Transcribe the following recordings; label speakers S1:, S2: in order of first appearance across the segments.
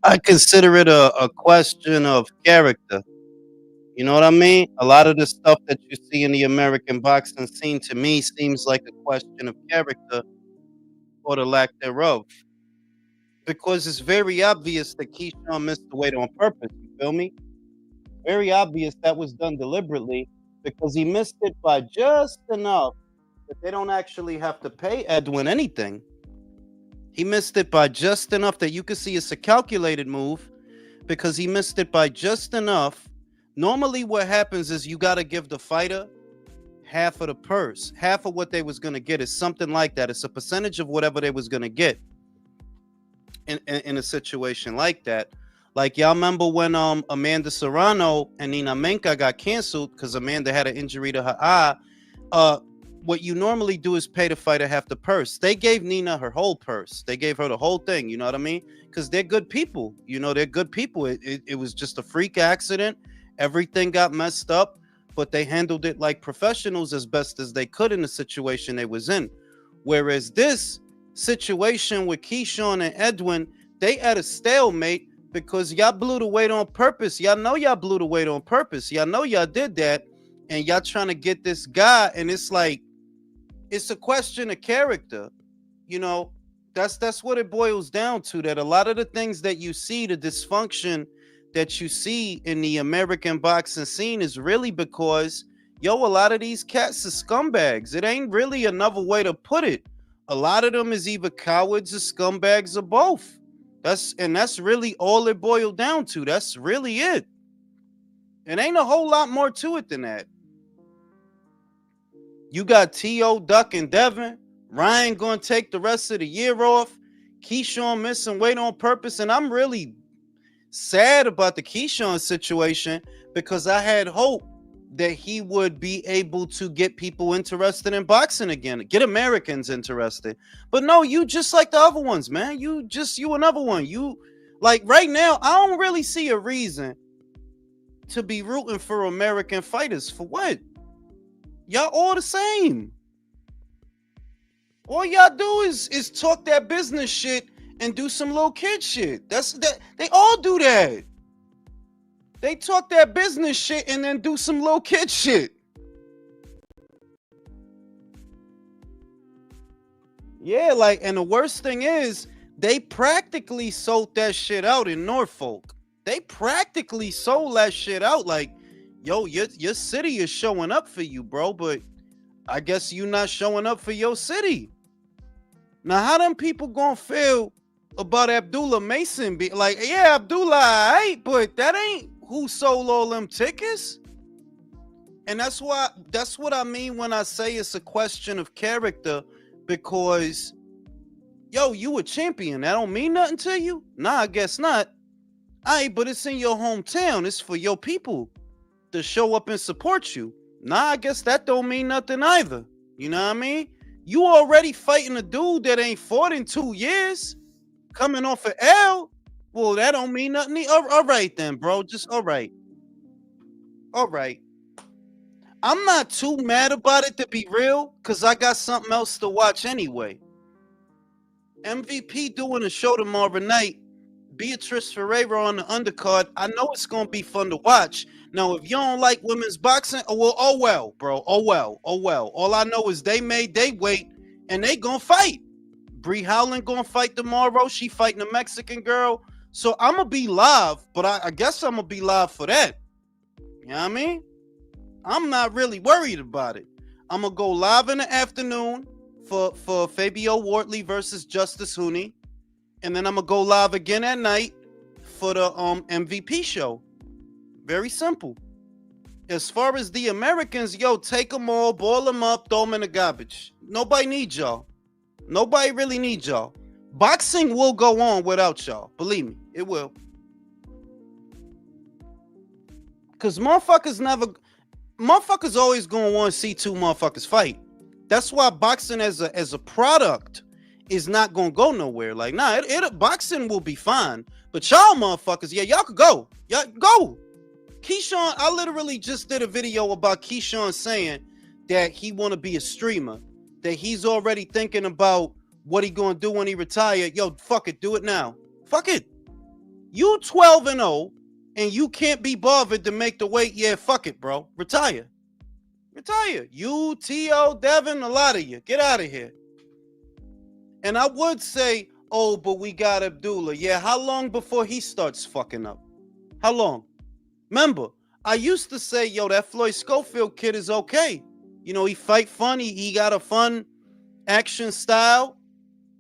S1: I consider it a question of character. You know what I mean? A lot of the stuff that you see in the American boxing scene to me seems like a question of character or the lack thereof. Because it's very obvious that Keyshawn missed the weight on purpose. You feel me? Very obvious that was done deliberately because he missed it by just enough that they don't actually have to pay Edwin anything. He missed it by just enough that you can see it's a calculated move because he missed it by just enough. Normally, what happens is you got to give the fighter half of the purse, half of what they was going to get is something like that. It's a percentage of whatever they was going to get in a situation like that. Like y'all remember when Amanda Serrano and Nina Menka got canceled because Amanda had an injury to her eye. What you normally do is pay the fighter half the purse. They gave Nina her whole purse. They gave her the whole thing. You know what I mean? Because they're good people. You know, they're good people. It was just a freak accident. Everything got messed up, but they handled it like professionals as best as they could in the situation they was in. Whereas this situation with Keyshawn and Edwin, they at a stalemate because y'all blew the weight on purpose. Y'all know y'all blew the weight on purpose. Y'all know y'all did that, and y'all trying to get this guy, and it's like it's a question of character. You know, that's what it boils down to. That a lot of the things that you see, the dysfunction that you see in the American boxing scene is really because a lot of these cats are scumbags. It ain't really another way to put it. A lot of them is either cowards or scumbags or both. That's really all it boiled down to. That's really it. It ain't a whole lot more to it than that. You got T.O. Duck and Devin. Ryan gonna take the rest of the year off. Keyshawn missing weight on purpose. And I'm really sad about the Keyshawn situation because I had hope that he would be able to get people interested in boxing again, get Americans interested. But no, you just like the other ones, man. You another one. You like right now, I don't really see a reason to be rooting for American fighters. For what? Y'all all the same. All y'all do is talk that business shit and do some little kid shit. That's that. They all do that. They talk that business shit and then do some little kid shit. Yeah, like, and the worst thing is, they practically sold that shit out in Norfolk. They practically sold that shit out. Like, yo, your city is showing up for you, bro, but I guess you not showing up for your city. Now, how them people gonna feel about Abdullah Mason be like, yeah, Abdullah, alright, but that ain't who sold all them tickets. And that's what I mean when I say it's a question of character, because you a champion. That don't mean nothing to you? Nah, I guess not. Alright, but it's in your hometown. It's for your people to show up and support you. Nah, I guess that don't mean nothing either. You know what I mean? You already fighting a dude that ain't fought in 2 years, coming off an L. Well, that don't mean nothing. All right then, bro. Just all right. All right. I'm not too mad about it, to be real, because I got something else to watch anyway. MVP doing a show tomorrow night. Beatrice Ferreira on the undercard. I know it's going to be fun to watch. Now, if you don't like women's boxing, oh well, bro. Oh well. All I know is they made they weight and they going to fight. Bree Howland going to fight tomorrow. She fighting a Mexican girl. So I'm going to be live, but I guess I'm going to be live for that. You know what I mean? I'm not really worried about it. I'm going to go live in the afternoon for Fabio Wortley versus Justice Hooney. And then I'm going to go live again at night for the MVP show. Very simple. As far as the Americans, take them all, boil them up, throw them in the garbage. Nobody needs y'all. Nobody really needs y'all. Boxing will go on without y'all. Believe me, it will. Because motherfuckers always going to want to see two motherfuckers fight. That's why boxing as a product is not going to go nowhere. Like, nah, boxing will be fine. But y'all motherfuckers, y'all could go. Y'all go. Keyshawn, I literally just did a video about Keyshawn saying that he want to be a streamer, that he's already thinking about what he going to do when he retired. Fuck it, do it now. Fuck it. You 12-0, and you can't be bothered to make the weight. Yeah, fuck it, bro. Retire. You, T.O., Devin, a lot of you. Get out of here. And I would say, oh, but we got Abdullah. Yeah, how long before he starts fucking up? How long? Remember, I used to say, yo, that Floyd Schofield kid is okay. You know, he fight fun. He got a fun action style,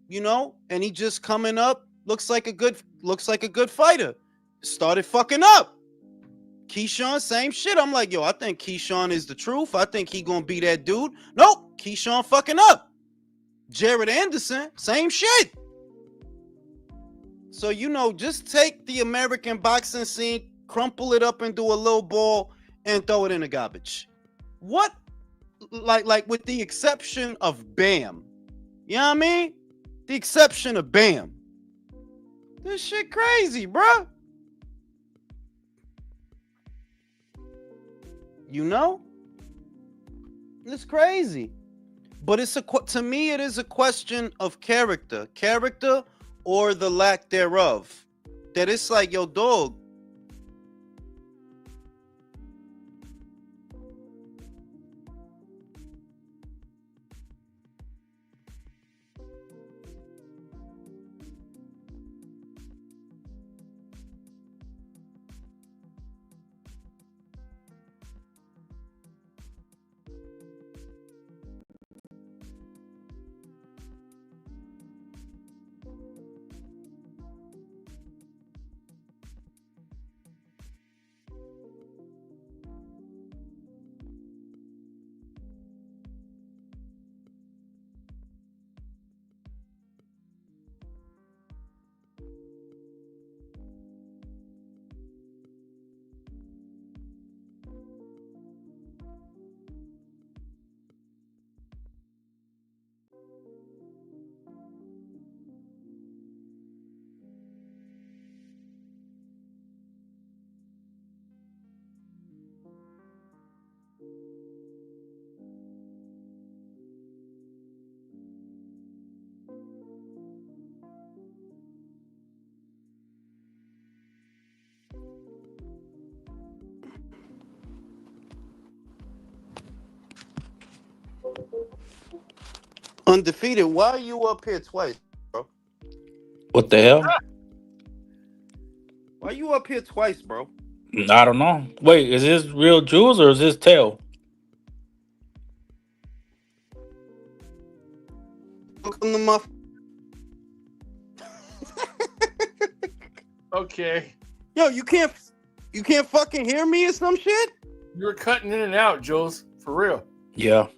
S1: you know, and he just coming up. Looks like a good fighter. Started fucking up. Keyshawn, same shit. I'm like, yo, I think Keyshawn is the truth. I think he gonna be that dude. Nope, Keyshawn fucking up. Jared Anderson, same shit. So, you know, just take the American boxing scene, crumple it up into a little ball, and throw it in the garbage. What? Like with the exception of Bam. You know what I mean? The exception of Bam. This shit crazy, bruh. You know? It's crazy. But to me, it is a question of character. Character or the lack thereof. That it's like, yo, dog. Undefeated, why are you up here twice, bro?
S2: What the hell?
S1: Why you up here twice, bro?
S2: I don't know. Wait, is this real Jules or is this tail?
S1: Welcome to my.
S3: Okay.
S1: Yo, you can't fucking hear me or some shit?
S3: You're cutting in and out, Jules. For real.
S2: Yeah.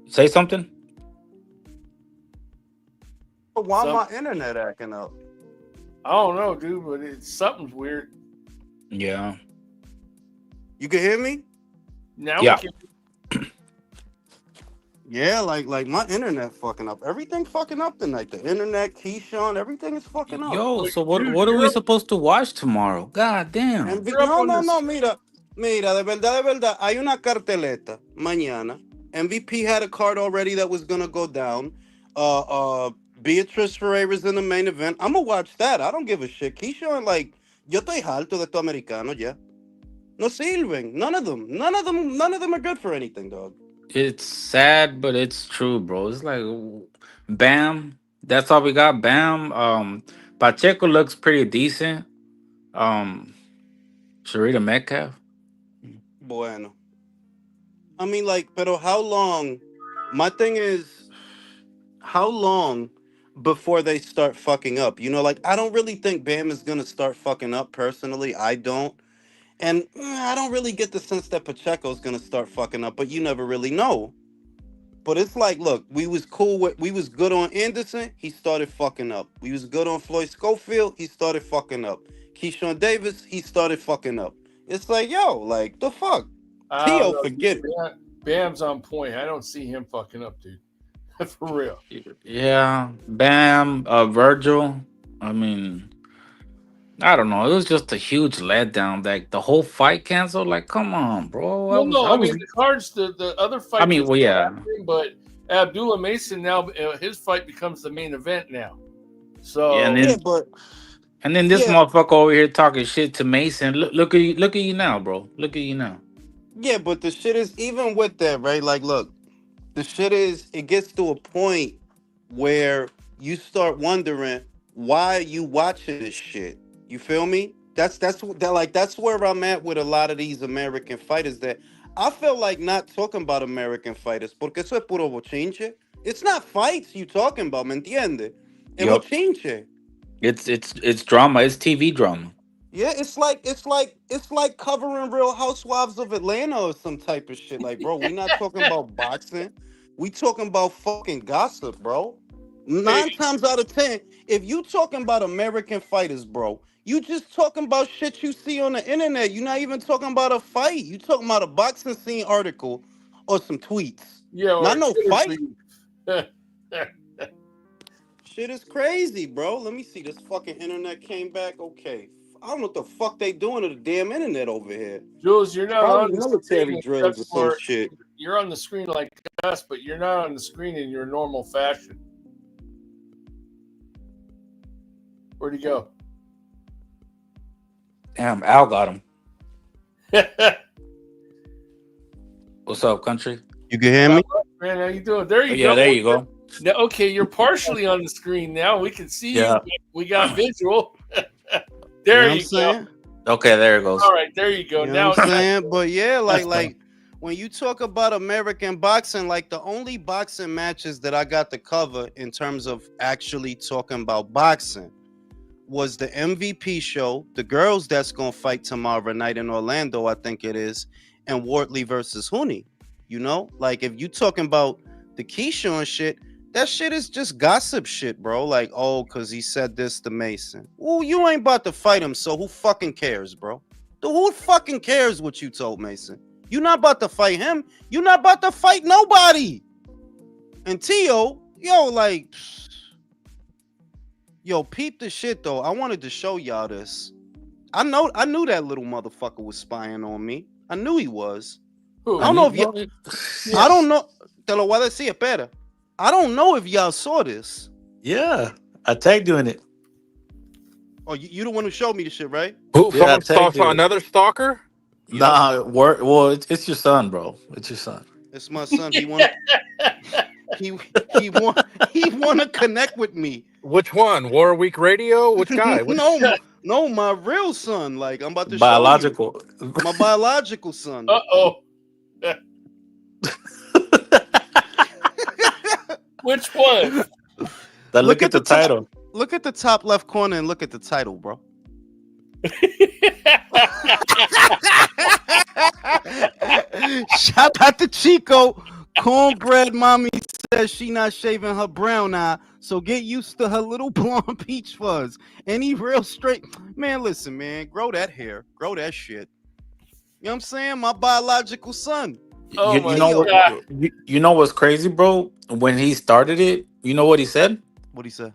S2: Say something.
S1: Why my internet acting up?
S3: I don't know, dude, but something's weird.
S2: Yeah.
S1: You can hear me?
S3: Now
S2: Yeah.
S3: we can.
S1: Yeah, like my internet fucking up. Everything fucking up tonight. The internet, Keyshawn, everything is fucking up.
S2: Yo, so what
S3: Dude,
S2: what are we
S3: you're-
S2: supposed to watch tomorrow? God damn.
S1: No, mira, de verdad, hay una carteleta mañana. MVP had a card already that was gonna go down. Beatrice Ferreira's in the main event. I'm gonna watch that. I don't give a shit. Keyshawn, like, yo estoy harto de estos americanos, ya. No sirven. None of them are good for anything, dog.
S2: It's sad, but it's true, bro. It's like Bam. That's all we got. Bam. Pacheco looks pretty decent. Sharita Metcalf.
S1: Bueno. I mean, like, pero how long? My thing is, how long before they start fucking up? You know, like, I don't really think Bam is gonna start fucking up personally. I don't. And I don't really get the sense that Pacheco's gonna start fucking up, but you never really know. But it's like, look, we was good on Anderson, he started fucking up. We was good on Floyd Schofield, he started fucking up. Keyshawn Davis, he started fucking up. It's like, yo, like, the fuck? T.O., forget it.
S3: Bam's on point. I don't see him fucking up, dude. For real.
S2: Yeah. Bam. Virgil. I mean, I don't know. It was just a huge letdown. Like the whole fight canceled. Like, come on, bro.
S3: I mean, the cards, the other fight.
S2: I mean, well, yeah.
S3: But Abdullah Mason now, his fight becomes the main event now. So
S2: Yeah, and
S1: Yeah,
S2: then
S1: but
S2: this
S1: yeah,
S2: motherfucker over here talking shit to Mason. Look at you now, bro. Look at you now.
S1: yeah, but the shit is even with that, right? Like, look, the shit is it gets to a point where you start wondering why you watching this shit. You feel me? That's where I'm at with a lot of these American fighters. That I feel like not talking about American fighters, porque eso es puro bochinche. It's not fights you talking about, ¿me entiende? Es
S2: Yup.
S1: bochinche.
S2: It's drama. It's TV drama.
S1: Yeah, it's like covering Real Housewives of Atlanta or some type of shit. Like, bro, we not talking about boxing. We talking about fucking gossip, bro.
S3: hey,
S1: 9 times out of 10, if you talking about American fighters, bro, you just talking about shit you see on the internet. You're not even talking about a fight. You talking about a boxing scene article or some tweets.
S3: yeah, or
S1: Not
S3: a
S1: no
S3: Twitter
S1: fight.
S3: feed.
S1: Shit is crazy, bro. Let me see. This fucking internet came back. Okay. I don't know what the fuck they doing to the damn internet over here.
S3: Jules, you're not
S1: Probably
S3: on the
S1: military
S3: screen
S1: drills or
S3: except
S1: some
S3: for
S1: shit.
S3: you're on the screen like us, but you're not on the screen in your normal fashion. Where'd he go?
S2: Damn, Al got him. What's up, country?
S1: You can hear me?
S3: Man, how you doing? There you
S2: Oh, yeah,
S3: go.
S2: there you go.
S3: Now, okay, you're partially on the screen now. We can see
S2: Yeah.
S3: you. We got visual.
S1: You
S3: There
S1: know
S3: you
S1: what
S3: go.
S1: I'm saying?
S2: Okay, there it goes.
S3: All right, there you go.
S1: You know
S3: Now
S1: what I'm
S3: it's
S1: saying? But yeah,
S2: That's
S1: like when you talk about American boxing, like the only boxing matches that I got to cover in terms of actually talking about boxing was the MVP show, the girls that's gonna fight tomorrow night in Orlando, I think it is, and Wortley versus Hooney. You know, like if you talking about the Keyshawn shit, that shit is just gossip shit, bro. Like, oh, cause he said this to Mason. Well, you ain't about to fight him, so who fucking cares, bro? Who fucking cares what you told Mason? You not about to fight him. You not about to fight nobody. And Tio, yo, peep the shit though. I wanted to show y'all this. I knew that little motherfucker was spying on me. I knew he was.
S3: who?
S1: I don't know if y'all.
S3: Yeah.
S1: I don't know. Te lo voy a decir, espera. I don't know if y'all saw this.
S2: Yeah, I tagged you in it.
S1: Oh, you the one who showed me the shit, right?
S4: Who?
S2: Yeah,
S4: Someone
S2: thank you.
S4: saw another stalker?
S2: Well, it's your son, bro. It's your son.
S1: It's my son. He want he want to connect with me.
S4: Which one? Warwick Radio? Which guy? Which...
S1: No, my real son. Like I'm about to
S2: Biological.
S1: show you. My biological son.
S3: Uh-oh. Which one?
S2: Look at the title.
S1: Look at the top left corner and look at the title, bro. Shout out to Chico. Cornbread mommy says she not shaving her brown eye, so get used to her little blonde peach fuzz. Any real straight man, listen, man, grow that hair, grow that shit. You know what I'm saying? My biological son.
S3: Oh my
S2: you know
S3: God.
S2: what? You know what's crazy, bro? When he started it, you know what he said?
S1: What'd he say?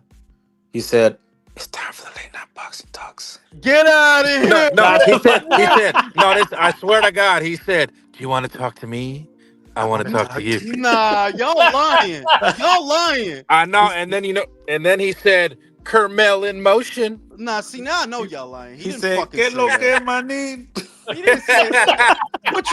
S2: He said, "It's time for the late night boxing talks."
S1: Get out of here.
S4: No, he said, no, I swear to God, he said, do you want to talk to me? I want to talk to you.
S1: Nah, y'all lying. Y'all lying.
S4: I know, and then he said, Kermel in motion.
S1: Nah, see, now I know y'all lying. He didn't
S2: said,
S1: fucking
S2: "Get
S1: say
S2: lo
S1: that.
S2: que manín."
S1: He didn't say that. But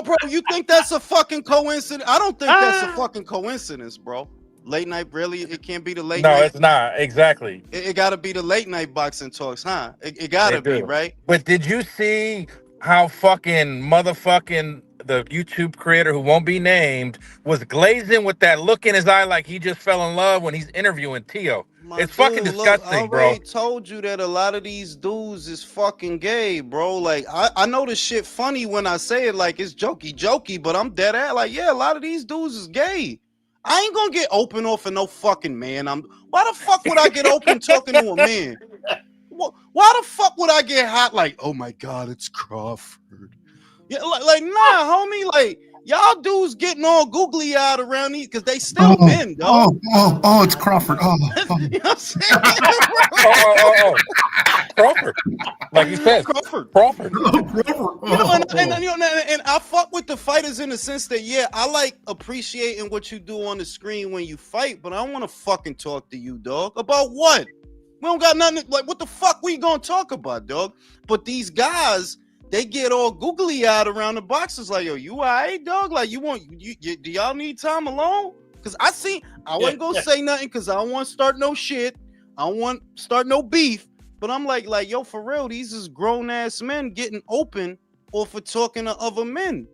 S1: bro, you think that's a fucking coincidence? I don't think that's a fucking coincidence, bro. Late night, really? It can't be the late
S4: No,
S1: night.
S4: it's not. Exactly.
S1: It gotta be the late night boxing talks, huh? It gotta be, right?
S4: But did you see how fucking motherfucking the YouTube creator who won't be named was glazing with that look in his eye like he just fell in love when he's interviewing Tio? It's fucking disgusting,
S1: I
S4: bro.
S1: already told you that a lot of these dudes is fucking gay, bro. Like, I know this shit funny when I say it like it's jokey, but I'm dead at like, yeah, a lot of these dudes is gay. I ain't gonna get open off of no fucking man. Why the fuck would I get open talking to a man? Why the fuck would I get hot like, oh my God, it's Crawford? Yeah, like nah, homie, like y'all dudes getting all googly eyed around these because they still men, dog.
S5: Oh, it's Crawford.
S1: You know what I'm saying?
S4: Oh. Crawford. Like you said,
S1: Crawford.
S4: Crawford.
S1: And I fuck with the fighters in the sense that, yeah, I like appreciating what you do on the screen when you fight, but I don't want to fucking talk to you, dog. About what? We don't got nothing. Like, what the fuck we gonna talk about, dog? But these guys, they get all googly eyed around the boxes, like, yo, you all right, dog? Like, do y'all need time alone? Because I wasn't gonna say nothing because I don't want to start no shit. I don't want to start no beef. But I'm like, yo, for real, these is grown ass men getting open off of talking to other men.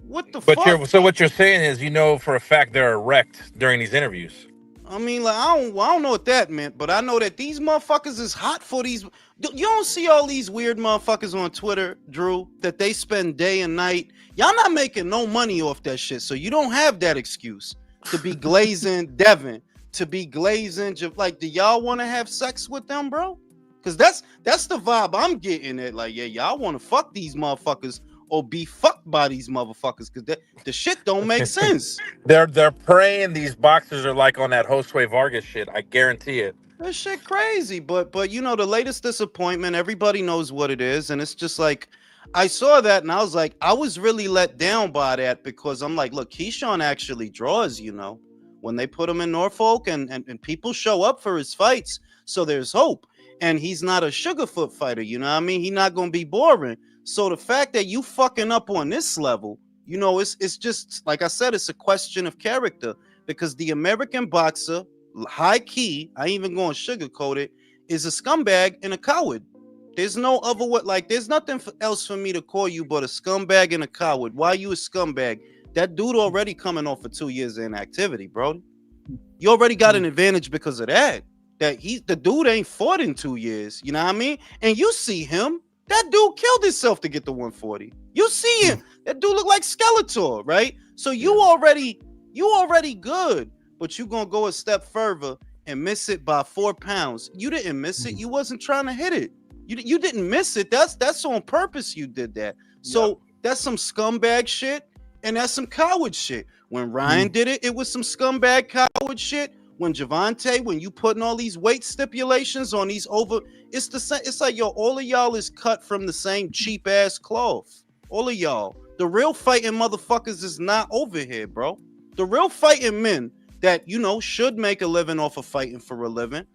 S1: What the fuck?
S4: So what you're saying is, you know for a fact they're erect during these interviews.
S1: I mean, like, I don't know what that meant, but I know that these motherfuckers is hot for these. You don't see all these weird motherfuckers on Twitter, Drew, that they spend day and night. Y'all not making no money off that shit, so you don't have that excuse to be glazing Devin, to be glazing. Like, do y'all want to have sex with them, bro? Because that's the vibe I'm getting at. Like, yeah, y'all want to fuck these motherfuckers or be fucked by these motherfuckers because the shit don't make sense.
S4: They're praying these boxers are like on that Josue Vargas shit. I guarantee it.
S1: That shit crazy. But you know, the latest disappointment, everybody knows what it is. And it's just like, I saw that and I was like, I was really let down by that because I'm like, look, Keyshawn actually draws, you know, when they put him in Norfolk and people show up for his fights. So there's hope. And he's not a sugarfoot fighter, you know what I mean? He's not going to be boring. So the fact that you fucking up on this level, you know, it's just, like I said, it's a question of character because the American boxer, high key, I ain't even going to sugarcoat it, is a scumbag and a coward. There's no other way, like, there's nothing else for me to call you but a scumbag and a coward. Why you a scumbag? That dude already coming off for 2 years of inactivity, bro. You already got an advantage because of that. The dude ain't fought in 2 years, you know what I mean? And you see him, that dude killed himself to get the 140. You see him, that dude look like Skeletor, right? So you already good, but you gonna go a step further and miss it by 4 pounds. You didn't miss it. You wasn't trying to hit it. You didn't miss it. That's on purpose. You did that. So that's some scumbag shit, and that's some coward shit. When Ryan did it, it was some scumbag coward shit. When Javante, when you putting all these weight stipulations on these it's the same. It's like, yo, all of y'all is cut from the same cheap ass cloth. All of y'all. The real fighting motherfuckers is not over here, bro. The real fighting men that, you know, should make a living off of fighting for a living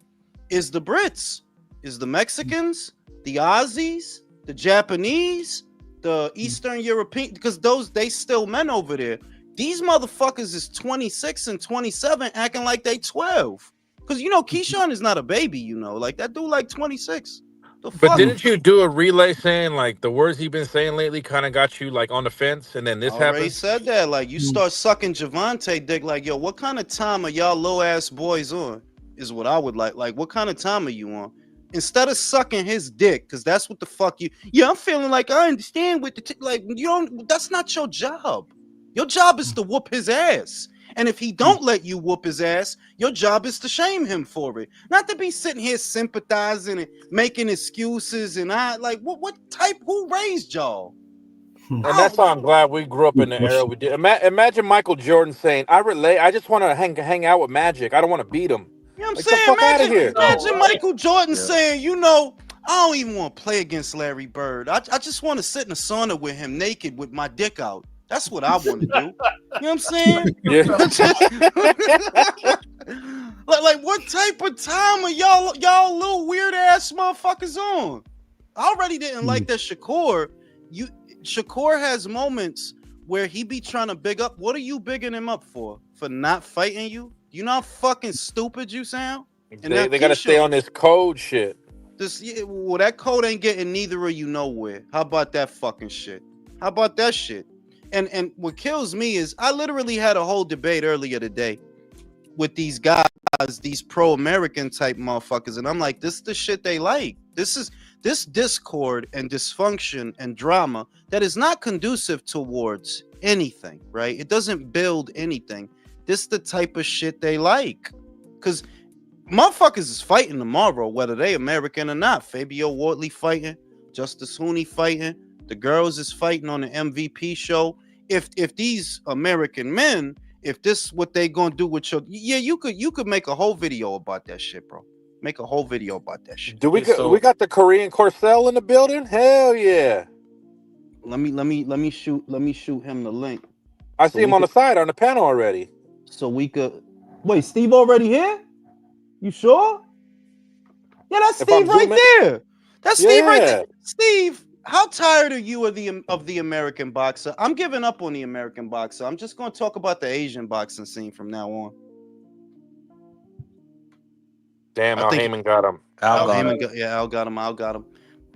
S1: is the Brits, is the Mexicans, the Aussies, the Japanese, the Eastern European, because they still men over there. These motherfuckers is 26 and 27 acting like they 12. Because, you know, Keyshawn is not a baby, you know. Like, that dude like 26.
S4: But didn't you do a relay saying, like, the words he's been saying lately kind of got you, like, on the fence, and then this happened?
S1: I already said that. Like, you start sucking Javante dick, like, yo, what kind of time are y'all low-ass boys on? Is what I would like. Like, what kind of time are you on? Instead of sucking his dick, because that's what the fuck you... Yeah, I'm feeling like I understand with the... like, you don't... That's not your job. Your job is to whoop his ass. And if he don't let you whoop his ass, your job is to shame him for it. Not to be sitting here sympathizing and making excuses and what type, who raised y'all?
S4: And that's why I'm glad we grew up in the era we did. Imagine Michael Jordan saying, I just want to hang out with Magic. I don't want to beat him.
S1: You know what I'm
S4: like,
S1: saying?
S4: the fuck out of here.
S1: Imagine Michael Jordan saying, you know, I don't even want to play against Larry Bird. I just want to sit in the sauna with him naked with my dick out. That's what I want to do. You know what I'm saying?
S4: Yeah.
S1: like what type of time are y'all little weird ass motherfuckers on? I already didn't like that Shakur. Shakur has moments where he be trying to big up. What are you bigging him up for? For not fighting you? You know how fucking stupid you sound? And
S4: they gotta stay on this code shit.
S1: Well, that code ain't getting neither of you nowhere. How about that fucking shit? How about that shit? And what kills me is I literally had a whole debate earlier today with these guys, these pro-American type motherfuckers, and I'm like, this is the shit they like. This discord and dysfunction and drama that is not conducive towards anything, right? It doesn't build anything. This the type of shit they like. Because motherfuckers is fighting tomorrow, whether they American or not. Fabio Wardley fighting, Justice Hooney fighting, the girls is fighting on the MVP show. If these American men, if this what they gonna do with your, you could make a whole video about that shit, bro. Make a whole video about that shit.
S4: Do we
S2: Okay,
S4: got we got the Korean Corcel in the building? Hell yeah!
S1: Let me shoot him the link.
S4: I
S1: So
S4: see him
S1: we
S4: on the
S1: could-
S4: side on the panel already.
S1: So we could wait. Steve already here? You sure? Yeah, that's
S4: If I'm
S1: Steve right
S4: zooming-
S1: there. That's Steve right
S4: Yeah.
S1: there. Steve, how tired are you of the American boxer? I'm giving up on the American boxer. I'm just going to talk about the Asian boxing scene from now on.
S4: Damn,
S1: I
S4: Al
S1: think-
S4: Heyman got him.
S2: Al got
S1: Heyman
S2: it.
S1: Al got him.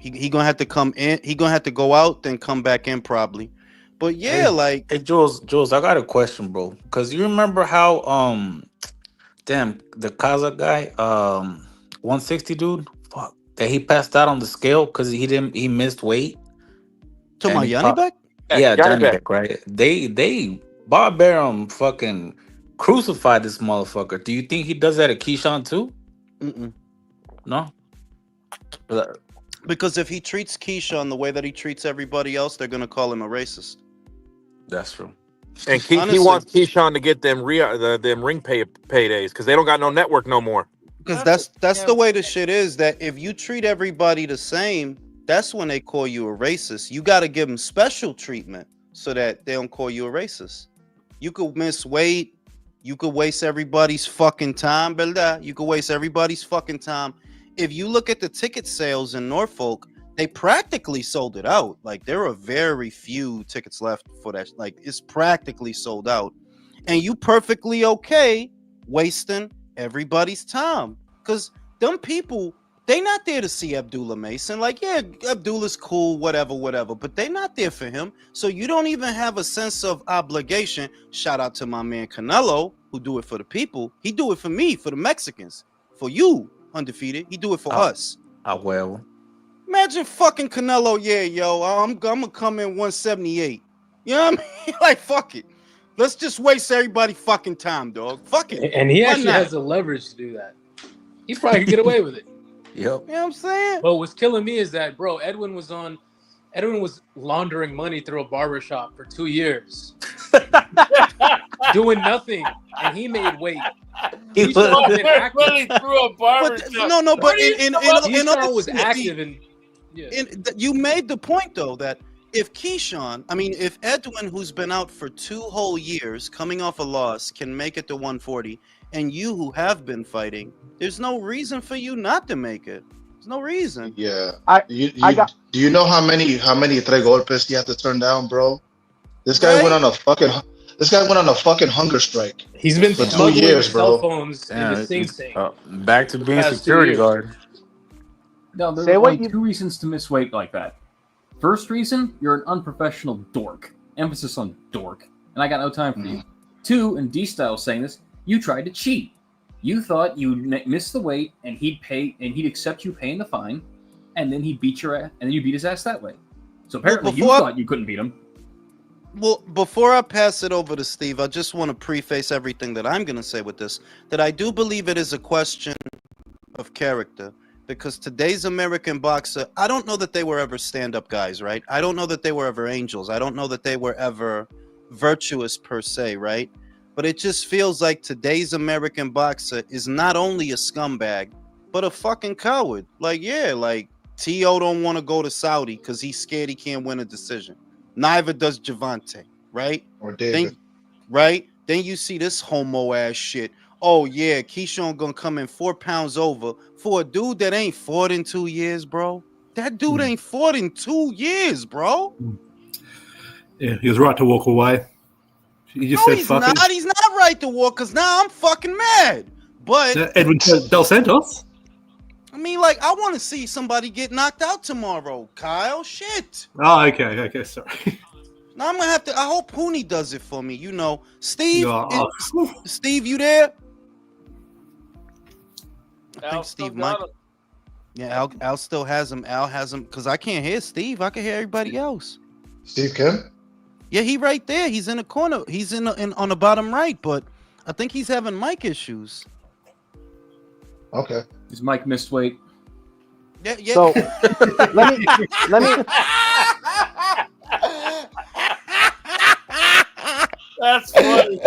S1: He gonna have to come in. He gonna have to go out, then come back in probably. But yeah, like
S2: Hey, Jules, I got a question, bro. Because you remember how damn, the Kazakh guy, 160 dude, fuck, that he passed out on the scale because he missed weight.
S1: to
S2: And
S1: my
S2: he
S1: Yanni
S2: caught-
S1: back.
S2: Yeah,
S4: Johnny
S2: Johnny
S4: Beck.
S2: Beck, right? They Bob Arum fucking crucified this motherfucker. Do you think he does that at Keyshawn too?
S1: Mm-mm.
S2: No.
S1: Because if he treats Keyshawn the way that he treats everybody else, they're gonna call him a racist.
S2: That's true.
S4: And he
S1: Honestly.
S4: wants Keyshawn to get them them ring paydays because they don't got no network no more.
S1: Because that's the way the shit is. That if you treat everybody the same, that's when they call you a racist. You got to give them special treatment so that they don't call you a racist. You could miss weight. You could waste everybody's fucking time, ¿verdad? You could waste everybody's fucking time. If you look at the ticket sales in Norfolk, they practically sold it out. Like there are very few tickets left for that. Like it's practically sold out. And you perfectly okay wasting everybody's time. Because them people, they not there to see Abdullah Mason. Like, yeah, Abdullah's cool, whatever. But they not there for him. So you don't even have a sense of obligation. Shout out to my man Canelo, who do it for the people. He do it for me, for the Mexicans. For you, Undefeated. He do it for us.
S2: Well.
S1: Imagine fucking Canelo, yeah, yo, I'm gonna come in 178. You know what I mean? Like, fuck it. Let's just waste everybody fucking time, dog. Fuck it.
S5: And he
S1: Why
S5: actually
S1: not?
S5: has the leverage to do that. He probably could get away with it.
S2: Yep.
S1: You know what I'm saying?
S5: But what's killing me is that, bro, Edwin was laundering money through a barbershop for 2 years. Doing nothing. And he made weight.
S2: He
S5: He
S2: was-
S5: showed been active.
S3: Running through a barber
S1: But
S3: shop.
S1: no, but in
S5: Keyshawn
S1: other
S5: was active and yeah.
S1: you made the point though that if Edwin, who's been out for 2 whole years, coming off a loss, can make it to 140, and you who have been fighting, there's no reason for you not to make it. There's no reason.
S6: Yeah.
S7: I got-
S6: Do you know how many tres golpes you have to turn down, bro? This guy
S1: Right?
S6: went on a fucking hunger strike.
S5: He's been
S6: For 2
S5: smuggling
S6: years,
S5: cell
S6: bro.
S5: phones
S2: Yeah,
S5: into Sing Sing.
S2: back to being
S5: Past 2
S2: security
S5: years.
S2: guard.
S7: No, there's
S8: Say what
S7: only
S8: you-
S7: 2 reasons to miss weight like that. First reason, you're an unprofessional dork. Emphasis on dork. And I got no time for you. 2, and D-Style saying this, you tried to cheat. You thought you'd miss the weight and he'd accept you paying the fine, and then he'd beat your ass, and then you beat his ass that way. So apparently you
S1: before I-
S7: thought you couldn't beat him.
S1: Well, before I pass it over to Steve, I just want to preface everything that I'm going to say with this, that I do believe it is a question of character. Because today's American boxer, I don't know that they were ever stand-up guys, right? I don't know that they were ever angels. I don't know that they were ever virtuous per se, right? But it just feels like today's American boxer is not only a scumbag, but a fucking coward. Like, yeah, like T.O. don't want to go to Saudi because he's scared he can't win a decision. Neither does Javante, right?
S6: Or David.
S1: Then, right? Then you see this homo ass shit. Oh yeah, Keyshawn gonna come in 4 pounds over for a dude that ain't fought in 2 years, bro. That dude ain't fought in 2 years, bro.
S9: Yeah, he was right to walk away. He just
S1: No,
S9: said,
S1: he's
S9: fuck
S1: not. He's not right to walk because now I'm fucking mad. But
S9: it. Edwin Del Santos.
S1: I mean, like, I want to see somebody get knocked out tomorrow, Kyle. Shit.
S9: Oh, okay, sorry.
S1: Now I'm gonna have to. I hope Hooney does it for me. You know, Steve.
S9: Oh,
S1: Steve, you there? I
S3: Al
S1: think
S3: still
S1: Steve
S3: got
S1: might.
S3: him.
S1: Yeah, Al still has him. Al has him because I can't hear Steve. I can hear everybody else.
S6: Steve Kim?
S1: Yeah, he right there. He's in the corner. He's in on the bottom right, but I think he's having mic issues.
S6: Okay.
S7: His Mike missed weight.
S1: Yeah, yeah.
S8: So let me
S3: That's funny.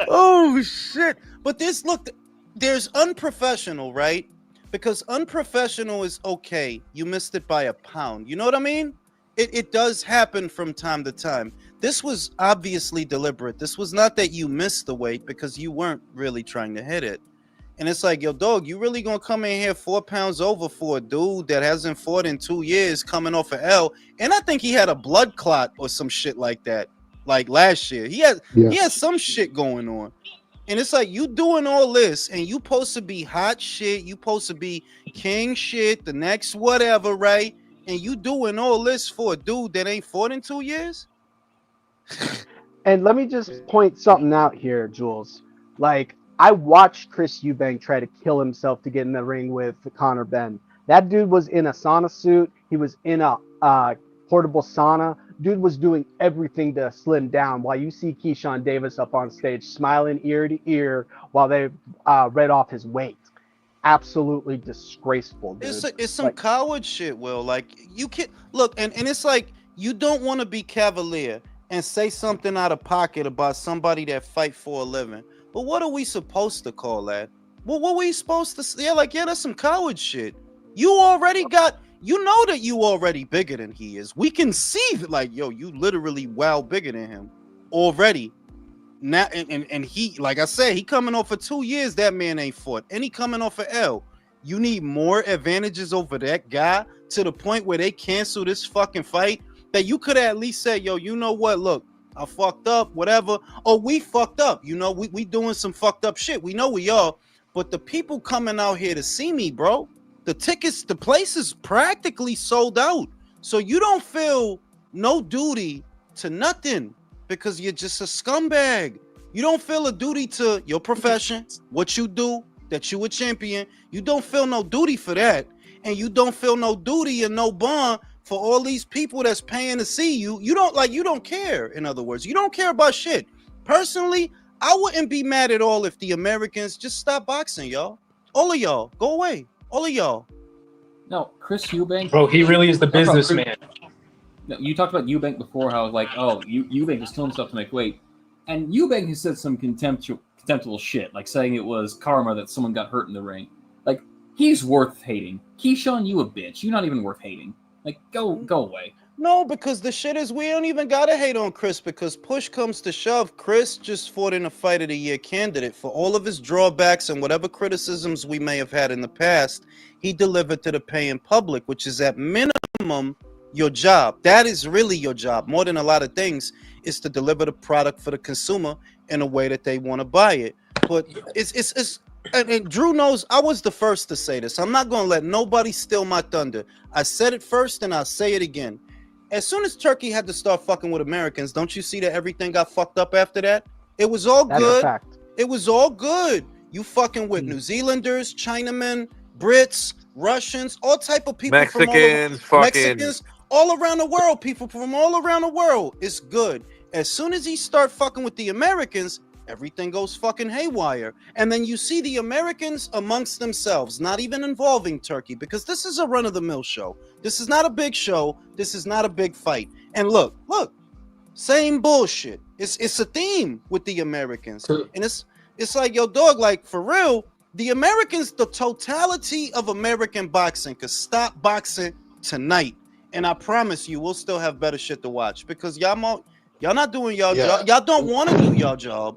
S1: Oh shit! But there's unprofessional, right? because unprofessional is okay. You missed it by a pound. You know what I mean? It does happen from time to time. This was obviously deliberate. This was not that you missed the weight because you weren't really trying to hit it. And it's like, yo, dog, you really gonna come in here 4 pounds over for a dude that hasn't fought in 2 years coming off an L? And I think he had a blood clot or some shit like that, like last year. He has some shit going on. And it's like, you doing all this and you supposed to be hot shit, you supposed to be king shit, the next whatever, right? And you doing all this for a dude that ain't fought in 2 years?
S8: And let me just point something out here, Jules. Like, I watched Chris Eubank try to kill himself to get in the ring with Conor Benn. That dude was in a sauna suit. He was in a portable sauna. Dude was doing everything to slim down, while you see Keyshawn Davis up on stage smiling ear to ear while they read off his weight. Absolutely disgraceful, dude.
S1: It's some coward shit, Will. Like, you can't look, and it's like, you don't want to be cavalier and say something out of pocket about somebody that fight for a living. But what are we supposed to call that? Well, what were we supposed to say? Yeah, like, yeah, that's some coward shit. You already got, you know that you already bigger than he is. We can see that, like, yo, you literally well bigger than him already. Now, and he, like I said, he coming off for 2 years, that man ain't fought. And he coming off for L. You need more advantages over that guy to the point where they cancel this fucking fight, that you could at least say, yo, you know what, look, I fucked up, whatever. Or we fucked up, you know, we doing some fucked up shit. We know we are. But the people coming out here to see me, bro, the tickets, the place is practically sold out. So you don't feel no duty to nothing because you're just a scumbag. You don't feel a duty to your profession, what you do, that you a champion. You don't feel no duty for that. And you don't feel no duty and no bond for all these people that's paying to see you. You don't care. In other words, you don't care about shit. Personally, I wouldn't be mad at all if the Americans just stop boxing, y'all. All of y'all, go away. All of y'all.
S7: No, Chris Eubank.
S5: Bro, he really is the businessman.
S7: No, you talked about Eubank before, how like, oh, Eubank is killing himself to make weight. And Eubank has said some contemptible shit, like saying it was karma that someone got hurt in the ring. Like, he's worth hating. Keyshawn, you a bitch. You're not even worth hating. Like, go away.
S1: No, because the shit is, we don't even gotta hate on Chris, because push comes to shove. Chris just fought in a Fight of the Year candidate. For all of his drawbacks and whatever criticisms we may have had in the past, he delivered to the paying public, which is at minimum your job. That is really your job. More than a lot of things, is to deliver the product for the consumer in a way that they want to buy it. But it's and Drew knows I was the first to say this. I'm not gonna let nobody steal my thunder. I said it first and I'll say it again. As soon as Turkey had to start fucking with Americans, don't you see that everything got fucked up after that? It was all good. It was all good. You fucking with New Zealanders, Chinamen, Brits, Russians, all type of people
S4: Mexicans,
S1: from Mexicans, all around the world, people from all around the world. It's good. As soon as he start fucking with the Americans, everything goes fucking haywire. And then you see the Americans amongst themselves, not even involving Turkey, because this is a run-of-the-mill show. This is not a big show. This is not a big fight. And look, same bullshit. It's a theme with the Americans. And it's like, yo, dog, like, for real, the Americans, the totality of American boxing could stop boxing tonight. And I promise you, we'll still have better shit to watch, because y'all not doing y'all job. Y'all don't want to do y'all job.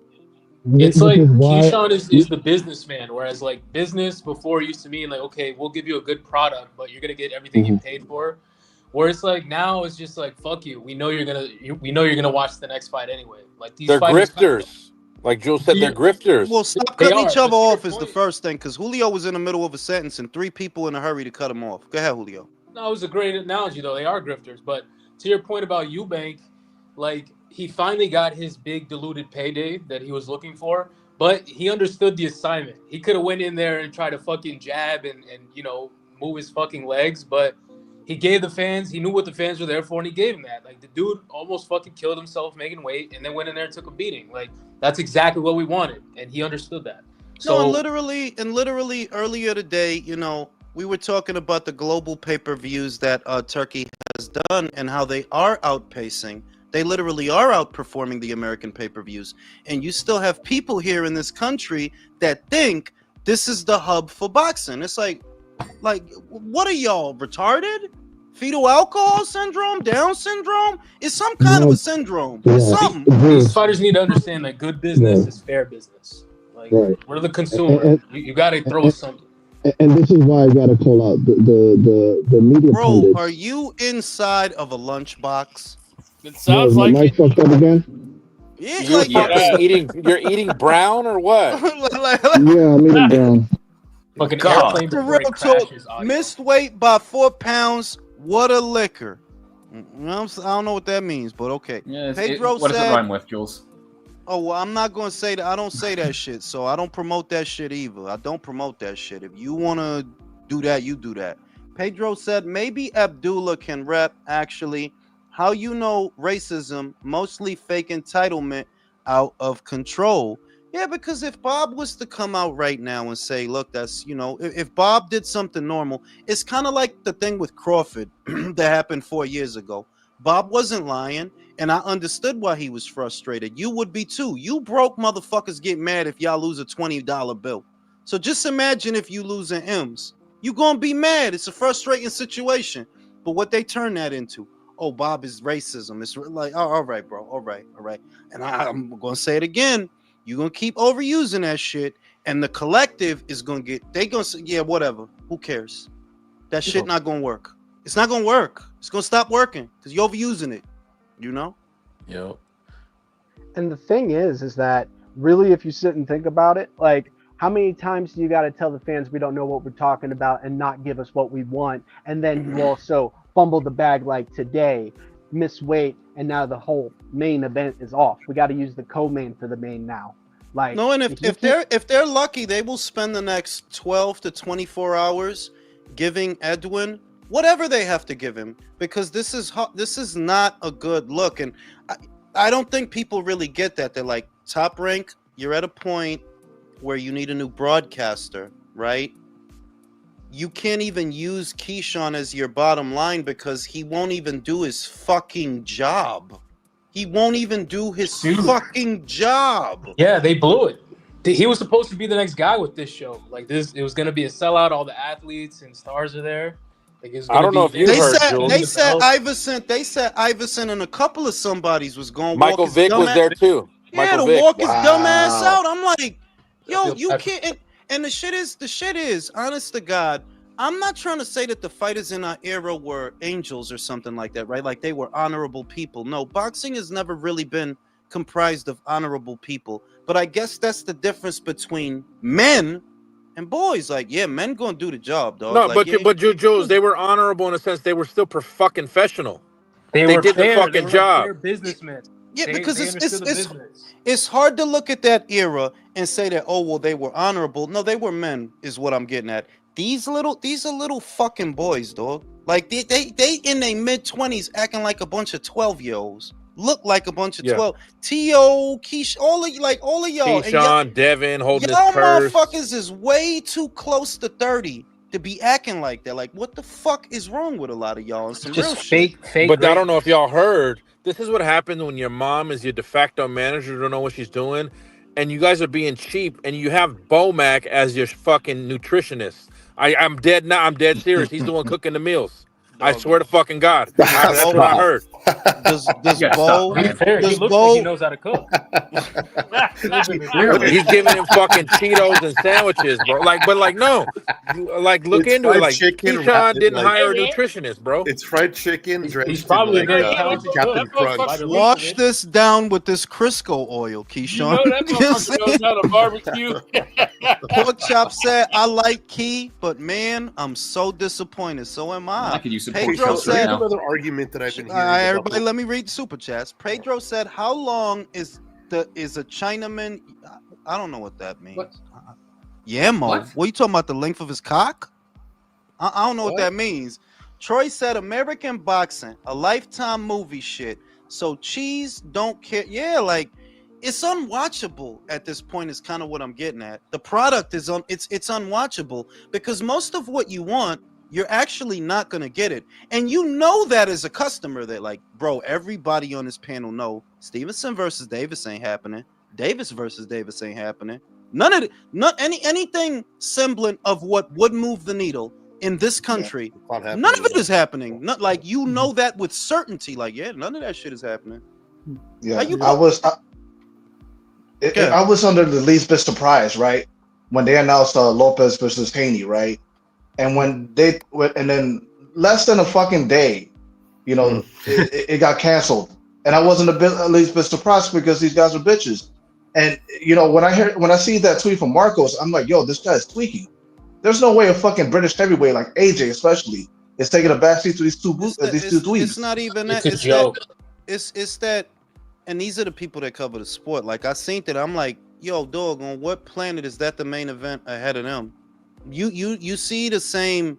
S5: It's like Keyshawn is the businessman, whereas like business before used to mean like, okay, we'll give you a good product, but you're gonna get everything you paid for. Where it's like now it's just like, fuck you. We know you're gonna watch the next fight anyway. Like these, they're
S4: grifters. Like Joe said, they're grifters.
S1: Well, stop cutting each other off is the first thing, because Julio was in the middle of a sentence and 3 people in a hurry to cut him off. Go ahead, Julio.
S5: No, it was a great analogy though. They are grifters, but to your point about Eubank, like, he finally got his big diluted payday that he was looking for, but he understood the assignment. He could have went in there and tried to fucking jab and you know, move his fucking legs, but he gave the fans, he knew what the fans were there for, and he gave him that. Like, the dude almost fucking killed himself making weight and then went in there and took a beating. Like, that's exactly what we wanted, and he understood that. So,
S1: no, and literally earlier today, you know, we were talking about the global pay-per-views that Turkey has done and how they are outpacing. They literally are outperforming the American pay-per-views. And you still have people here in this country that think this is the hub for boxing. It's like, Like, what are y'all, retarded? Fetal alcohol syndrome? Down syndrome? It's some kind of a syndrome. It's something.
S5: These fighters need to understand that good business is fair business. Like, we're the consumer. You got to throw us something.
S10: And this is why I gotta call out the media
S1: Bro,
S10: pundits.
S1: are you inside of a lunchbox?
S3: It sounds
S10: my
S3: like
S10: mic fucked up again.
S1: Yeah,
S4: You're
S1: like
S4: you're eating brown or what?
S10: Yeah, I'm eating brown.
S5: Fucking
S2: God.
S5: airplane
S1: For
S5: before
S1: real
S5: it
S1: talk,
S5: crashes. Audio.
S1: missed weight by 4 pounds. What a liquor. You know, I don't know what that means, but okay.
S7: Yeah,
S1: Pedro
S7: what does it
S1: said,
S7: rhyme with, Jules?
S1: oh, well, I'm not going to say that. I don't say that shit. So I don't promote that shit either. I don't promote that shit. If you want to do that, you do that. Pedro said, maybe Abdullah can rep, actually. How you know racism, mostly fake entitlement, out of control. Yeah, because if Bob was to come out right now and say, look, that's, you know, if Bob did something normal, it's kind of like the thing with Crawford that happened 4 years ago. Bob wasn't lying, and I understood why he was frustrated. You would be too. You broke motherfuckers get mad if y'all lose a $20 bill. So just imagine if you lose an M's. You gonna be mad. It's a frustrating situation. But what they turn that into, oh, Bob is racism. It's like, oh, all right, bro. All right. And I'm gonna say it again. You're gonna keep overusing that shit, and the collective is gonna they gonna say, yeah, whatever. Who cares? That shit not gonna work. It's not gonna work. It's gonna stop working because you're overusing it. You know?
S2: Yep.
S8: And the thing is that really, if you sit and think about it, like, how many times do you got to tell the fans we don't know what we're talking about and not give us what we want? And then you also fumble the bag like today, miss weight, and now the whole main event is off. We got to use the co-main for the main now. Like,
S1: no, and if they're lucky, they will spend the next 12 to 24 hours giving Edwin whatever they have to give him, because this is not a good look. And I don't think people really get that. They're like, Top Rank, you're at a point where you need a new broadcaster, right? You can't even use Keyshawn as your bottom line because he won't even do his fucking job. He won't even do his fucking job.
S5: Yeah, they blew it. He was supposed to be the next guy with this show. Like this, it was gonna be a sellout. All the athletes and stars are there. Like it's
S4: I don't know if you heard, Jules.
S1: They said Iverson and a couple of somebodies was going.
S4: Michael Vick was there too.
S1: Yeah, to walk his dumb ass out. I'm like, yo, you can't. And the shit is, honest to God, I'm not trying to say that the fighters in our era were angels or something like that, right? Like they were honorable people. No, boxing has never really been comprised of honorable people. But I guess that's the difference between men and boys. Like, yeah, men gonna do the job, dog.
S4: No,
S1: like,
S4: but Jules, they were honorable in a sense. They were still fucking professional. They did
S5: fair.
S4: the fucking job.
S5: Fair businessmen.
S1: Yeah, because
S5: it's
S1: it's hard to look at that era and say that, oh, well, they were honorable. No, they were men, is what I'm getting at. These are little fucking boys, dog. Like they in their mid-20s acting like a bunch of 12-year-olds. Look like a bunch of 12. T.O., Keyshawn, all of y'all.
S4: Keyshawn, Devin, holding his
S1: y'all
S4: purse.
S1: motherfuckers is way too close to 30 to be acting like that. Like, what the fuck is wrong with a lot of y'all? And some real
S5: fake.
S4: But I don't know if y'all heard. This is what happens when your mom is your de facto manager, don't know what she's doing, and you guys are being cheap, and you have Bomac as your fucking nutritionist. I'm dead now. I'm dead serious. He's the one cooking the meals. I swear to fucking God. That's what I heard.
S1: Does
S5: Bo? He looks like he knows how to cook.
S4: He's giving him fucking Cheetos and sandwiches, bro. No. Like, look
S11: It's
S4: into it.
S11: fried
S4: Like,
S11: chicken
S4: Keyshawn
S11: wrapped in,
S4: didn't
S11: like-
S4: hire a nutritionist, bro.
S11: It's fried chicken.
S5: He's probably a very talented
S11: Captain
S5: cook.
S11: Crunch.
S1: Wash this down with this Crisco oil, Keyshawn.
S3: You know that motherfucker knows how to barbecue.
S1: Pork Chop said, I like Key, but man, I'm so disappointed. So am I.
S7: I could use some
S1: Pedro
S7: pork chops right
S1: said,
S7: now.
S11: Another argument that I've been hearing.
S1: everybody, let me read the super chats. Pedro said, how long is a Chinaman? I don't know what that means.
S7: What?
S1: Yeah, Mo.
S7: What?
S1: What are you talking about? The length of his cock? I don't know what that means. Troy said, American boxing, a Lifetime movie shit. So Cheese don't care. Yeah, like, it's unwatchable at this point is kind of what I'm getting at. The product is it's unwatchable because most of what you want, you're actually not going to get it. And you know that as a customer that, like, bro, everybody on this panel know Stevenson versus Davis ain't happening. Davis versus Davis ain't happening. None of it, anything semblant of what would move the needle in this country.
S11: Not happening
S1: None of it
S11: anymore.
S1: is happening. Not like you know that with certainty. Like, yeah, none of that shit is happening.
S6: Yeah,
S1: How you
S6: I was
S1: Okay.
S6: I was under the least bit surprised, right, when they announced Lopez versus Haney, right, and and then less than a fucking day, you know, it got canceled, and I wasn't at least bit surprised because these guys are bitches, and you know when I see that tweet from Marcos, I'm like, yo, this guy's tweaking. There's no way a fucking British heavyweight like AJ especially is taking a backseat to these two tweets.
S1: It's not even that.
S5: It's a joke.
S1: It's that, and these are the people that cover the sport. Like I seen that, I'm like, yo, dog, on what planet is that the main event ahead of them? You see the same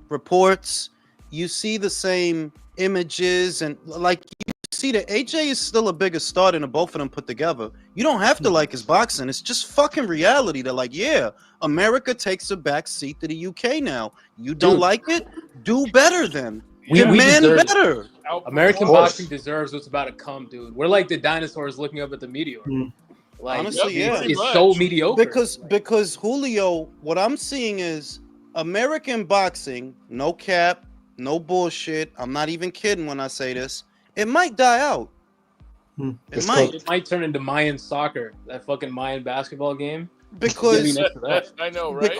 S1: reports, you see the same images, and like you see that AJ is still a bigger star than the both of them put together. You don't have to like his boxing. It's just fucking reality. They're like, yeah, America takes a back seat to the UK now. You don't like it? Do better then.
S5: We
S1: Demand
S5: deserve
S1: better.
S5: American boxing deserves what's about to come, dude. We're like the dinosaurs looking up at the meteor. Like,
S1: honestly, yeah,
S5: it's so mediocre.
S1: Because Julio, what I'm seeing is American boxing, no cap, no bullshit. I'm not even kidding when I say this. It might die out. It
S5: might turn into Mayan soccer, that fucking Mayan basketball game.
S1: Because
S3: I know, right?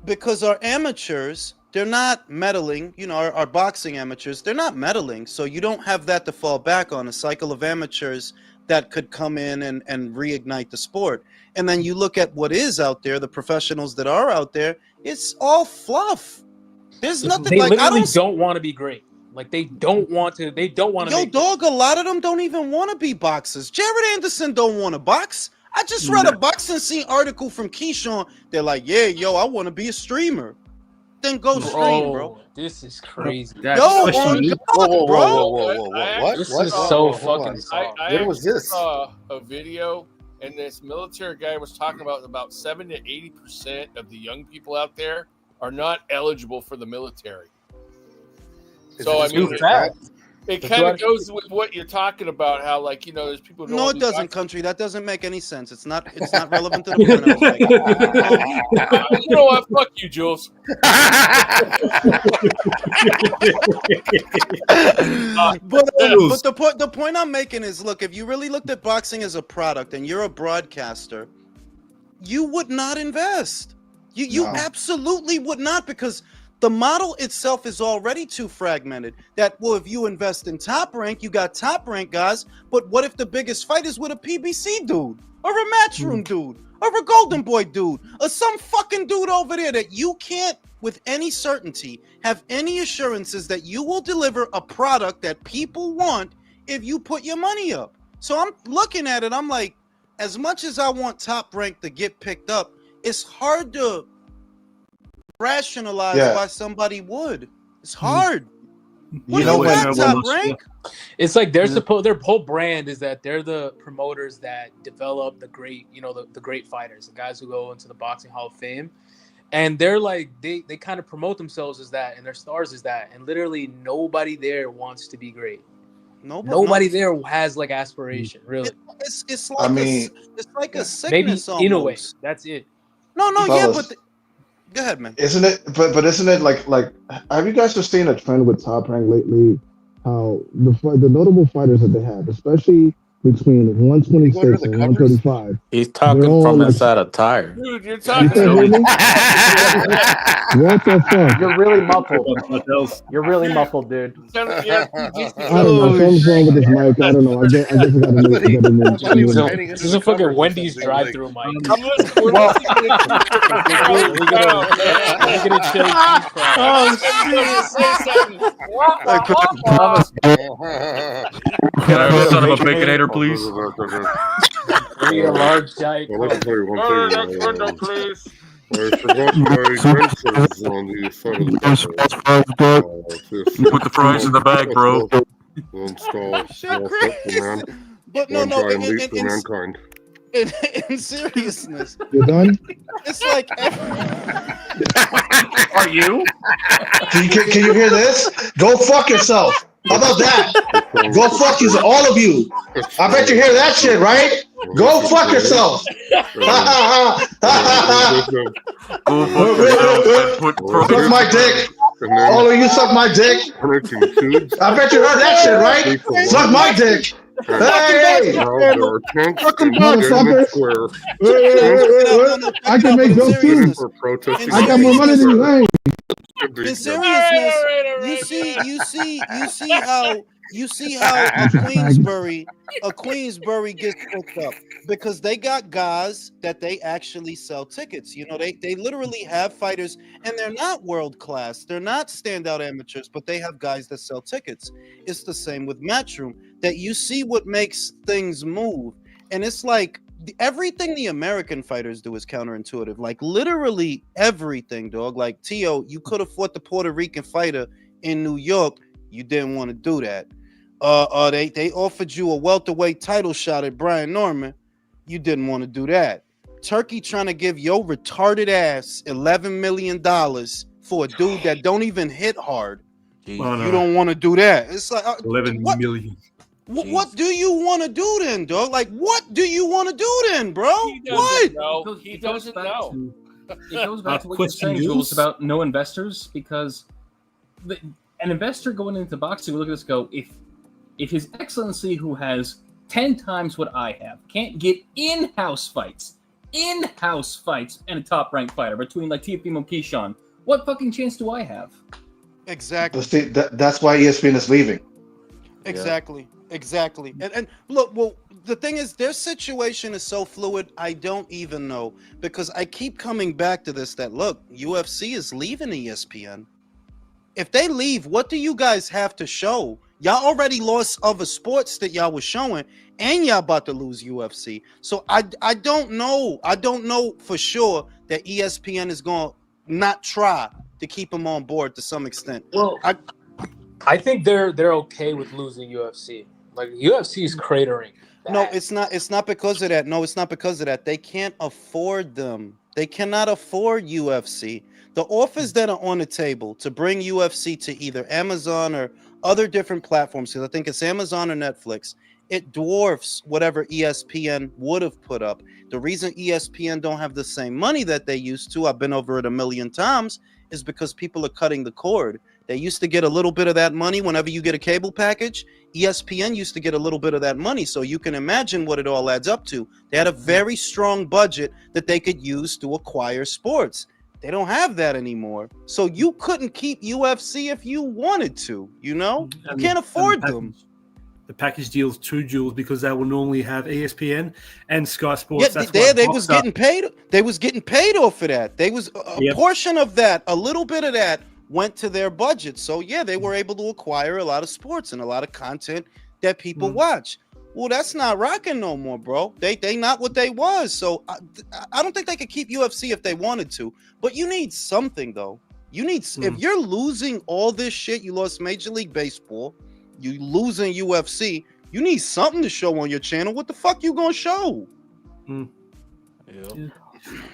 S1: Because our amateurs, they're not meddling. You know, our boxing amateurs, they're not meddling. So you don't have that to fall back on, a cycle of amateurs that could come in and reignite the sport. And then you look at what is out there, the professionals that are out there, it's all fluff. There's nothing.
S5: They
S1: like
S5: literally don't want to be great. Like they don't want to. They don't want to.
S1: Yo, dog, a lot of them don't even want to be boxers. Jared Anderson don't want to box. I just read a boxing scene article from Keyshawn. They're like, yeah, yo, I want to be a streamer. Then go stream, bro.
S5: This is crazy.
S1: Yo, on God, bro.
S11: What?
S5: This is so fucking soft.
S11: What was this?
S3: Saw a video, and this military guy was talking about 70 to 80% of the young people out there are not eligible for the military. So I mean, it kind of goes with what you're talking about. How, like, you know, there's people.
S1: No, it doesn't, country. That doesn't make any sense. It's not relevant to the point I was making.
S3: You know what? Fuck you, Jules.
S1: But the point I'm making is, look, if you really looked at boxing as a product and you're a broadcaster, you would not invest. You absolutely would not, because the model itself is already too fragmented. That, well, if you invest in Top Rank, you got Top Rank guys, but what if the biggest fight is with a PBC dude, or a Matchroom dude, or a Golden Boy dude, or some fucking dude over there that you can't, with any certainty, have any assurances that you will deliver a product that people want if you put your money up. So I'm looking at it, I'm like, as much as I want Top Rank to get picked up, it's hard to rationalize why somebody would. It's hard. What do you got, Top Rank?
S5: It's like they're supposed. Their whole brand is that they're the promoters that develop the great, you know, the great fighters, the guys who go into the Boxing Hall of Fame, and they're like they kind of promote themselves as that, and their stars as that, and literally nobody there wants to be great. Nobody there has like aspiration, really.
S1: It's like it's like a sickness.
S5: Maybe in a way, that's it.
S1: No, but. Go ahead, man.
S10: Isn't it? But isn't it like? Have you guys just seen a trend with Top Rank lately? How the notable fighters that they have, especially between 126 and 135.
S2: He's talking from inside a tire.
S3: Dude, you're talking.
S10: What the fuck?
S8: You're really muffled. You're really muffled, dude.
S10: I don't know. Something's wrong with this mic. I don't know. I guess I got to
S5: This is a fucking Wendy's drive-through mic.
S12: Can I have a son of a baconator, please?
S5: Bring a large giant.
S11: Next window, please. I forgot my glasses on the side of the
S12: You put the fries in the bag, bro.
S1: But no, in seriousness,
S10: you're done.
S1: It's like
S12: Are you?
S6: Can you hear this? Go fuck yourself. How about that? Go fuck you, all of you. I bet you hear that shit, right? Go fuck yourself.
S12: Go fuck yourself and put
S6: Suck my dick. All of you suck my dick. I bet you heard that shit, right? Suck my dick. Hey!
S10: Motherfuckers. I can make jokes too. I got more money than you. Hey.
S1: In seriousness, you see how a Queensbury gets hooked up because they got guys that they actually sell tickets. You know, they literally have fighters, and they're not world class. They're not standout amateurs, but they have guys that sell tickets. It's the same with Matchroom. That you see what makes things move, and it's like everything the American fighters do is counterintuitive. Like literally everything, dog. Like Tio, you could have fought the Puerto Rican fighter in New York. You didn't want to do that. They offered you a welterweight title shot at Brian Norman. You didn't want to do that. Turkey trying to give your retarded ass $11 million for a dude that don't even hit hard. You don't want to do that. It's like
S9: 11 million.
S1: What do you want to do then, dog? Like, what do you want to do then, bro? What?
S7: It goes back to what you're saying, Jules, about no investors, because an investor going into boxing will look at this and go, if His Excellency, who has 10 times what I have, can't get in-house fights, and a top-ranked fighter between like Teofimo and Keyshawn, what fucking chance do I have?
S1: Exactly.
S6: See, that's why ESPN is leaving.
S1: Exactly. And look, well, the thing is, their situation is so fluid, I don't even know. Because I keep coming back to this, that look, UFC is leaving ESPN. If they leave, what do you guys have to show? Y'all already lost other sports that y'all was showing, and y'all about to lose UFC. So I don't know. I don't know for sure that ESPN is going to not try to keep them on board to some extent.
S5: Well, I think they're okay with losing UFC. Like UFC is cratering.
S1: No, it's not. It's not because of that. No, it's not because of that. They can't afford them. They cannot afford UFC. The offers that are on the table to bring UFC to either Amazon or other different platforms, because I think it's Amazon or Netflix, it dwarfs whatever ESPN would have put up. The reason ESPN don't have the same money that they used to, I've been over it a million times, is because people are cutting the cord. They used to get a little bit of that money whenever you get a cable package. ESPN used to get a little bit of that money, so you can imagine what it all adds up to. They had a very strong budget that they could use to acquire sports. They don't have that anymore. So you couldn't keep UFC if you wanted to, you know? You can't afford them.
S9: The package deals to Jules because they will normally have ESPN and Sky Sports.
S1: Yeah, they was getting paid. They was getting paid off of that. They was a portion of that, a little bit of that went to their budget. So yeah, they were able to acquire a lot of sports and a lot of content that people watch. Well, that's not rocking no more, bro. They not what they was. So I don't think they could keep UFC if they wanted to. But you need something though. You need if you're losing all this shit, you lost Major League Baseball, you losing UFC, you need something to show on your channel. What the fuck you gonna show?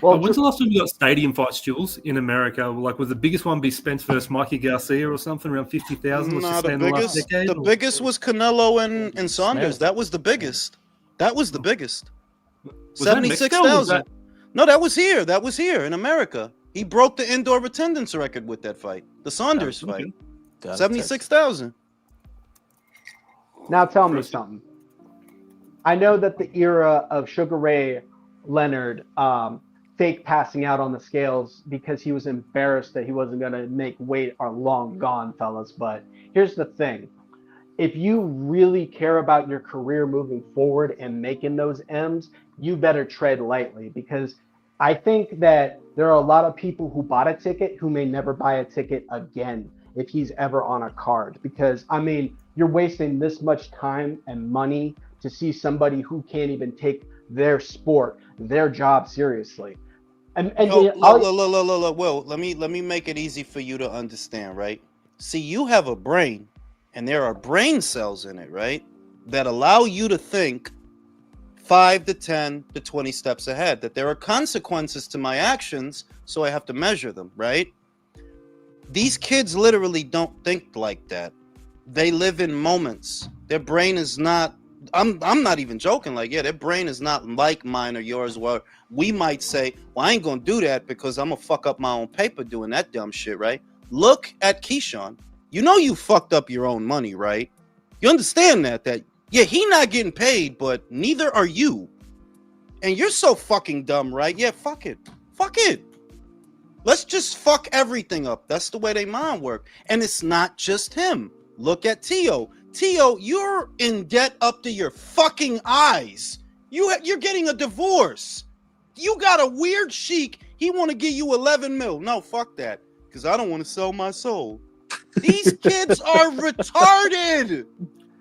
S9: Well, when's the last time you got stadium fights, Jules, in America? Like, was the biggest one be Spence versus Mikey Garcia or something, around 50,000?
S1: Nah, the biggest was Canelo and Saunders. That was the biggest. That was the biggest. 76,000. No, that was here. That was here in America. He broke the indoor attendance record with that fight. The Saunders fight. 76,000.
S8: Now tell me something. I know that the era of Sugar Ray Leonard fake passing out on the scales because he was embarrassed that he wasn't going to make weight are long gone, fellas. But here's the thing. If you really care about your career moving forward and making those M's, you better tread lightly, because I think that there are a lot of people who bought a ticket who may never buy a ticket again if he's ever on a card. Because, I mean, you're wasting this much time and money to see somebody who can't even take their sport, their job seriously. And
S1: Will, let me make it easy for you to understand, right? See, you have a brain, and there are brain cells in it, right, that allow you to think 5 to 10 to 20 steps ahead, that there are consequences to my actions, so I have to measure them, right? These kids literally don't think like that. they live in moments. Their brain is not. I'm not even joking. Like, yeah, their brain is not like mine or yours. Where we might say, well, I ain't gonna do that because I'm gonna fuck up my own paper doing that dumb shit, right? Look at Keyshawn. You know you fucked up your own money, right? You understand that yeah, he not getting paid, but neither are you. And you're so fucking dumb, right? Yeah, fuck it. Fuck it. Let's just fuck everything up. That's the way they mind work. And it's not just him. Look at Tio. Tio, you're in debt up to your fucking eyes. You're getting a divorce. You got a weird sheik. He want to give you 11 mil. No, fuck that. Because I don't want to sell my soul. These kids are retarded.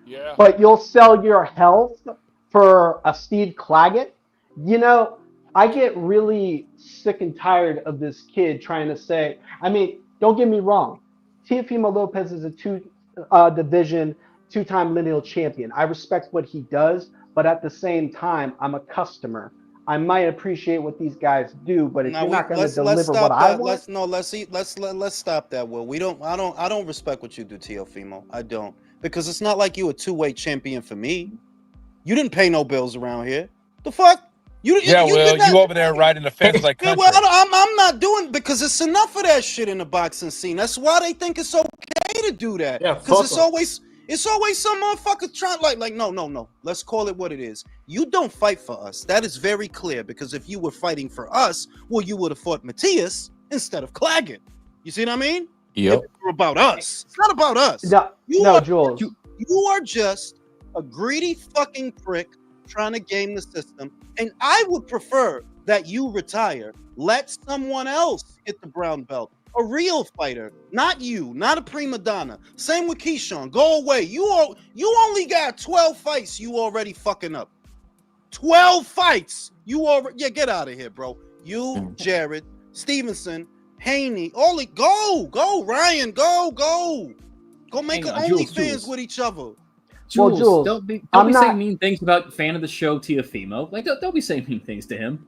S3: Yeah.
S8: But you'll sell your health for a Steve Claggett? You know, I get really sick and tired of this kid trying to say, I mean, don't get me wrong. Teofimo Lopez is a division, two-time lineal champion. I respect what he does, but at the same time, I'm a customer. I might appreciate what these guys do, but if you're not going to deliver what I want,
S1: let's stop that. Will I don't respect what you do, Teofimo. I don't, because it's not like you a two-weight champion for me. You didn't pay no bills around here. The fuck? You
S4: over there riding the fence like country.
S1: Well, I'm not doing, because it's enough of that shit in the boxing scene. That's why they think it's okay to do that.
S5: Yeah,
S1: because it's always some motherfucker trying like no. Let's call it what it is. You don't fight for us. That is very clear, because if you were fighting for us, well, you would have fought Matthias instead of Claggett. You see what I mean?
S2: Yep.
S1: It's about us. It's not about us.
S8: Jules.
S1: You are just a greedy fucking prick trying to game the system. And I would prefer that you retire. Let someone else get the brown belt. A real fighter, not you, not a prima donna. Same with Keyshawn. Go away. You only got 12 fights. You already fucking up. 12 fights. Get out of here, bro. You, Jared, Stevenson, Haney, go, Ryan, go make an OnlyFans with each other.
S7: Jules, don't be saying mean things about fan of the show Teofimo. Like, don't be saying mean things to him.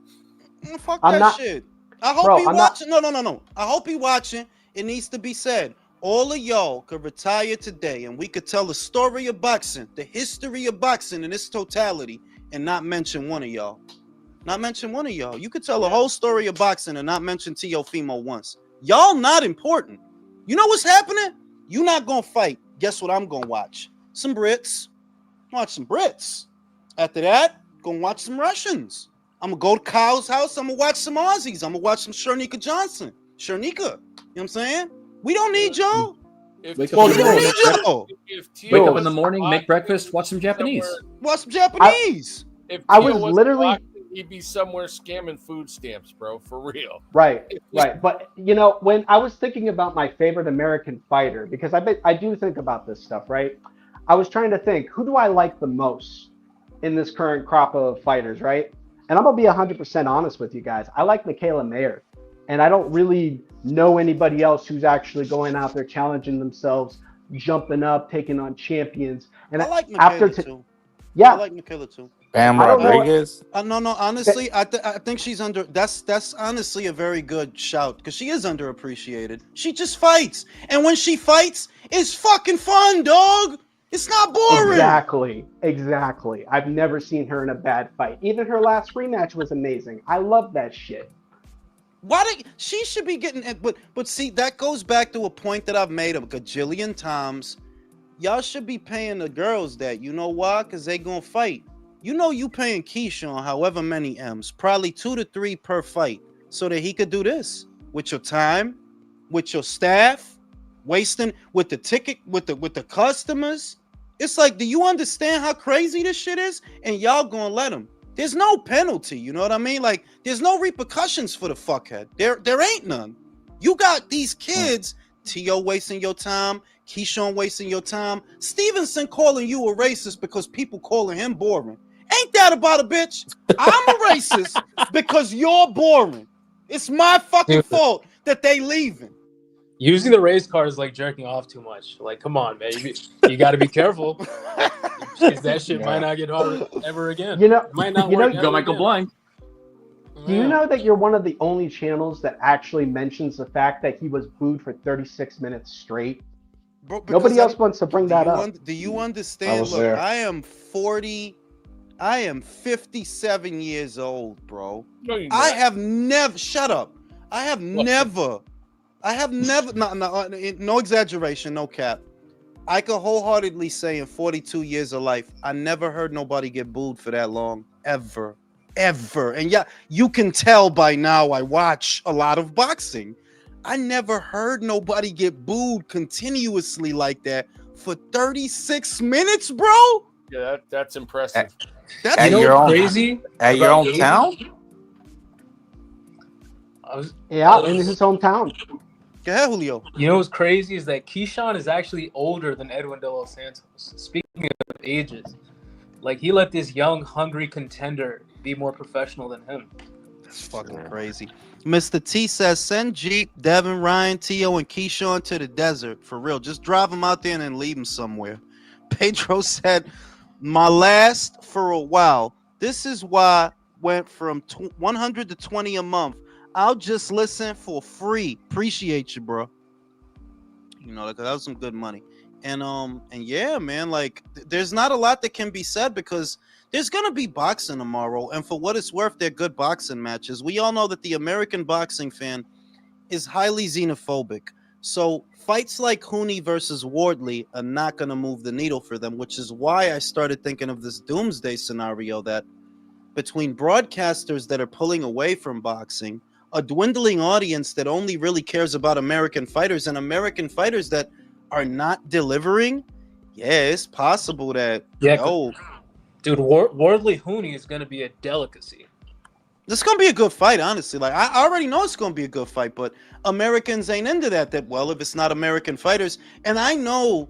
S1: Fuck that shit. I hope he watching. No. I hope he watching. It needs to be said. All of y'all could retire today, and we could tell the story of boxing, the history of boxing in its totality, and not mention one of y'all. Not mention one of y'all. You could tell the whole story of boxing and not mention Teofimo once. Y'all not important. You know what's happening? You not gonna fight. Guess what I'm gonna watch? Some Brits. Watch some Brits. After that, gonna watch some Russians. I'm gonna go to Kyle's house. I'm gonna watch some Aussies. I'm gonna watch some Shernika Johnson. You know what I'm saying? We don't need y'all.
S7: Wake up in the morning, make breakfast, watch some Japanese.
S1: Watch some Japanese.
S3: If
S8: I was literally
S3: boxing, he'd be somewhere scamming food stamps, bro, for real.
S8: Right. But you know, when I was thinking about my favorite American fighter, because I do think about this stuff, right? I was trying to think, who do I like the most in this current crop of fighters, right? And I'm gonna be 100% honest with you guys. I like Michaela Mayer, and I don't really know anybody else who's actually going out there challenging themselves, jumping up, taking on champions. And
S1: I like Michaela too.
S8: Yeah,
S1: I like Michaela too.
S2: Bam Rodriguez.
S1: No. Honestly, I think she's under. That's honestly a very good shout, because she is underappreciated. She just fights, and when she fights, it's fucking fun, dog. It's not boring.
S8: Exactly. I've never seen her in a bad fight. Even her last rematch was amazing. I love that shit.
S1: She should be getting it, but see, that goes back to a point that I've made a gajillion times. Y'all should be paying the girls that. You know why? Because they gonna fight. You know you paying Keyshawn however many M's, probably 2 to 3 per fight, so that he could do this with your time, with your staff, wasting with the ticket, with the customers. It's like, do you understand how crazy this shit is? And y'all gonna let him. There's no penalty, you know what I mean? Like, there's no repercussions for the fuckhead. There ain't none. You got these kids, T.O. wasting your time, Keyshawn wasting your time, Stevenson calling you a racist because people calling him boring. Ain't that about a bitch? I'm a racist because you're boring. It's my fucking fault that they leaving.
S5: Using the race car is like jerking off too much. Like, come on, man. You got to be careful. Because that shit might not get hard ever again.
S8: You know,
S5: it might not work.
S7: Go Michael Blind.
S8: Do you know that you're one of the only channels that actually mentions the fact that he was booed for 36 minutes straight?
S1: Bro,
S8: Nobody else wants to bring that up.
S1: Do you understand?
S6: I was
S1: Look,
S6: there.
S1: I am 57 years old, bro.
S3: No, you're
S1: I
S3: not.
S1: have never, shut up. I have never, no exaggeration, no cap. I could wholeheartedly say in 42 years of life, I never heard nobody get booed for that long, ever. And yeah, you can tell by now I watch a lot of boxing. I never heard nobody get booed continuously like that for 36 minutes, bro.
S3: Yeah, that's impressive.
S1: That's
S2: At
S5: You know
S2: your
S5: what's
S2: own
S5: crazy?
S2: at your
S5: about
S2: own
S5: Gabe?
S2: town?
S8: Yeah, in his hometown.
S1: Go ahead, Julio.
S5: You know what's crazy is that Keyshawn is actually older than Edwin de los Santos. Speaking of ages, like he let this young, hungry contender be more professional than him.
S1: That's fucking crazy. Mr. T says, send Jeep, Devin, Ryan, Tio, and Keyshawn to the desert. For real. Just drive them out there and then leave them somewhere. Pedro said, my last for a while. This is why I went from 100 to 20 a month. I'll just listen for free. Appreciate you, bro. You know, that was some good money. And yeah, man, like there's not a lot that can be said because there's gonna be boxing tomorrow, and for what it's worth, they're good boxing matches. We all know that the American boxing fan is highly xenophobic. So fights like Hooney versus Wardley are not gonna move the needle for them, which is why I started thinking of this doomsday scenario that between broadcasters that are pulling away from boxing, a dwindling audience that only really cares about American fighters, and American fighters that are not delivering, yeah, it's possible that,
S5: dude, Wardley Hooney is going to be a delicacy.
S1: This is going to be a good fight, honestly. Like, I already know it's going to be a good fight, but Americans ain't into that well, if it's not American fighters. And I know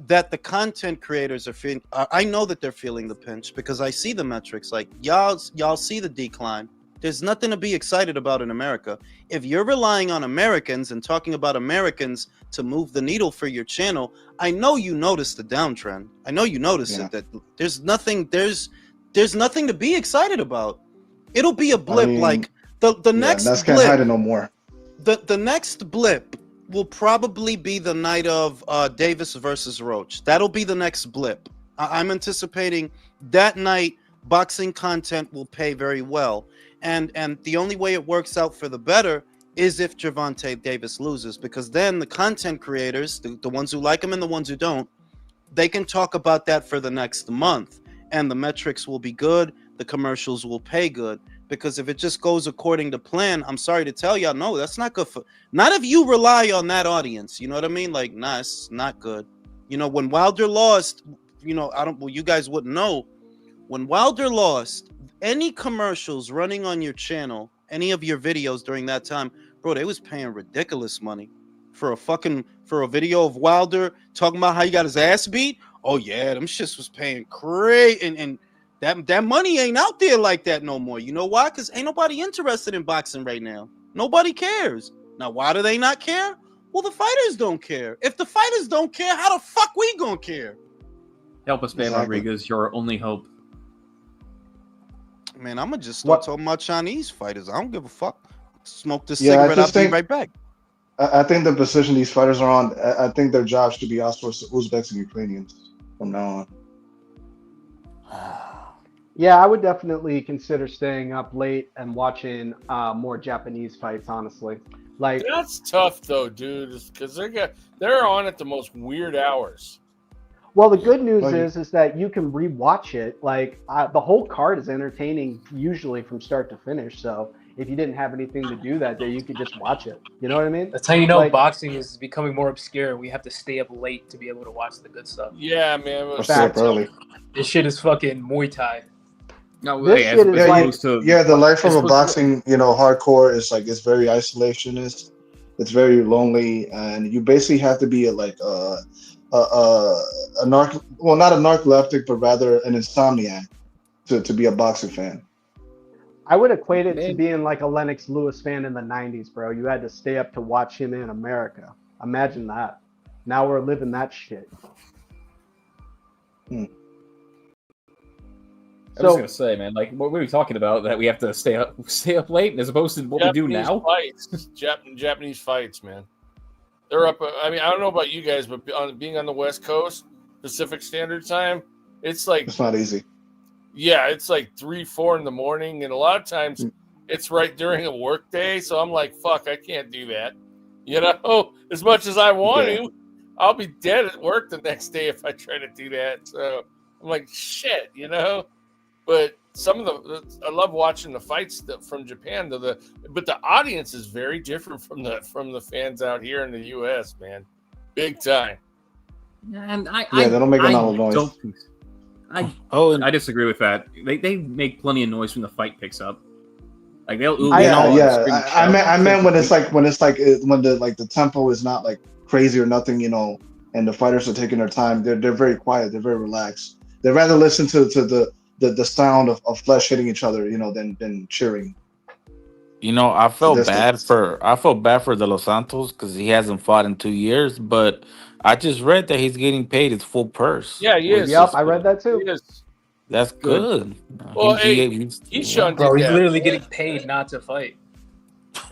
S1: that the content creators are feeling, I know that they're feeling the pinch because I see the metrics. Like, y'all see the decline. There's nothing to be excited about in America. If you're relying on Americans and talking about Americans to move the needle for your channel, I know you noticed the downtrend. I know you noticed it, that there's nothing to be excited about. It'll be a blip. I mean, like the next
S6: blip. Can't hide it no more.
S1: The next blip will probably be the night of Davis versus Roach. That'll be the next blip. I'm anticipating that night boxing content will pay very well. And the only way it works out for the better is if Gervonta Davis loses, because then the content creators, the ones who like him and the ones who don't, they can talk about that for the next month, and the metrics will be good, the commercials will pay good. Because if it just goes according to plan, I'm sorry to tell y'all, no, that's not good for. Not if you rely on that audience. You know what I mean? Like, nah, it's not good. You know, when Wilder lost, you know, you guys wouldn't know. When Wilder lost, any commercials running on your channel, any of your videos during that time, bro, they was paying ridiculous money for a video of Wilder talking about how he got his ass beat. Oh yeah, them shits was paying great, and that money ain't out there like that no more. You know why? Because ain't nobody interested in boxing right now. Nobody cares. Now, why do they not care? Well, the fighters don't care. If the fighters don't care, how the fuck we gonna care?
S7: Help us, man, Rodriguez. Your only hope.
S1: Man, I'm gonna just start talking about Chinese fighters. I don't give a fuck. Smoke this cigarette. I'll be right back.
S6: I think the position these fighters are on, I think their jobs should be outsourced to Uzbeks and Ukrainians from now on.
S8: Yeah, I would definitely consider staying up late and watching more Japanese fights, honestly. Like,
S3: that's tough though, dude, because they're on at the most weird hours.
S8: Well, the good news is that you can rewatch it. Like, the whole card is entertaining usually from start to finish. So if you didn't have anything to do that day, you could just watch it. You know what I mean?
S5: That's how you know boxing is becoming more obscure. We have to stay up late to be able to watch the good stuff.
S3: Yeah, man.
S6: Stay up early.
S5: This shit is fucking Muay Thai.
S7: No,
S8: this shit is like,
S6: the life of a boxing, hardcore is like, it's very isolationist. It's very lonely, and you basically have to be not a narcoleptic, but rather an insomniac to be a boxing fan.
S8: I would equate it to being like a Lennox Lewis fan in the 90s, bro. You had to stay up to watch him in America. Imagine that. Now we're living that shit.
S7: I was gonna say, man, like, what were we talking about? That we have to stay up late as opposed to what we do now?
S3: Fights. Japanese fights, man. They're up. I mean, I don't know about you guys, but being on the West Coast, Pacific Standard Time, it's like
S6: It's not easy.
S3: Yeah, it's like 3, 4 in the morning, and a lot of times it's right during a work day. So I'm like, fuck, I can't do that. You know, as much as I want to, I'll be dead at work the next day if I try to do that. So I'm like, shit, you know. But I love watching the fights from Japan. But the audience is very different from the fans out here in the U.S. Man, big time.
S7: And
S6: they don't make enough noise.
S7: I disagree with that. They make plenty of noise when the fight picks up. Like they'll
S6: I meant when the tempo is not like crazy or nothing, you know, and the fighters are taking their time. They're very quiet. They're very relaxed. They'd rather listen to the sound of flesh hitting each other, you know, than cheering.
S2: You know, I felt bad for De Los Santos because he hasn't fought in 2 years, but I just read that he's getting paid his full purse.
S3: Yeah, he is.
S8: Yep, I read that too.
S3: He is.
S2: That's good.
S3: Well, Keyshawn
S5: bro, he's
S3: that.
S5: literally getting paid not to fight.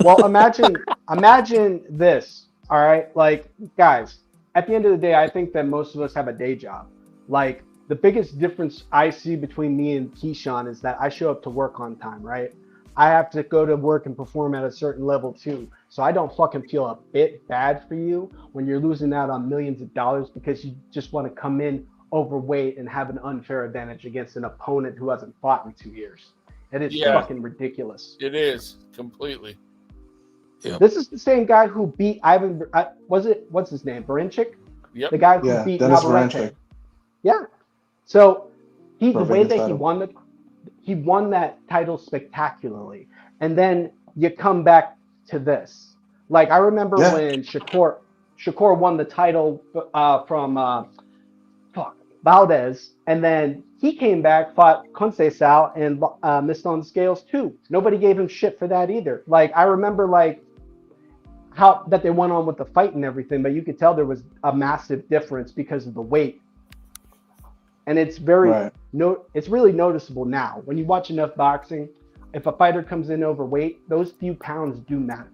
S8: Well, imagine this. All right, like guys, at the end of the day, I think that most of us have a day job. Like the biggest difference I see between me and Keyshawn is that I show up to work on time, right? I have to go to work and perform at a certain level too. So I don't fucking feel a bit bad for you when you're losing out on millions of dollars because you just want to come in overweight and have an unfair advantage against an opponent who hasn't fought in 2 years. It is fucking ridiculous.
S3: It is completely.
S2: Yep.
S8: This is the same guy who beat what's his name? Barinchik?
S3: Yep.
S8: The guy who beat Navarrete. Yeah. So the way that he won that title spectacularly. And then you come back to this. Like I remember when Shakur won the title from Valdez, and then he came back, fought Conceição, and missed on the scales too. Nobody gave him shit for that either. Like I remember how that they went on with the fight and everything, but you could tell there was a massive difference because of the weight. And it's it's really noticeable now. When you watch enough boxing, if a fighter comes in overweight, those few pounds do matter.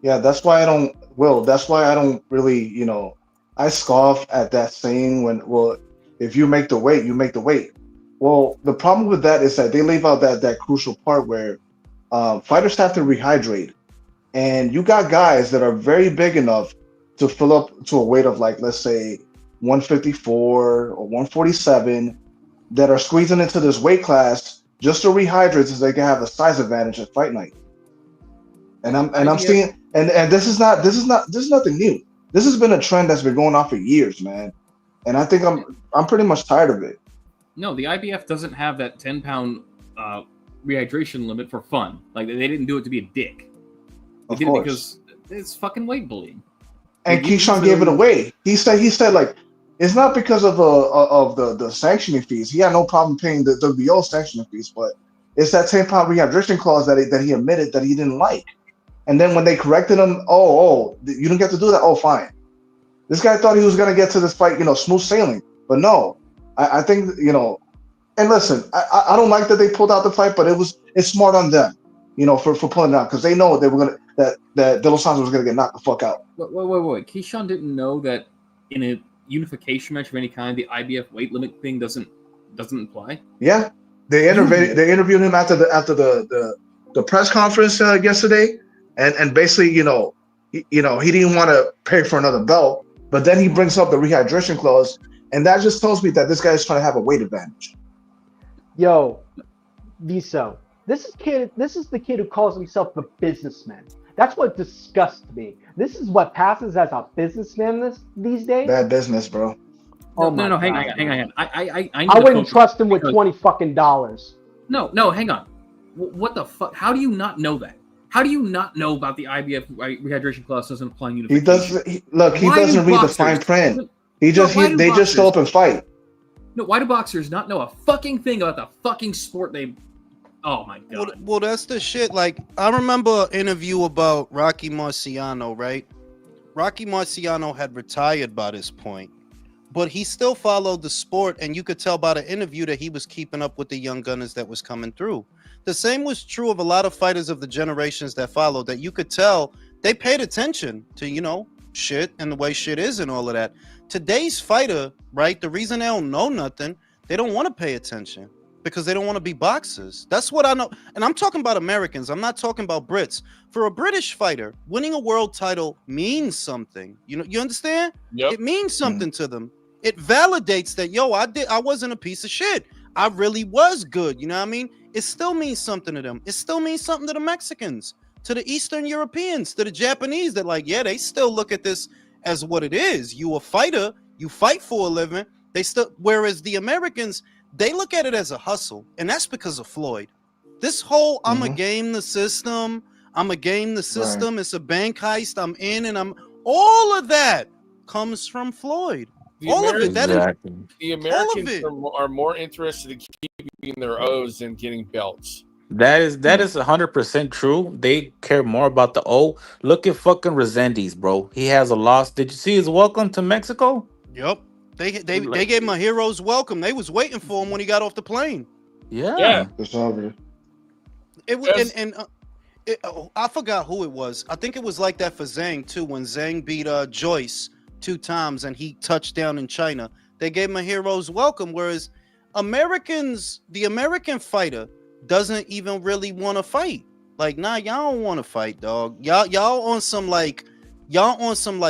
S6: Yeah, that's why I don't really, you know, I scoff at that saying if you make the weight, you make the weight. Well, the problem with that is that they leave out that crucial part where fighters have to rehydrate. And you got guys that are very big enough to fill up to a weight of like, let's say 154 or 147 that are squeezing into this weight class just to rehydrate so they can have a size advantage at fight night. And I'm seeing this is nothing new. This has been a trend that's been going on for years, man. And I think I'm pretty much tired of it.
S7: No, the IBF doesn't have that 10-pound rehydration limit for fun. Like they didn't do it to be a dick. They did it because it's fucking weight bullying.
S6: And Keyshawn gave it away. He said like it's not because of the sanctioning fees. He had no problem paying the WBO sanctioning fees, but it's that 10-pound rehydration clause that he admitted that he didn't like. And then when they corrected him, you don't get to do that. Oh, fine. This guy thought he was gonna get to this fight, you know, smooth sailing, but no. I think, you know, and listen, I don't like that they pulled out the fight, but it's smart on them, you know, for pulling it out because they know they were gonna that De Los Santos was gonna get knocked the fuck out.
S7: Wait. Keyshawn didn't know that in a unification match of any kind, the IBF weight limit thing doesn't apply. Yeah,
S6: they interviewed him after the press conference yesterday, and basically, he didn't want to pay for another belt, but then he brings up the rehydration clause, and that just tells me that this guy is trying to have a weight advantage.
S8: Yo, Viso, this is the kid who calls himself a businessman. That's what disgusts me. This is what passes as a businessman these days.
S6: Bad business, bro.
S7: No, hang on.
S8: I wouldn't trust him with $20 fucking.
S7: No, hang on. What the fuck? How do you not know that? How do you not know about the IBF rehydration clause doesn't apply in unification?
S6: He doesn't read the fine print. They just show up and fight.
S7: No, why do boxers not know a fucking thing about the fucking sport they? Oh my god.
S1: Well, that's the shit. Like, I remember an interview about Rocky Marciano, right? Rocky Marciano had retired by this point, but he still followed the sport, and you could tell by the interview that he was keeping up with the young gunners that was coming through. The same was true of a lot of fighters of the generations that followed, that you could tell they paid attention to, you know, shit and the way shit is and all of that. Today's fighter, right? The reason they don't know nothing, they don't want to pay attention because they don't want to be boxers. That's what I know. And I'm talking about Americans. I'm not talking about Brits. For a British fighter, winning a world title means something. You know, you understand?
S3: Yep.
S1: It means something to them. It validates that, yo, I wasn't a piece of shit. I really was good. You know what I mean? It still means something to them. It still means something to the Mexicans, to the Eastern Europeans, to the Japanese, that like, yeah, they still look at this as what it is. You a fighter, you fight for a living. They still, whereas the Americans, they look at it as a hustle, and that's because of Floyd. This whole I'm a game the system,
S6: Right.
S1: it's a bank heist, I'm in, and I'm all of that comes from Floyd.
S3: The
S1: All of it. That is,
S2: Exactly.
S3: The Americans are more interested in keeping their O's than getting belts.
S2: That is 100% true. They care more about the O. Look at fucking Resendiz, bro. He has a loss. Did you see his welcome to Mexico?
S1: Yep. They
S2: Like,
S1: gave him a hero's welcome. They was waiting for him when he got off the plane.
S2: yeah.
S6: It's over.
S1: It was,
S3: Yes.
S1: I forgot who it was. I think it was like that for Zhang too. When Zhang beat Joyce 2 times and he touched down in China, they gave him a hero's welcome. Whereas Americans, the American fighter doesn't even really want to fight. Like, nah, y'all don't want to fight, dog. Y'all on some like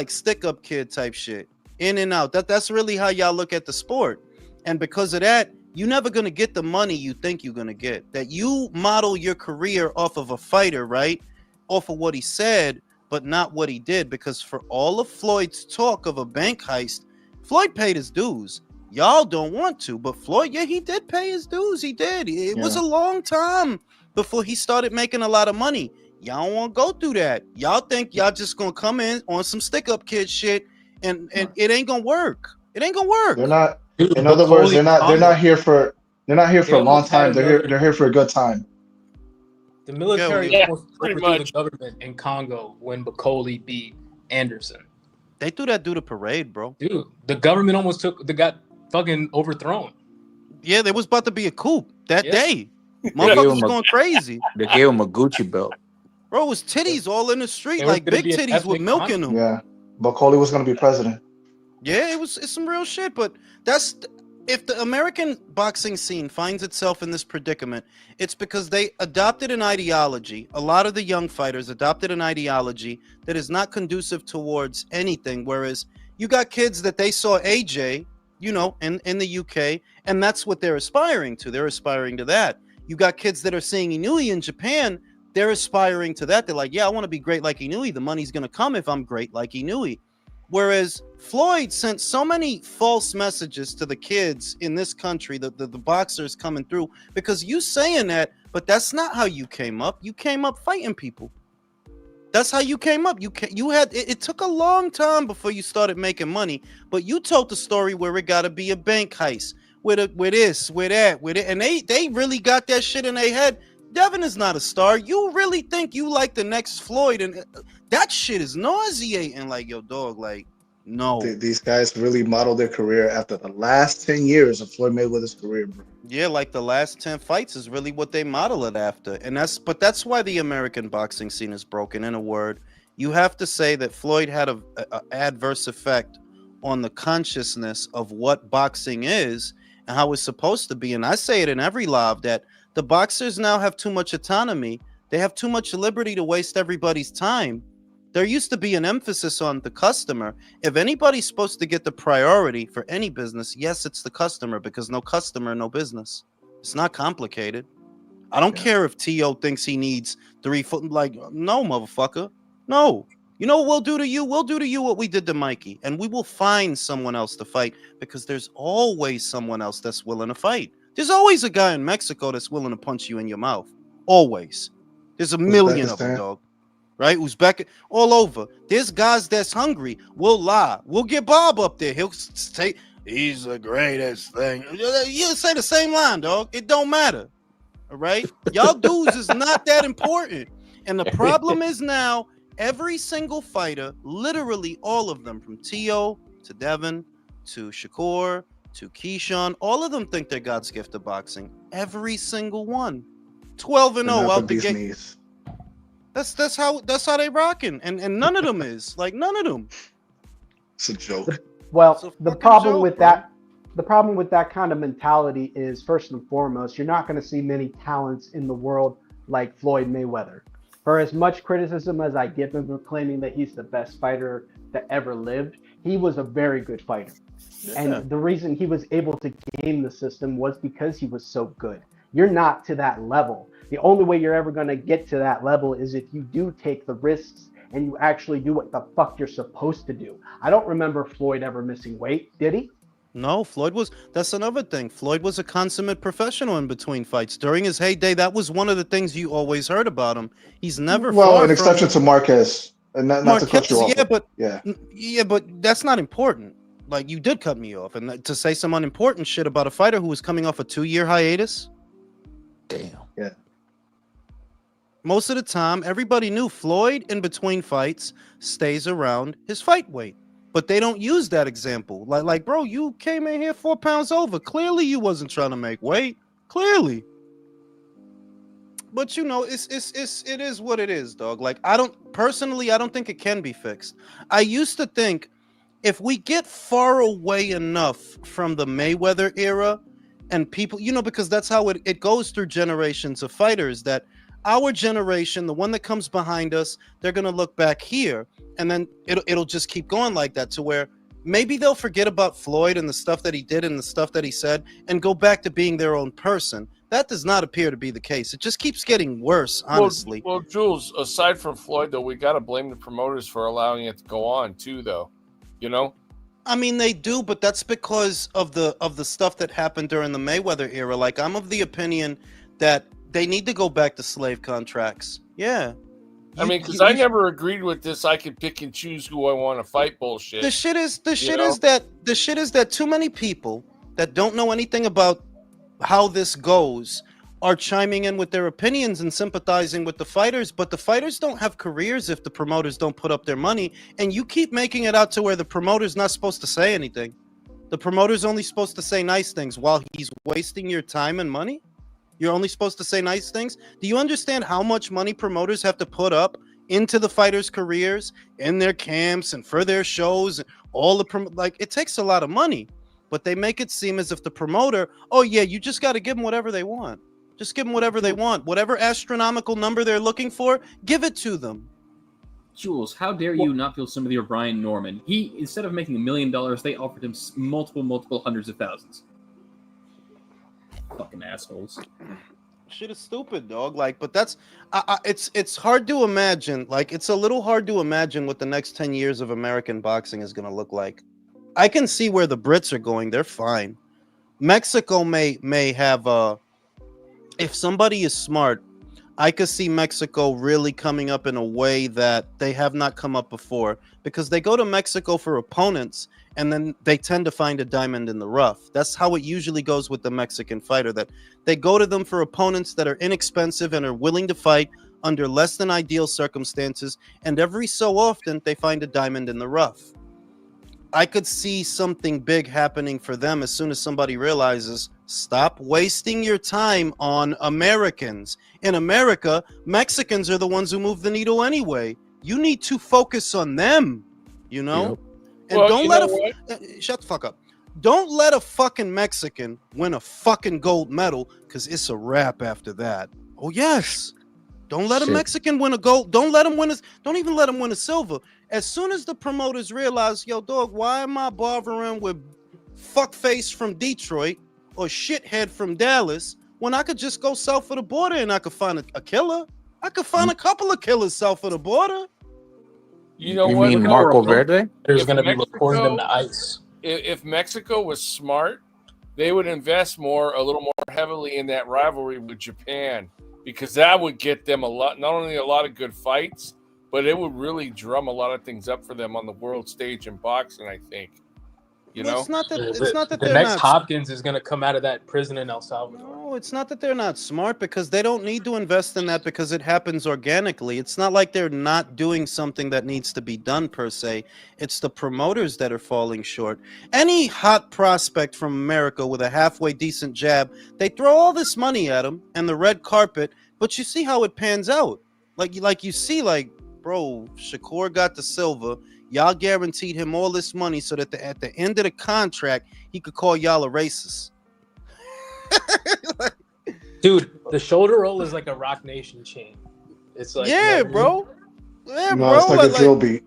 S1: stick up kid type shit. In and out. That's really how y'all look at the sport. And because of that, you're never gonna get the money you think you're gonna get. That you model your career off of a fighter, right? Off of what he said, but not what he did. Because for all of Floyd's talk of a bank heist, Floyd paid his dues. Y'all don't want to, but Floyd, yeah, he did pay his dues. He did. It was a long time before he started making a lot of money. Y'all don't want to go through that. Y'all think y'all just gonna come in on some stick up kid shit, and it ain't gonna work. It ain't gonna work.
S6: They're not.
S5: Dude,
S6: In other words,
S5: Macaulay
S6: they're not
S5: Culkin,
S6: here for a long
S5: almost had
S6: time.
S5: another.
S6: They're here for a good time.
S5: The military
S3: Yeah,
S5: almost
S3: pretty
S5: overthrew the
S3: much.
S5: government in Congo when Macaulay beat Anderson.
S1: They threw that dude a parade, bro.
S5: Dude, the government almost got fucking overthrown.
S1: Yeah, there was about to be a coup that
S5: Yeah.
S1: day.
S2: They gave
S1: Motherfuckers was
S2: him a
S1: going crazy.
S2: they gave him a Gucci belt.
S1: Bro, it was titties all in the street,
S5: There was
S1: like
S5: gonna
S1: big
S5: be an
S1: titties with
S5: ethnic
S1: milk in
S5: conflict.
S1: them.
S6: Yeah, Macaulay was going to be president.
S1: Yeah, it's some real shit. But that's, if the American boxing scene finds itself in this predicament, it's because they adopted an ideology. A lot of the young fighters adopted an ideology that is not conducive towards anything. Whereas you got kids that they saw AJ, you know, in the UK, and that's what they're aspiring to. They're aspiring to that. You got kids that are seeing Inui in Japan. They're aspiring to that. They're like, yeah, I want to be great like Inui. The money's going to come if I'm great like Inui. Whereas Floyd sent so many false messages to the kids in this country, the boxers coming through, because you saying that, but that's not how you came up. You came up fighting people. That's how you came up. It took a long time before you started making money, but you told the story where it got to be a bank heist, with this, with that, with it, and they really got that shit in their head. Devin is not a star. You really think you like the next Floyd, and that shit is nauseating. Like, yo, dog, like, no.
S6: These guys really modeled their career after the last 10 years of Floyd Mayweather's career, bro.
S1: Yeah, like the last 10 fights is really what they model it after. And that's why the American boxing scene is broken. In a word, you have to say that Floyd had a adverse effect on the consciousness of what boxing is and how it's supposed to be. And I say it in every live that the boxers now have too much autonomy. They have too much liberty to waste everybody's time. There used to be an emphasis on the customer. If anybody's supposed to get the priority for any business, yes, it's the customer, because no customer, no business. It's not complicated. I don't care if T.O. thinks he needs 3 foot. Like, no, motherfucker. No. You know what we'll do to you? We'll do to you what we did to Mikey, and we will find someone else to fight, because there's always someone else that's willing to fight. There's always a guy in Mexico that's willing to punch you in your mouth. Always. There's a million of them, dog. Right? Uzbek, all over. There's guys that's hungry. We'll lie. We'll get Bob up there. He'll say, he's the greatest thing. You'll say the same line, dog. It don't matter. All right? Y'all dudes is not that important. And the problem is now, every single fighter, literally all of them, from T.O. to Devin to Shakur to Keyshawn, all of them think they're God's gift to boxing. Every single one. 12-0 out the gate. That's how they rocking, and none of them is like none of them.
S6: It's a joke.
S8: Well, the
S1: fucking
S8: problem
S1: joke,
S8: with
S1: bro.
S8: that kind of mentality is, first and foremost, you're not going to see many talents in the world like Floyd Mayweather. For as much criticism as I give him for claiming that he's the best fighter that ever lived, he was a very good fighter.
S1: Yeah.
S8: And the reason he was able to game the system was because he was so good. You're not to that level. The only way you're ever going to get to that level is if you do take the risks and you actually do what the fuck you're supposed to do. I don't remember Floyd ever missing weight, did he?
S1: No, that's another thing. Floyd was a consummate professional in between fights. During his heyday, that was one of the things you always heard about him. He's never
S6: Well,
S1: far
S6: an exception to Marquez, and not to cut you off.
S1: Yeah, but that's not important. Like, you did cut me off, and to say some unimportant shit about a fighter who was coming off a 2-year hiatus.
S2: Damn.
S6: Yeah.
S1: Most of the time, everybody knew Floyd in between fights stays around his fight weight. But they don't use that example. Like, bro, you came in here 4 pounds over. Clearly, you wasn't trying to make weight. Clearly. But you know, it is what it is, dog. Like, I don't think it can be fixed. I used to think if we get far away enough from the Mayweather era, and people, you know, because that's how it goes through generations of fighters, that our generation, the one that comes behind us, they're going to look back here, and then it'll just keep going like that, to where maybe they'll forget about Floyd and the stuff that he did and the stuff that he said and go back to being their own person. That does not appear to be the case. It just keeps getting worse, honestly.
S3: Well, Jules, aside from Floyd, though, we got to blame the promoters for allowing it to go on, too, though. You know?
S1: I mean, they do, but that's because of the stuff that happened during the Mayweather era. Like, I'm of the opinion that they need to go back to slave contracts. Yeah.
S3: I mean, because I never agreed with this. I can pick and choose who I want to fight bullshit.
S1: The shit is that too many people that don't know anything about how this goes are chiming in with their opinions and sympathizing with the fighters, but the fighters don't have careers if the promoters don't put up their money. And you keep making it out to where the promoter's not supposed to say anything. The promoter's only supposed to say nice things while he's wasting your time and money. You're only supposed to say nice things. Do you understand how much money promoters have to put up into the fighters' careers, in their camps, and for their shows? And all the it takes a lot of money, but they make it seem as if the promoter, oh yeah, you just got to give them whatever they want. Just give them whatever they want. Whatever astronomical number they're looking for, give it to them.
S7: Jules, how dare you not feel sympathy for Brian Norman? He, instead of making $1 million, they offered him multiple hundreds of thousands. Fucking assholes.
S1: Shit is stupid, dog. Like, but that's it's hard to imagine. Like, it's a little hard to imagine what the next 10 years of American boxing is going to look like. I can see where the Brits are going. They're fine. Mexico may have if somebody is smart, I could see Mexico really coming up in a way that they have not come up before, because they go to Mexico for opponents and then they tend to find a diamond in the rough. That's how it usually goes with the Mexican fighter, that they go to them for opponents that are inexpensive and are willing to fight under less than ideal circumstances, and every so often they find a diamond in the rough. I could see something big happening for them as soon as somebody realizes, stop wasting your time on Americans. In America, Mexicans are the ones who move the needle anyway. You need to focus on them, you know?
S2: Yep.
S1: And
S3: Well,
S1: don't
S3: you
S1: let
S3: know
S1: shut the fuck up. Don't let a fucking Mexican win a fucking gold medal, because it's a wrap after that. Oh, yes. Don't let a Mexican win a gold. Don't even let him win a silver. As soon as the promoters realize, yo, dog, why am I bothering with fuckface from Detroit or shithead from Dallas when I could just go south of the border and I could find a killer? I could find a couple of killers south of the border.
S3: You know
S2: You
S3: what?
S2: mean Marco Verde?
S5: There's going to be reporting them to ICE.
S3: If Mexico was smart, they would invest a little more heavily in that rivalry with Japan, because that would get them not only a lot of good fights, but it would really drum a lot of things up for them on the world stage in boxing, I think. You know?
S1: It's not that
S5: The
S1: they're
S5: next
S1: not.
S5: Hopkins is going to come out of that prison in El Salvador.
S1: No, it's not that they're not smart, because they don't need to invest in that, because it happens organically. It's not like they're not doing something that needs to be done per se. It's the promoters that are falling short. Any hot prospect from America with a halfway decent jab, they throw all this money at him and the red carpet, but you see how it pans out. Like you see, like, bro, Shakur got the silver. Y'all guaranteed him all this money so that at the end of the contract, he could call y'all a racist.
S5: Dude, the shoulder roll is like a Rock Nation chain. It's like,
S1: yeah,
S5: you know,
S1: bro. Yeah,
S6: No,
S1: bro.
S6: it's like a drill beat.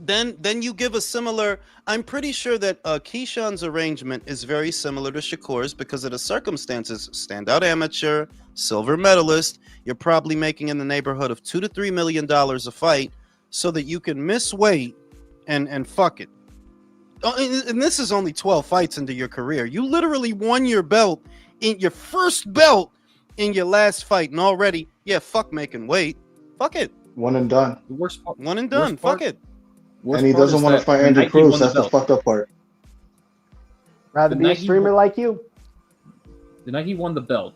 S1: Then you give a similar. I'm pretty sure that Keyshawn's arrangement is very similar to Shakur's because of the circumstances. Standout amateur, silver medalist. You're probably making in the neighborhood of $2 to $3 million a fight, so that you can miss weight and fuck it. And this is only 12 fights into your career. You literally won your belt in your first belt in your last fight, and already, yeah, fuck making weight. Fuck it.
S6: One and done.
S7: The worst part.
S1: One and done. Fuck it.
S6: And he doesn't want to fight Andrew Cruz. That's the fucked up part.
S8: Rather be a streamer like you.
S7: The night he won the belt,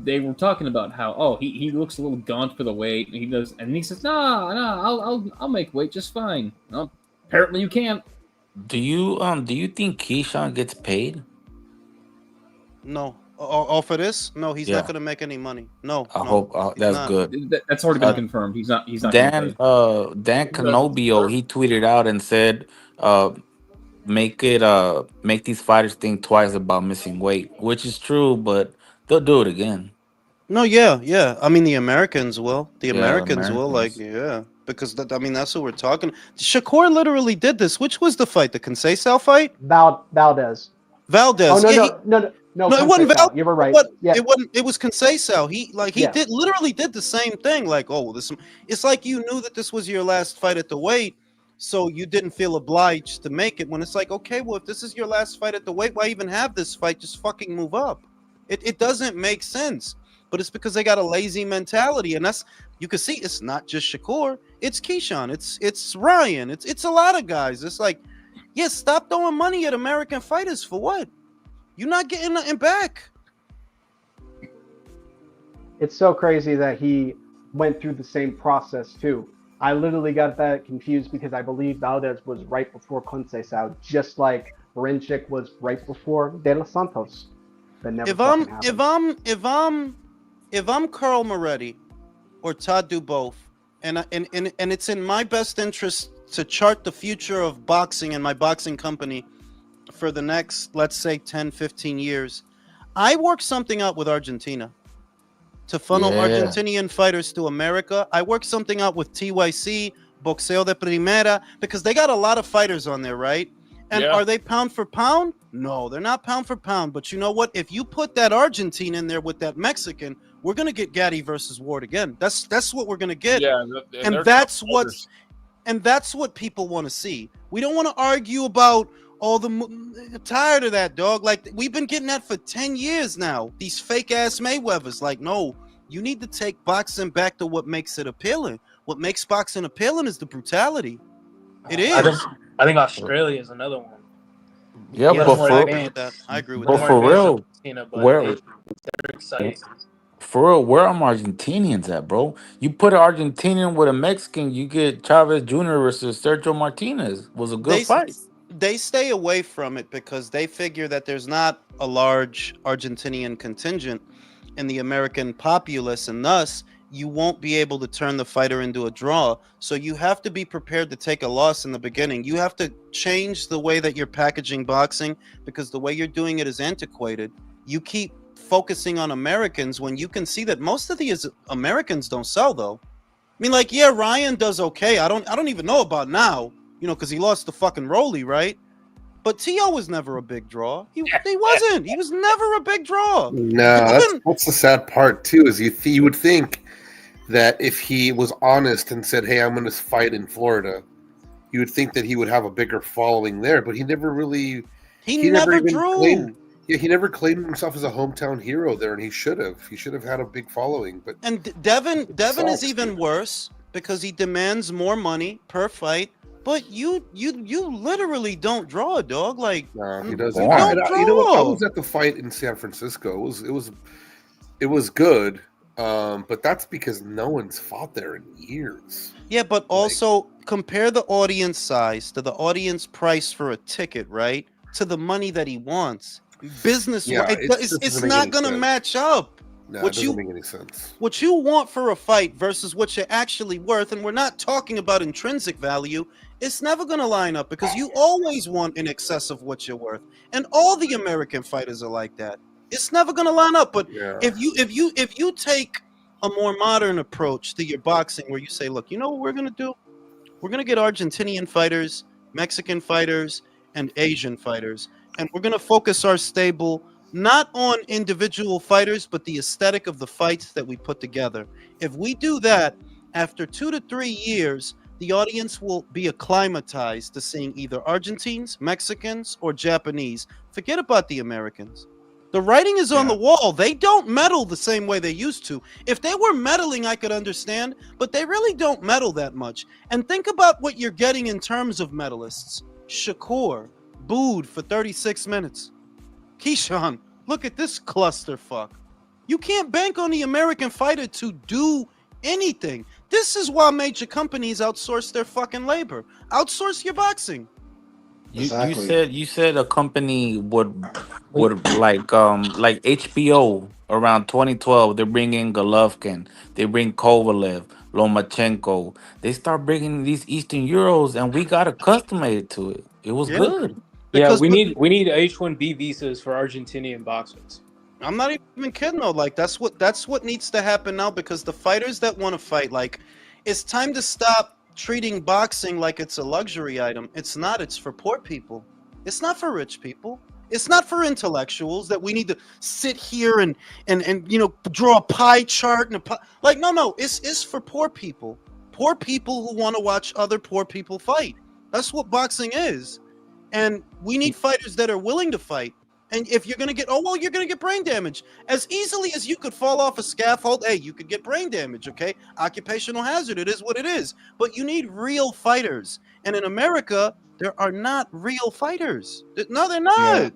S7: they were talking about how he looks a little gaunt for the weight, and he says I'll make weight just fine. Well, apparently you can't.
S2: Do you think Keyshawn gets paid?
S1: No. Off of this? No, he's
S2: Yeah.
S1: not going to make any money. No.
S2: I
S1: no,
S2: hope
S1: he's
S2: that's
S1: not.
S2: good.
S7: That's already been confirmed. He's not.
S2: Dan Canobio, he tweeted out and said, make these fighters think twice about missing weight, which is true, but they'll do it again.
S1: No, yeah. I mean, the Americans will. The Americans will, like,
S2: Americans.
S1: yeah. Because, that's what we're talking. Shakur literally did this. Which was the fight? The Conceição fight?
S8: Valdez.
S1: Valdez.
S8: Oh,
S1: Yeah,
S8: no,
S1: it wasn't
S8: Conceição.
S1: Valdez.
S8: You were right.
S1: What?
S8: Yeah.
S1: It was Conceição. He literally did the same thing. Like, it's like you knew that this was your last fight at the weight, so you didn't feel obliged to make it. When it's like, okay, well, if this is your last fight at the weight, why even have this fight? Just fucking move up. It doesn't make sense. But it's because they got a lazy mentality, and that's, you can see it's not just Shakur, it's Keyshawn, it's Ryan, it's a lot of guys. It's like, yeah, stop throwing money at American fighters for what? You're not getting nothing back.
S8: It's so crazy that he went through the same process too. I literally got that confused because I believe Valdez was right before Conceição, just like Brinchik was right before De Los Santos. That never fucking happened.
S1: If I'm Carl Moretti or Todd Duboff, and it's in my best interest to chart the future of boxing and my boxing company for the next, let's say, 10, 15 years, I work something out with Argentina to funnel Argentinian fighters to America. I work something out with TYC, Boxeo de Primera, because they got a lot of fighters on there, right? And are they pound for pound? No, they're not pound for pound. But you know what? If you put that Argentine in there with that Mexican, we're gonna get Gaddy versus Ward again. That's what we're gonna get.
S3: Yeah,
S1: and that's what people want to see. We don't want to argue about all the tired of that, dog. Like, we've been getting that for 10 years now. These fake ass Mayweathers. Like, no, you need to take boxing back to what makes it appealing. What makes boxing appealing is the brutality. It is.
S5: I think Australia is another one.
S2: Yeah, but
S1: I agree with
S2: but
S1: that.
S2: for real, where
S5: they're exciting.
S2: for real, where are Argentinians at, bro? You put an Argentinian with a Mexican, you get Chavez Jr. versus Sergio Martinez. Was a good fight.
S1: They stay away from it because they figure that there's not a large Argentinian contingent in the American populace, and thus you won't be able to turn the fighter into a draw. So you have to be prepared to take a loss in the beginning. You have to change the way that you're packaging boxing because the way you're doing it is antiquated. You keep focusing on Americans when you can see that most of these Americans don't sell, though. I mean, like, yeah, Ryan does okay. I don't even know about now, because he lost to fucking Rolly, right? But T.O. was never a big draw. He wasn't. He was never a big draw.
S11: No, that's the sad part too. Is you would think that if he was honest and said, "Hey, I'm going to fight in Florida," you would think that he would have a bigger following there. But he never really.
S1: He never drew.
S11: He never claimed himself as a hometown hero there, and he should have. He should have had a big following. But
S1: Devin is even worse because he demands more money per fight. But you literally don't draw, dog. Like,
S11: no, he doesn't.
S1: You don't draw.
S11: You know what? I was at the fight in San Francisco. It was good. But that's because no one's fought there in years.
S1: Yeah, but also compare the audience size to the audience price for a ticket, right? To the money that he wants. Business, it's not going to match up.
S11: No, it
S1: What
S11: doesn't
S1: you
S11: make any sense.
S1: what you want for a fight versus what you're actually worth, and we're not talking about intrinsic value, it's never going to line up because you always want in excess of what you're worth. And all the American fighters are like that. It's never going to line up. But
S11: Yeah.
S1: if you take a more modern approach to your boxing where you say, look, you know what we're going to do? We're going to get Argentinian fighters, Mexican fighters, and Asian fighters. And we're going to focus our stable not on individual fighters, but the aesthetic of the fights that we put together. If we do that, after 2 to 3 years, the audience will be acclimatized to seeing either Argentines, Mexicans, or Japanese. Forget about the Americans. The writing is on the wall. They don't meddle the same way they used to. If they were meddling, I could understand, but they really don't meddle that much. And think about what you're getting in terms of medalists. Shakur, booed for 36 minutes. Keyshawn, look at this clusterfuck. You can't bank on the American fighter to do anything. This is why major companies outsource their fucking labor. Outsource your boxing.
S2: You said a company would like HBO around 2012. They bring in Golovkin, they bring Kovalev, Lomachenko. They start bringing these Eastern Euros, and we got accustomed to it. It was
S1: Yeah.
S2: good.
S5: Yeah,
S1: Because
S5: we need H1B visas for Argentinian boxers.
S1: I'm not even kidding though. Like that's what needs to happen now because the fighters that want to fight, like, it's time to stop treating boxing like it's a luxury item. It's not. It's for poor people. It's not for rich people. It's not for intellectuals that we need to sit here and draw a pie chart and no. It's for poor people. Poor people who want to watch other poor people fight. That's what boxing is. And we need fighters that are willing to fight. And if you're going to get, you're going to get brain damage. As easily as you could fall off a scaffold, hey, you could get brain damage, okay? Occupational hazard, it is what it is. But you need real fighters. And in America, there are not real fighters. No, they're not.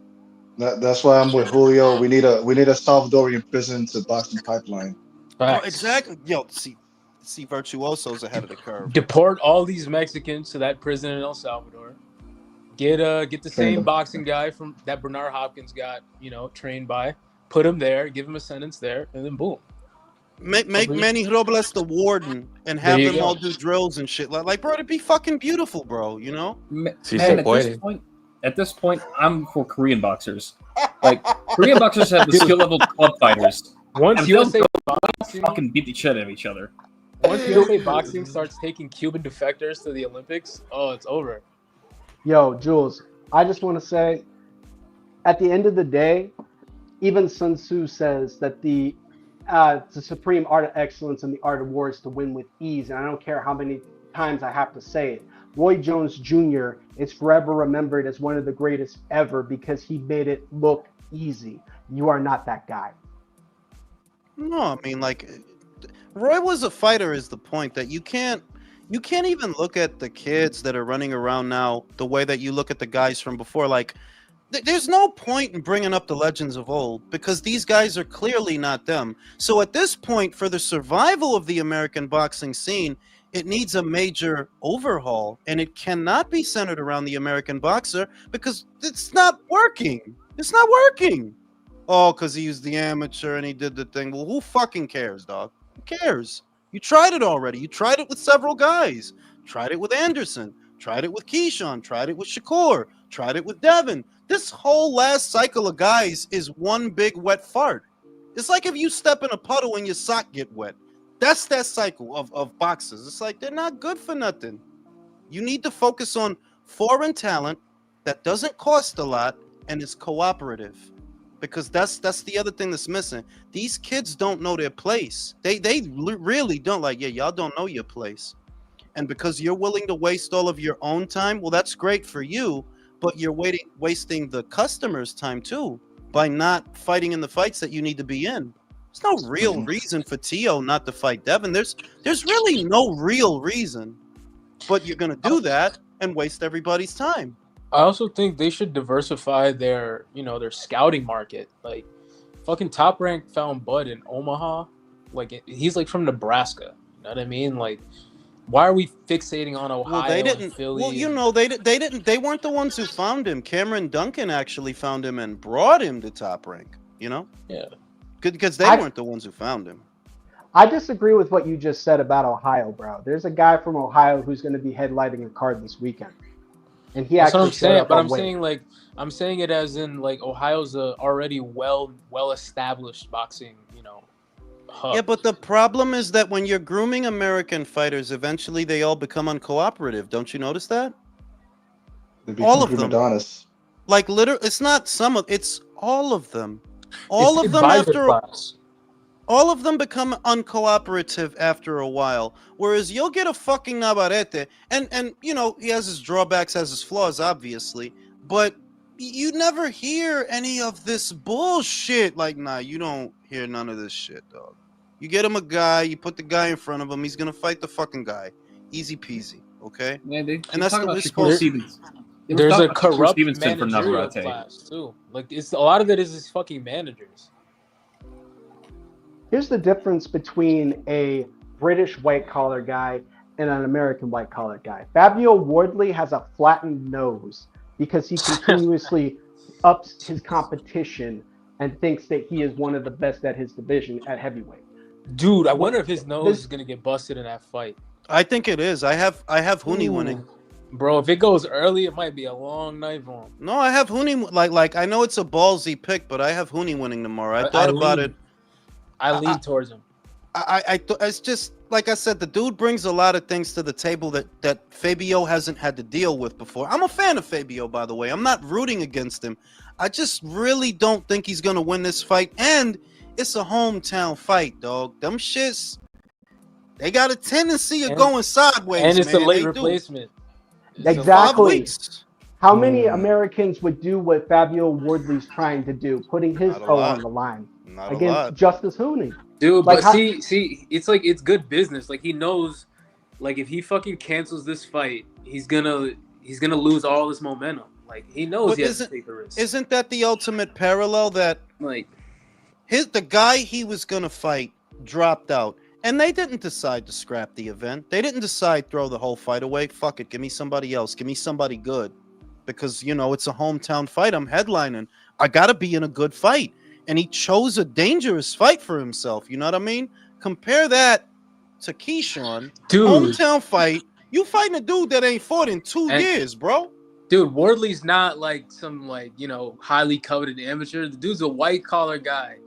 S6: Yeah. That's why I'm with Julio. We need a Salvadorian prison to boxing pipeline.
S1: Oh, exactly. Yo, see Virtuoso's ahead of the curve.
S5: Deport all these Mexicans to that prison in El Salvador. Get the same boxing guy from that Bernard Hopkins got, trained by. Put him there, give him a sentence there, and then boom.
S1: Make Manny Robles the warden and have them all do drills and shit. Like, bro, it'd be fucking beautiful, bro.
S7: Man, at this point, I'm for Korean boxers. Like, Korean boxers have the skill level club fighters.
S5: Once USA boxing
S7: fucking beat the shit out of each other.
S5: Once USA boxing starts taking Cuban defectors to the Olympics, it's over.
S8: Yo, Jules, I just want to say, at the end of the day, even Sun Tzu says that the supreme art of excellence and the art of war is to win with ease. And I don't care how many times I have to say it. Roy Jones Jr. is forever remembered as one of the greatest ever because he made it look easy. You are not that guy.
S1: No, I mean, like, Roy was a fighter is the point that you can't even look at the kids that are running around now the way that you look at the guys from before. Like, there's no point in bringing up the legends of old because these guys are clearly not them. So at this point, for the survival of the American boxing scene, it needs a major overhaul, and it cannot be centered around the American boxer because it's not working. It's not working. Oh, because he was the amateur and he did the thing. Well, who fucking cares, dog? Who cares? You tried it already. You tried it with several guys. Tried it with Anderson. Tried it with Keyshawn. Tried it with Shakur. Tried it with Devin. This whole last cycle of guys is one big wet fart. It's like if you step in a puddle and your sock get wet. That's that cycle of boxers. It's like they're not good for nothing. You need to focus on foreign talent that doesn't cost a lot and is cooperative. Because that's the other thing that's missing. These kids don't know their place. They really don't. Like, y'all don't know your place. And because you're willing to waste all of your own time, well, that's great for you, but you're wasting the customer's time too by not fighting in the fights that you need to be in. There's no real reason for Tio not to fight Devin. There's really no real reason. But you're gonna do that and waste everybody's time.
S5: I also think they should diversify their scouting market. Like, fucking Top Rank found Bud in Omaha. Like, he's like from Nebraska. You know what I mean? Like, why are we fixating on Ohio?
S1: Well, they didn't.
S5: And Philly?
S1: Well, they didn't. They weren't the ones who found him. Cameron Duncan actually found him and brought him to Top Rank.
S5: Yeah.
S1: because they weren't the ones who found him.
S8: I disagree with what you just said about Ohio, bro. There's a guy from Ohio who's going to be headlining a card this weekend, and he
S5: That's what
S8: actually
S5: I'm
S8: showed
S5: saying.
S8: up
S5: But
S8: on
S5: I'm
S8: weight.
S5: saying like I'm saying it as in like Ohio's a already well established boxing, hub.
S1: Yeah, but the problem is that when you're grooming American fighters, eventually they all become uncooperative. Don't you notice that? All of them.
S6: Donnas.
S1: Like literally, it's not some of it's all of them.
S5: It's the advisor class.
S1: All of them become uncooperative after a while. Whereas you'll get a fucking Navarrete, and he has his drawbacks, has his flaws, obviously, but you never hear any of this bullshit. Like, nah, you don't hear none of this shit, dog. You get him a guy, you put the guy in front of him, he's gonna fight the fucking guy. Easy peasy, okay?
S7: Yeah,
S1: and that's the way
S5: There's a corrupt managerial class too. Like a lot of it is his fucking managers.
S8: Here's the difference between a British white-collar guy and an American white-collar guy. Fabio Wardley has a flattened nose because he continuously ups his competition and thinks that he is one of the best at his division at heavyweight.
S5: Dude, I wonder if his nose is gonna get busted in that fight.
S1: I think it is. I have Huni winning.
S5: Bro, if it goes early, it might be a long night for him.
S1: No, I have Huni. Like I know it's a ballsy pick, but I have Huni winning tomorrow. I thought about it.
S5: I lean towards him.
S1: It's just like I said, the dude brings a lot of things to the table that Fabio hasn't had to deal with before. I'm a fan of Fabio, by the way. I'm not rooting against him. I just really don't think he's gonna win this fight, and it's a hometown fight, dog. Them shits, they got a tendency of going sideways,
S5: and it's
S1: man.
S5: a late replacement.
S8: Exactly. How many Americans would do what Fabio Wardley's trying to do, putting his toe on the line against Justice Huni?
S5: Dude, like, but see, it's like it's good business. Like he knows, like if he fucking cancels this fight, he's gonna lose all this momentum. Like he knows he has to take the risk.
S1: Isn't that the ultimate parallel that the guy he was gonna fight dropped out? And they didn't decide to scrap the event. They didn't decide throw the whole fight away. Fuck it, give me somebody else. Give me somebody good. Because, it's a hometown fight. I'm headlining. I got to be in a good fight. And he chose a dangerous fight for himself. You know what I mean? Compare that to Keyshawn.
S5: Dude.
S1: Hometown fight. You fighting a dude that ain't fought in 2 years, bro.
S5: Dude, Wardley's not like some highly coveted amateur. The dude's a white collar guy.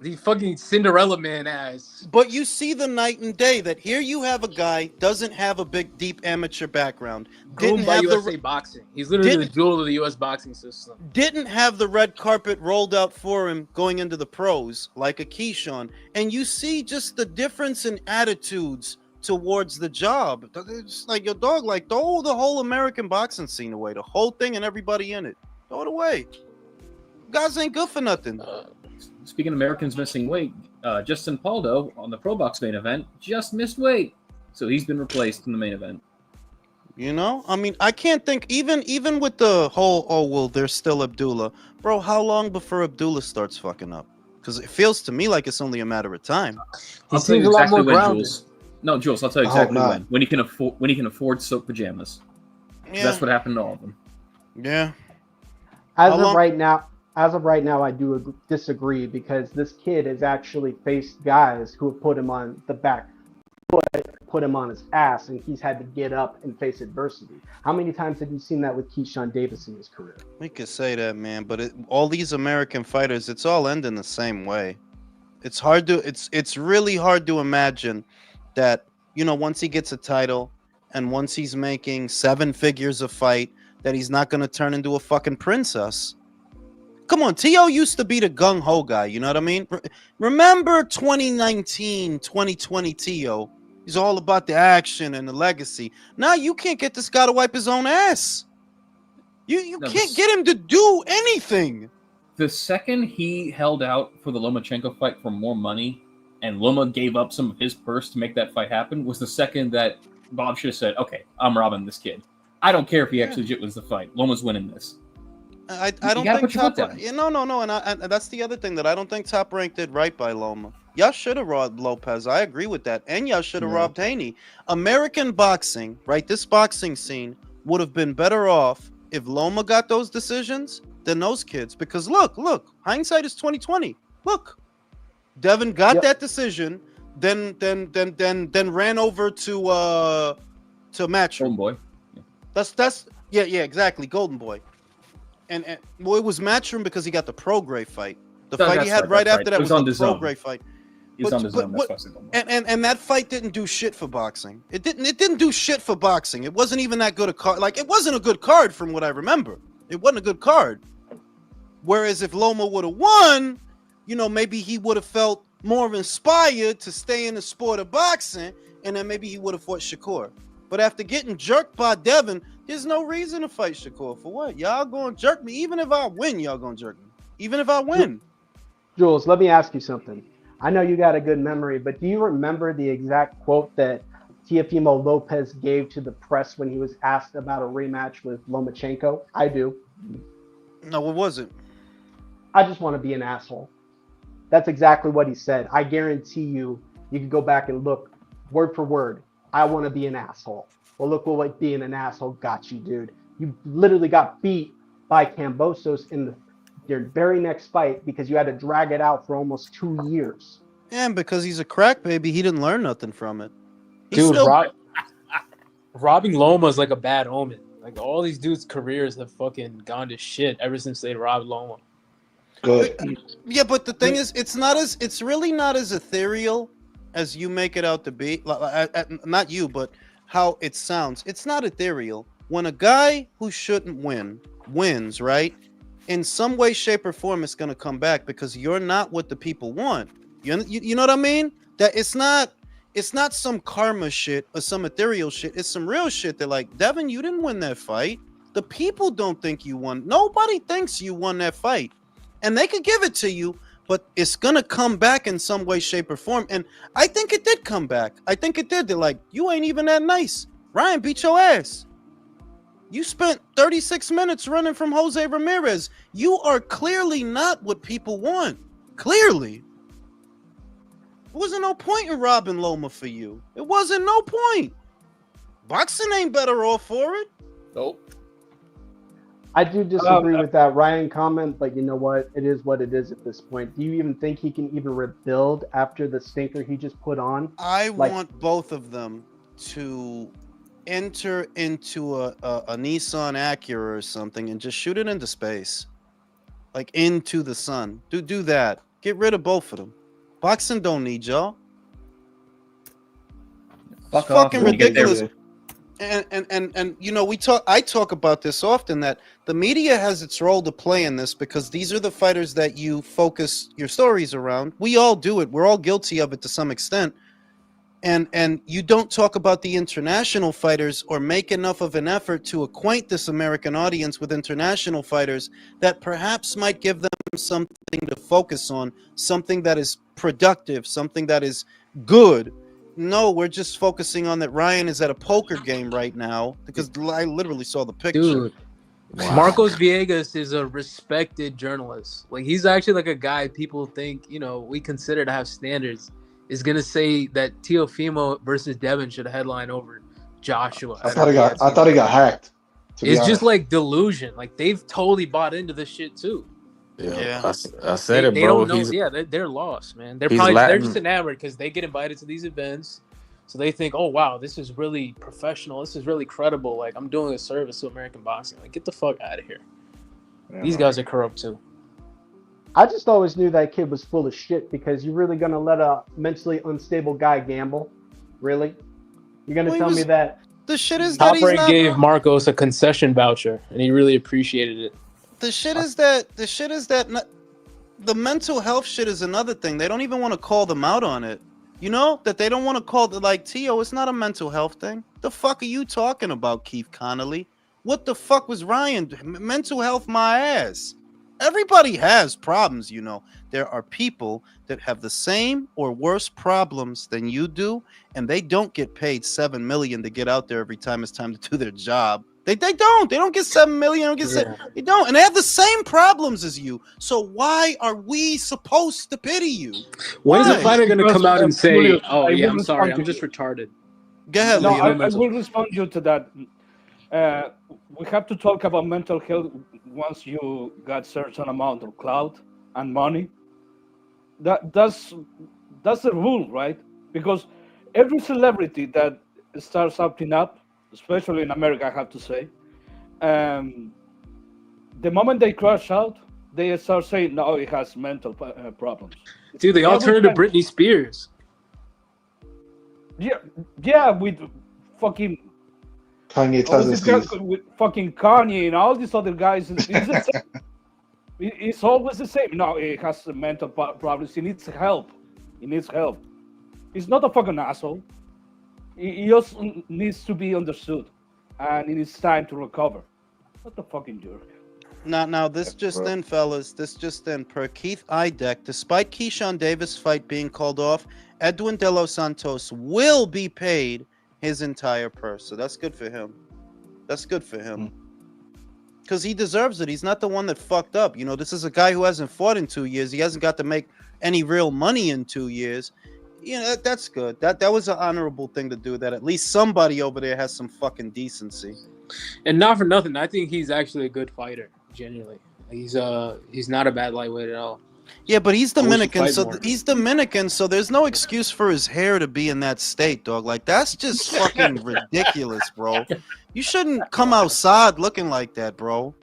S5: The fucking Cinderella man ass.
S1: But you see the night and day that here you have a guy doesn't have a big deep amateur background.
S5: Groomed by USA boxing. He's literally the jewel of the US boxing system.
S1: Didn't have the red carpet rolled out for him going into the pros like a Keyshawn. And you see just the difference in attitudes towards the job. It's like your dog, like throw the whole American boxing scene away. The whole thing and everybody in it. Throw it away. Guys ain't good for nothing.
S7: Speaking of Americans missing weight, Justin Paldo on the Pro Box main event just missed weight, so he's been replaced in the main event.
S1: I mean, I can't think even with the whole there's still Abdullah, bro. How long before Abdullah starts fucking up? Because it feels to me like it's only a matter of time.
S7: I'll tell you exactly when, Jules. No, Jules, I'll tell you exactly when. When he can afford silk pajamas. Yeah. That's what happened to all of them.
S1: Yeah.
S8: As of right now, I do disagree because this kid has actually faced guys who have put him on the back foot, put him on his ass, and he's had to get up and face adversity. How many times have you seen that with Keyshawn Davis in his career?
S1: We could say that, man, but all these American fighters, it's all ending the same way. It's really hard to imagine that, once he gets a title and once he's making 7 figures a fight, that he's not going to turn into a fucking princess. Come on, T.O. used to be the gung-ho guy, you know what I mean? Remember 2019, 2020 T.O.? He's all about the action and the legacy. Now you can't get this guy to wipe his own ass. You can't get him to do anything.
S7: The second he held out for the Lomachenko fight for more money, and Loma gave up some of his purse to make that fight happen, was the second that Bob should have said, okay, I'm robbing this kid. I don't care if he actually wins the fight. Loma's winning this.
S1: I don't think Top Rank. No, and that's the other thing that I don't think Top Rank did right by Loma. Y'all should have robbed Lopez. I agree with that, and y'all should have robbed Haney. American boxing, right? This boxing scene would have been better off if Loma got those decisions than those kids. Because look, hindsight is 2020. Look, Devin got that decision, then ran over to Matchroom.
S7: Golden Boy.
S1: That's yeah, exactly, Golden Boy. And well, it was Matchroom because he got the Prograis fight. The fight he had right after that was the Prograis fight.
S7: He was on the zone. That's why
S1: and that fight didn't do shit for boxing. It didn't do shit for boxing. It wasn't even that good a card. Like, it wasn't a good card from what I remember. It wasn't a good card. Whereas if Loma would have won, maybe he would have felt more inspired to stay in the sport of boxing, and then maybe he would have fought Shakur. But after getting jerked by Devin, there's no reason to fight Shakur. For what? Y'all gonna jerk me? Even if I win, y'all gonna jerk me. Even if I win.
S8: Jules, let me ask you something. I know you got a good memory, but do you remember the exact quote that Teofimo Lopez gave to the press when he was asked about a rematch with Lomachenko? I do.
S1: No, what was it?
S8: I just want to be an asshole. That's exactly what he said. I guarantee you can go back and look word for word. I want to be an asshole. Well, look what being an asshole got you, dude. You literally got beat by Kambosos in your very next fight because you had to drag it out for almost 2 years.
S1: And because he's a crack baby, he didn't learn nothing from it.
S5: Dude, robbing Loma is like a bad omen. Like, all these dudes' careers have fucking gone to shit ever since they robbed Loma.
S6: Good.
S1: Yeah, but the thing is, it's really not as ethereal as you make it out to be. Not you, but how it sounds. It's not ethereal. When a guy who shouldn't win wins, right? In some way, shape, or form, it's gonna come back because you're not what the people want. You know what I mean? That it's not some karma shit or some ethereal shit. It's some real shit. They're like, Devin, you didn't win that fight. The people don't think you won. Nobody thinks you won that fight. And they could give it to you, but it's going to come back in some way, shape, or form. And I think it did come back. I think it did. They're like, you ain't even that nice. Ryan beat your ass. You spent 36 minutes running from Jose Ramirez. You are clearly not what people want. Clearly. There wasn't no point in robbing Loma for you. It wasn't no point. Boxing ain't better off for it.
S3: Nope.
S8: I do disagree with that Ryan comment, but you know what? It is what it is at this point. Do you even think he can even rebuild after the stinker he just put on?
S1: I want both of them to enter into a Nissan Acura or something and just shoot it into space. Like into the sun. Do that. Get rid of both of them. Boxing don't need y'all. It's fucking ridiculous. And I talk about this often, that the media has its role to play in this because these are the fighters that you focus your stories around. We all do it. We're all guilty of it to some extent. And you don't talk about the international fighters or make enough of an effort to acquaint this American audience with international fighters that perhaps might give them something to focus on, something that is productive, something that is good. No, we're just focusing on that Ryan is at a poker game right now because I literally saw the picture.
S5: Dude, wow. Marcos Villegas is a respected journalist. Like, he's actually like a guy people think, we consider to have standards, is going to say that Teofimo versus Devin should headline over Joshua.
S6: I thought he got hacked.
S5: It's just like delusion. Like, they've totally bought into this shit too.
S2: Yeah. I said it, bro.
S5: They don't know. They're lost, man. They're just enamored because they get invited to these events, so they think, oh wow, this is really professional. This is really credible. Like, I'm doing a service to American boxing. Like, get the fuck out of here. Yeah. These guys are corrupt too.
S8: I just always knew that kid was full of shit because you're really gonna let a mentally unstable guy gamble? Really? You're gonna tell me that?
S1: The shit is
S5: Top
S1: that he's
S5: Rank
S1: not
S5: gave Marcos a concession voucher, and he really appreciated it.
S1: The shit is that the mental health shit is another thing. They don't even want to call them out on it. That they don't want to call it like, Tio, it's not a mental health thing. The fuck are you talking about, Keith Connolly? What the fuck was Ryan? Mental health, my ass. Everybody has problems, There are people that have the same or worse problems than you do, and they don't get paid $7 million to get out there every time it's time to do their job. They don't get $7 million. They don't, and they have the same problems as you. So why are we supposed to pity you?
S5: When is a fighter going to come out and say, "Oh yeah, I'm sorry, I'm just retarded"?
S1: Go ahead.
S13: No, I will respond you to that. We have to talk about mental health once you got certain amount of clout and money. that's the rule, right? Because every celebrity that starts something up, especially in America, I have to say, the moment they crash out, they start saying, "No, it has mental problems."
S5: Dude, they all
S13: Every
S5: turned to
S13: time,
S5: Britney Spears.
S13: yeah, yeah, with fucking
S6: Kanye
S13: what was
S6: tells
S13: it
S6: us these.
S13: with fucking Kanye and all these other guys. It's the same. It's always the same. No, it has mental problems. He needs help. He needs help. He's not a fucking asshole. He just needs to be understood, and it is time to recover. What the fucking jerk.
S1: Now, this just in, fellas. This just in. Per Keith Ideck, despite Keyshawn Davis' fight being called off, Edwin De Los Santos will be paid his entire purse. So that's good for him. That's good for him. Because he deserves it. He's not the one that fucked up. You know, this is a guy who hasn't fought in 2 years. He hasn't got to make any real money in 2 years. You know, that's good. That was an honorable thing to do. That at least somebody over there has some fucking decency.
S5: And not for nothing, I think he's actually a good fighter. Genuinely, he's not a bad lightweight at all.
S1: Yeah, but he's Dominican, so
S5: more.
S1: he's Dominican, so there's no excuse for his hair to be in that state, dog. Like that's just fucking ridiculous, bro. You shouldn't come outside looking like that, bro.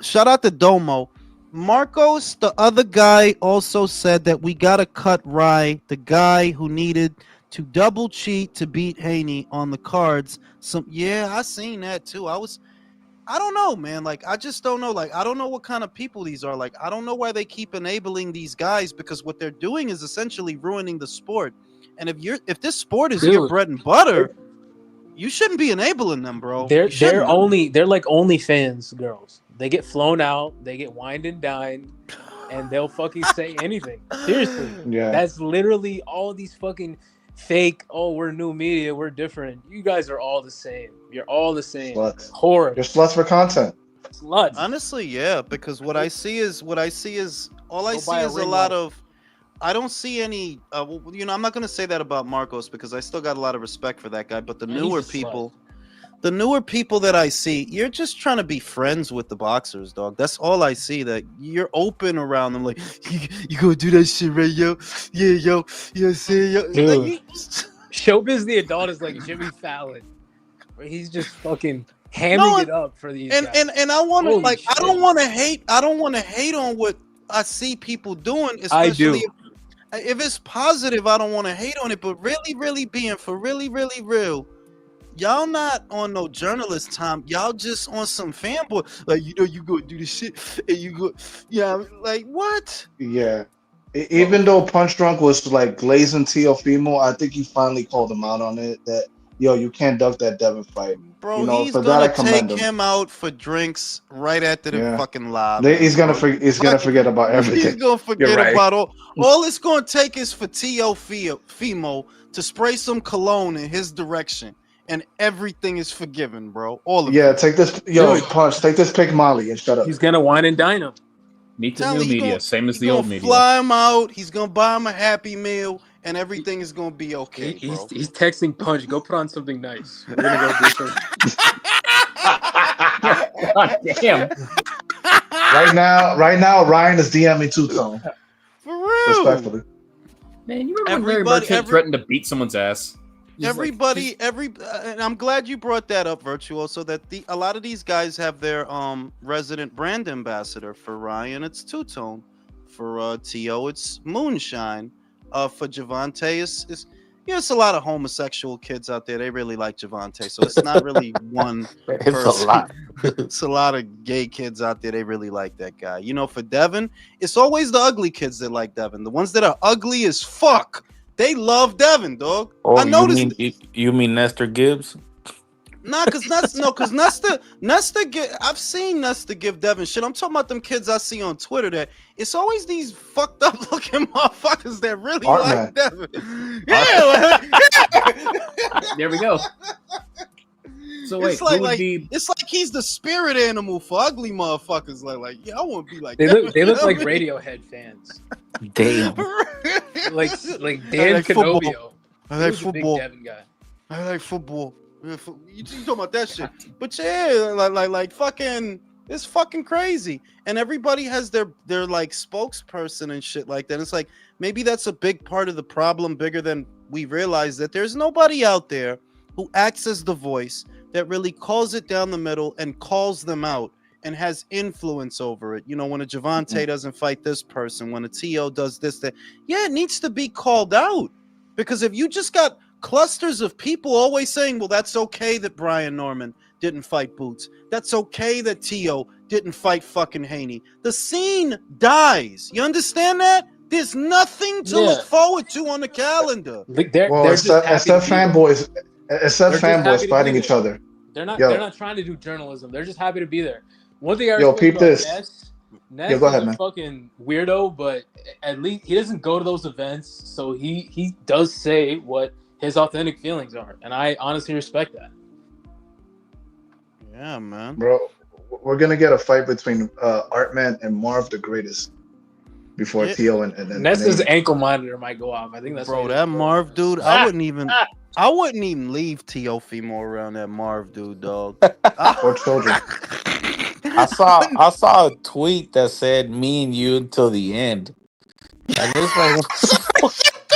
S1: Shout out to Domo. Marcos, the other guy, also said that we gotta cut Rye, the guy who needed to double cheat to beat Haney on the cards. Yeah, I seen that too. I don't know, man. Like, I just don't know. Like, I don't know what kind of people these are. Like, I don't know why they keep enabling these guys, because what they're doing is essentially ruining the sport. And if this sport is your bread and butter, you shouldn't be enabling them, bro.
S5: They're like OnlyFans girls. They get flown out, they get wined and dined, and they'll fucking say anything. Seriously.
S6: Yeah.
S5: That's literally all these fucking fake, oh, we're new media, we're different. You guys are all the same. You're all the same.
S6: Sluts.
S5: Horror.
S6: You're sluts for content.
S5: Sluts.
S1: Honestly, yeah, because what I see is a lot of. I don't see any. You know, I'm not gonna say that about Marcos because I still got a lot of respect for that guy. But the newer people that I see, you're just trying to be friends with the boxers, dog. That's all I see. That you're open around them, like you go do that shit, right, yo? Yeah, yo, you say, yo.
S5: Dude, Showbiz the adult is like Jimmy Fallon, where he's just fucking hamming it up for these guys.
S1: And I want to like
S5: shit.
S1: I don't want to hate on what I see people doing, especially if it's positive. I don't want to hate on it, but really being for really real, y'all not on no journalist time. Y'all just on some fanboy, like, you know, you go do this shit and you go, yeah, like what?
S6: Yeah. Even though Punch Drunk was like glazing Teofimo, I think he finally called him out on it. That you can't duck that Devin fight,
S1: bro.
S6: You know,
S1: He's
S6: for that I
S1: gonna
S6: commend
S1: take him out for drinks right after the fucking live.
S6: He's gonna forget about everything.
S1: He's gonna forget about all it's gonna take is for Teofimo to spray some cologne in his direction, and everything is forgiven, bro. All of it.
S6: Take this, Punch. Take this pick Molly and shut up.
S5: He's gonna wine and dine him.
S14: Meet the new media, same as the old media.
S1: Fly him out. He's gonna buy him a Happy Meal, and everything is gonna be okay.
S5: He's texting Punch. Go put on something nice. We're gonna go do something.
S7: God damn.
S6: Right now, Ryan is DMing Two-Tone.
S1: For real.
S6: Respectfully.
S7: Man, you remember when Larry Merchant threatened to beat someone's ass?
S1: And I'm glad you brought that up, Virtuoso, that a lot of these guys have their resident brand ambassador. For Ryan, it's Two-Tone. For T.O., it's Moonshine. For Javante, it's a lot of homosexual kids out there. They really like Javante, so it's not really one person.
S2: It's a lot.
S1: It's a lot of gay kids out there. They really like that guy. You know, for Devin, it's always the ugly kids that like Devin. The ones that are ugly as fuck, they love Devin, dog.
S2: Oh,
S1: I noticed.
S2: You mean Nestor Gibbs?
S1: Nah, because Nestor, I've seen Nestor give Devin shit. I'm talking about them kids I see on Twitter that it's always these fucked up looking motherfuckers that really like Devin. Yeah,
S7: there we go. So wait,
S1: it's like he's the spirit animal for ugly motherfuckers. Like yeah, I want to be like.
S5: They look like Radiohead fans.
S2: Damn.
S5: like Dan Canobio.
S1: I like football.
S5: Big Devin guy.
S1: I like football. You talking about that shit? But yeah, like fucking It's fucking crazy. And everybody has their like spokesperson and shit like that. It's like maybe that's a big part of the problem, bigger than we realize, that there's nobody out there who acts as the voice that really calls it down the middle and calls them out and has influence over it. You know, when a Javante doesn't fight this person, when a TO does this, that, yeah, it needs to be called out. Because if you just got clusters of people always saying, well, that's okay that Brian Norman didn't fight Boots, that's okay that T.O. didn't fight fucking Haney, the scene dies. You understand that? There's nothing to look forward to on the calendar.
S6: Well, except fanboys, fighting each other.
S5: They're not trying to do journalism. They're just happy to be there. One thing I
S6: Yo,
S5: respect
S6: peep
S5: about
S6: this.
S5: Ness
S6: Go ahead,
S5: is a
S6: man.
S5: fucking weirdo, but at least he doesn't go to those events, so he does say what his authentic feelings are, and I honestly respect that.
S1: Yeah, man.
S6: Bro, we're gonna get a fight between Artman and Marv the Greatest before T.O. and
S5: Ness's ankle monitor might go off. I think that's
S1: bro. That Marv dude, I wouldn't even leave Teofimo around that Marv dude, dog.
S6: Or children.
S2: I saw a tweet that said "me and you until the end." And it's like,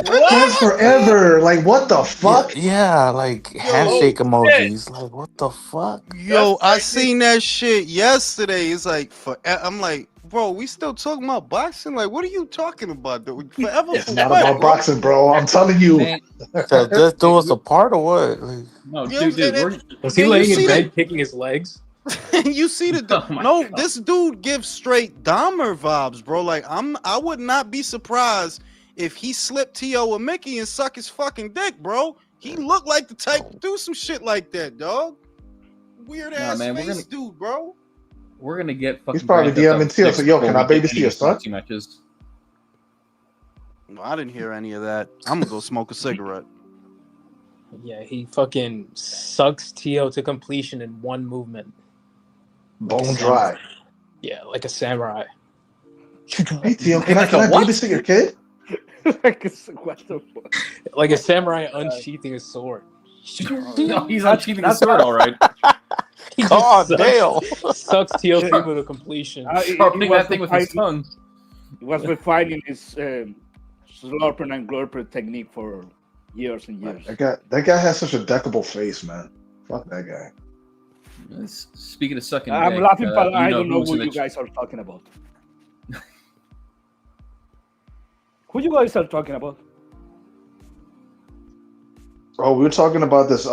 S6: That's forever. Like, what the fuck?
S2: Yeah, like handshake emojis. Like, what the fuck?
S1: Yo, I seen that shit yesterday. It's like, I'm like, bro, we still talking about boxing? Like, what are you talking about? Dude? Forever?
S6: It's not about boxing, bro. I'm telling you.
S2: So just do us apart or what? Like,
S7: No,
S5: dude, was he laying in bed kicking his legs?
S1: You see the God. This dude gives straight Dahmer vibes, bro. Like, I would not be surprised if he slipped T.O. a Mickey and suck his fucking dick, bro. He looked like the type to do some shit like that, dog. Weird ass face dude, bro.
S7: We're gonna get fucking.
S6: He's probably DMing T.O. So, yo, can I babysit your son?
S7: Matches.
S1: No, I didn't hear any of that. I'm gonna go smoke a cigarette.
S5: Yeah, he fucking sucks T.O. to completion in one movement.
S6: Bone dry.
S5: Yeah, like a samurai.
S6: Hey, T.O., can I babysit your kid?
S5: Like a samurai unsheathing his sword.
S7: No, he's unsheathing his sword, all right.
S2: God damn.
S5: Sucks T.O. to completion.
S7: Sharpening that thing with his tongue.
S13: He was refining his slurping and glurping technique for years and years.
S6: That guy has such a deckable face, man. Fuck that guy.
S7: Speaking of sucking,
S13: I'm laughing, but I don't know what you guys are talking about. Who you guys are talking about?
S6: Oh, we were talking about this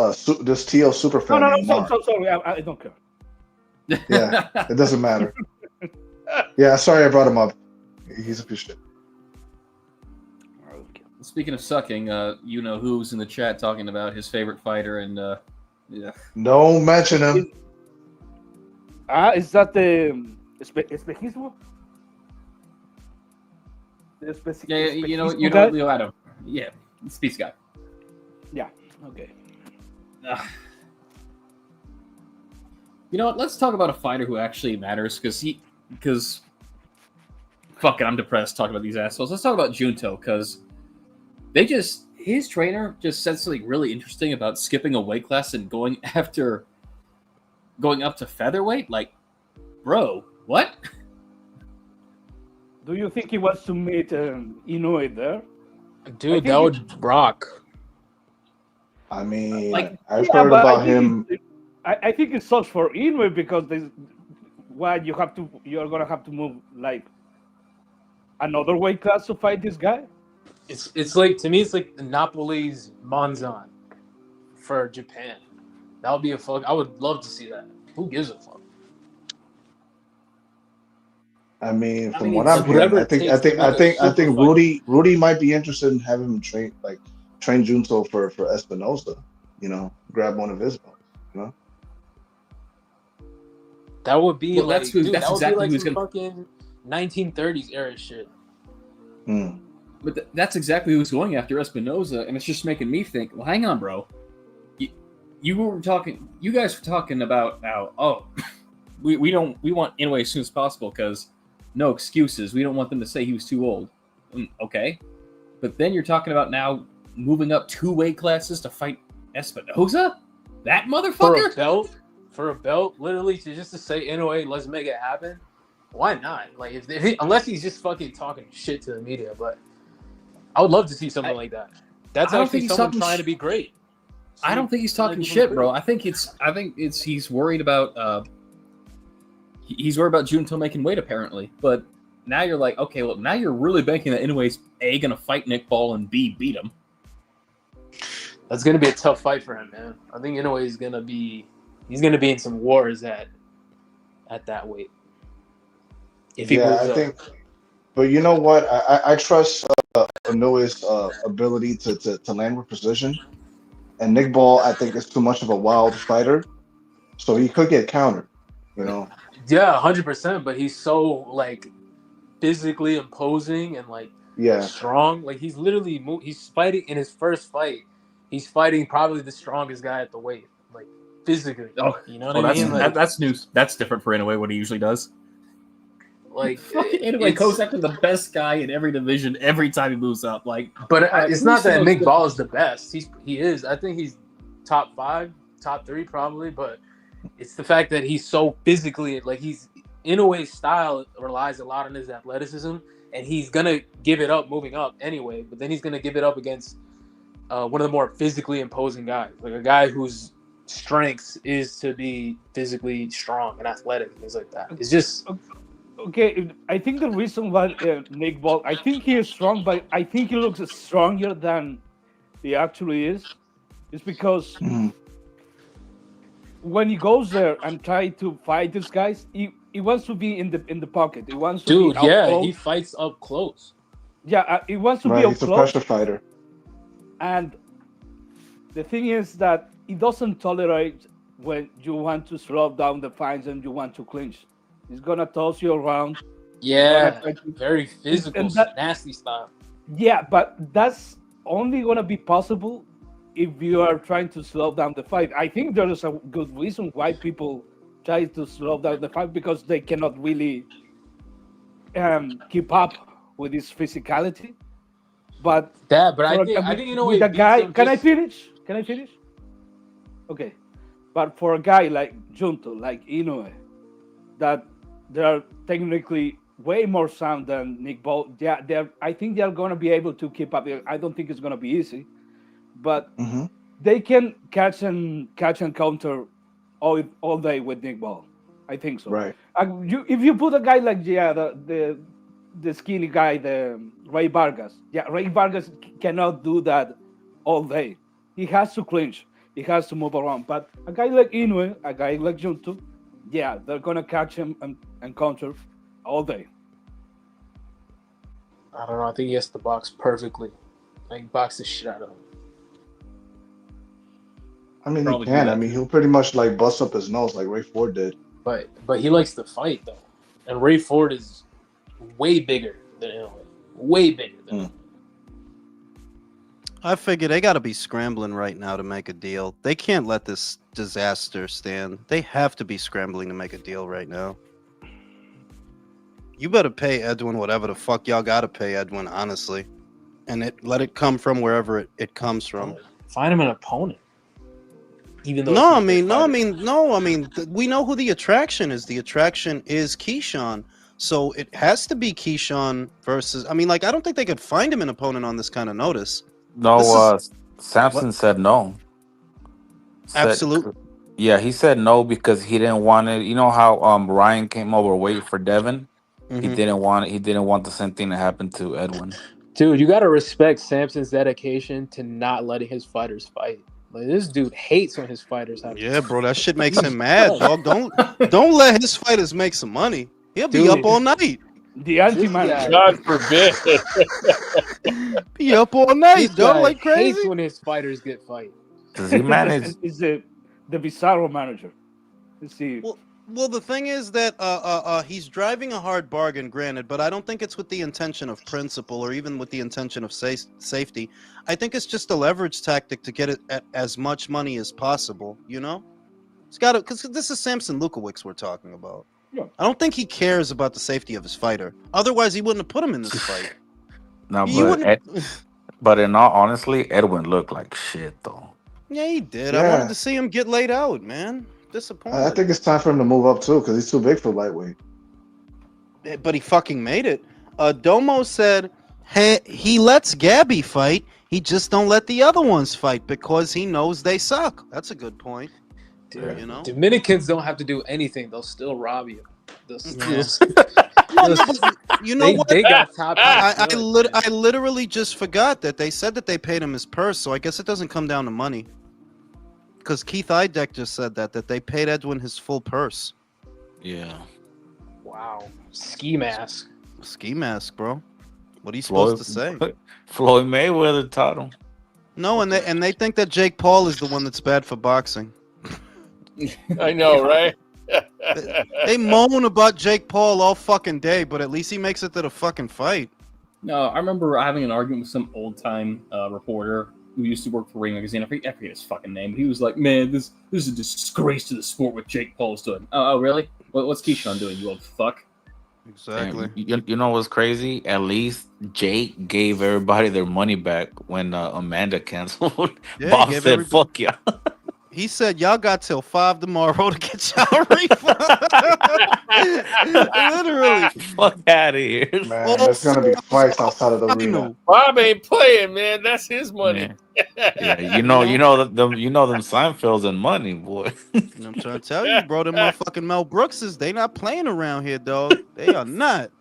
S6: this T.O. super fan.
S13: No, sorry, I don't care.
S6: Yeah, it doesn't matter. Yeah, sorry I brought him up. He's a piece of shit.
S7: Speaking of sucking, you know who's in the chat talking about his favorite fighter, and yeah.
S6: Don't mention him.
S13: Is that the espejismo?
S7: Yeah, you know, Adam. Yeah, Speed's guy.
S13: Yeah. Okay.
S7: You know what? Let's talk about a fighter who actually matters, because fuck it, I'm depressed talking about these assholes. Let's talk about Junto, because his trainer just said something really interesting about skipping a weight class and going up to featherweight. Like, bro, what?
S13: Do you think he wants to meet Inoue there?
S5: Dude, that would rock.
S6: I mean, I've heard about him.
S13: I think it sucks for Inoue because you're gonna have to move like another weight class to fight this guy.
S5: It's like, to me, it's like the Napoli's Monzon for Japan. That would be I would love to see that. Who gives a fuck?
S6: I mean, from what I'm hearing, I think Rudy might be interested in having him train Junto for Espinosa. You know, grab one of his belts. You know,
S5: that would be
S7: that's exactly who's
S5: some fucking 1930s era shit.
S7: But that's exactly who's going after Espinosa, and it's just making me think. Well, hang on, bro. You guys were talking about how we want Inoue as soon as possible because no excuses. We don't want them to say he was too old. Okay, but then you're talking about now moving up 2 weight classes to fight Espinosa. That motherfucker.
S5: for a belt, literally just to say, anyway, let's make it happen. Why not? Like, unless he's just fucking talking shit to the media, but I would love to see something like that. That's actually someone trying to be great.
S7: I don't think he's talking shit, bro. I think it's he's worried about he's worried about Junto making weight apparently. But now you're like, okay, well now you're really banking that anyways. A, gonna fight Nick Ball, and B, beat him.
S5: That's gonna be a tough fight for him, man. I think Inoue is gonna be in some wars at that weight.
S6: If he I think. But you know what? I trust Inoue's ability to land with precision. And Nick Ball, I think, is too much of a wild fighter, so he could get countered. You know.
S5: Yeah, 100%. But he's so like physically imposing and like strong. Like he's literally he's fighting in his first fight. He's fighting probably the strongest guy at the weight, like physically.
S7: Oh,
S5: you know what I mean?
S7: That's news. That's different for Inoue what he usually does.
S5: Like
S7: Inoue goes after the best guy in every division every time he moves up. Like,
S5: but it's not that Nick Ball is the best. He is. I think he's top 5, top 3 probably. But it's the fact that he's so physically like Inoue's style relies a lot on his athleticism, and he's gonna give it up moving up anyway. But then he's gonna give it up against one of the more physically imposing guys, like a guy whose strength is to be physically strong and athletic and things like that. It's just.
S13: Okay, I think the reason why Nick Ball, I think he is strong, but I think he looks stronger than he actually is because when he goes there and try to fight these guys, he wants to be in the pocket. He wants to be up close.
S5: He fights up close.
S13: Yeah, he wants to be up
S6: he's
S13: close.
S6: He's a pressure fighter.
S13: And the thing is that he doesn't tolerate when you want to slow down the fights and you want to clinch. He's gonna toss you around.
S5: Yeah, very physical, nasty style.
S13: Yeah, but that's only gonna be possible if you are trying to slow down the fight. I think there is a good reason why people try to slow down the fight because they cannot really keep up with his physicality. But
S5: I think you know
S13: with a guy. Can I finish? Okay, but for a guy like Junto, like Inoue, that they are technically way more sound than Nick Ball. Yeah, I think they are going to be able to keep up. I don't think it's going to be easy, but they can catch and counter all day with Nick Ball. I think so.
S6: Right.
S13: If you put a guy like the skinny guy, the Ray Vargas. Yeah, Ray Vargas cannot do that all day. He has to clinch. He has to move around. But a guy like Inoue, a guy like Junto, yeah, they're gonna catch him and counter all day.
S5: I don't know. I think he has to box perfectly, like box the shit out of him.
S6: I mean, he can. I mean, he'll pretty much like bust up his nose like Ray Ford did.
S5: But he likes to fight though, and Ray Ford is way bigger than Inoue. Way bigger than him.
S1: I figure they got to be scrambling right now to make a deal. They can't let this disaster stand. They have to be scrambling to make a deal right now. You better pay Edwin whatever the fuck y'all got to pay Edwin, honestly. And let it come from wherever it comes from.
S5: Find him an opponent. Even though we know who the attraction is. The attraction is Keyshawn.
S1: So it has to be Keyshawn versus. I mean, like, I don't think they could find him an opponent on this kind of notice.
S2: No, Samson said no.
S1: Absolutely.
S2: Yeah, he said no because he didn't want it. You know how Ryan came overweight for Devin? He didn't want it. He didn't want the same thing to happen to Edwin.
S5: Dude, you got to respect Samson's dedication to not letting his fighters fight. Like, this dude hates when his fighters have.
S1: Yeah, bro, that shit makes him mad, dog. Don't let his fighters make some money. He'll be up all night.
S13: The anti-manager.
S3: God forbid.
S1: Be up all night, dog, like crazy.
S5: Hates when his fighters get fight.
S2: Does he manage?
S13: Is the Bizarro manager? Let's see.
S1: Well, the thing is that he's driving a hard bargain, granted, but I don't think it's with the intention of principle or even with the intention of safety. I think it's just a leverage tactic to get it at as much money as possible. You know, it's got to, because this is Samson Lewkowicz we're talking about.
S13: Yeah.
S1: I don't think he cares about the safety of his fighter. Otherwise, he wouldn't have put him in this fight.
S2: No, but in all honestly, Edwin looked like shit though.
S1: Yeah, he did.
S6: Yeah.
S1: I wanted to see him get laid out, man.
S8: disappointed.
S6: think it's time for him to move up too because he's too big for lightweight.
S1: But he fucking made it. Domo said, "Hey, he lets Gabby fight. He just don't let the other ones fight because he knows they suck." That's a good point.
S5: Dude,
S1: You know,
S5: Dominicans don't have to do anything; they'll still rob you. They'll still,
S1: you know what?
S5: They got top.
S1: I literally just forgot that they said that they paid him his purse. So I guess it doesn't come down to money. Because Keith Idek just said that they paid Edwin his full purse.
S2: Yeah.
S5: Wow. Ski mask.
S1: Ski mask, bro. What are you supposed to say?
S2: Floyd Mayweather taught him.
S1: No, and they think that Jake Paul is the one that's bad for boxing.
S3: I know, right?
S1: They moan about Jake Paul all fucking day, but at least he makes it to the fucking fight.
S7: No, I remember having an argument with some old time reporter who used to work for Ring Magazine. I forget his fucking name, but he was like, "Man, this is a disgrace to the sport what Jake Paul's doing." Oh, really? What's Keyshawn doing, you old fuck?
S1: Exactly.
S2: You know what's crazy? At least Jake gave everybody their money back when Amanda canceled.
S1: Yeah,
S2: Bob
S1: he gave
S2: said, "Fuck yeah."
S1: He said, "Y'all got till 5 tomorrow to get y'all refund." Literally.
S2: Fuck out of here.
S6: Man, there's gonna be fights outside of the arena.
S3: Bob ain't playing, man. That's his money.
S2: Yeah, you know them Seinfelds and money, boy.
S1: I'm trying to tell you, bro, them motherfucking Mel Brookses, they not playing around here, dog. They are not.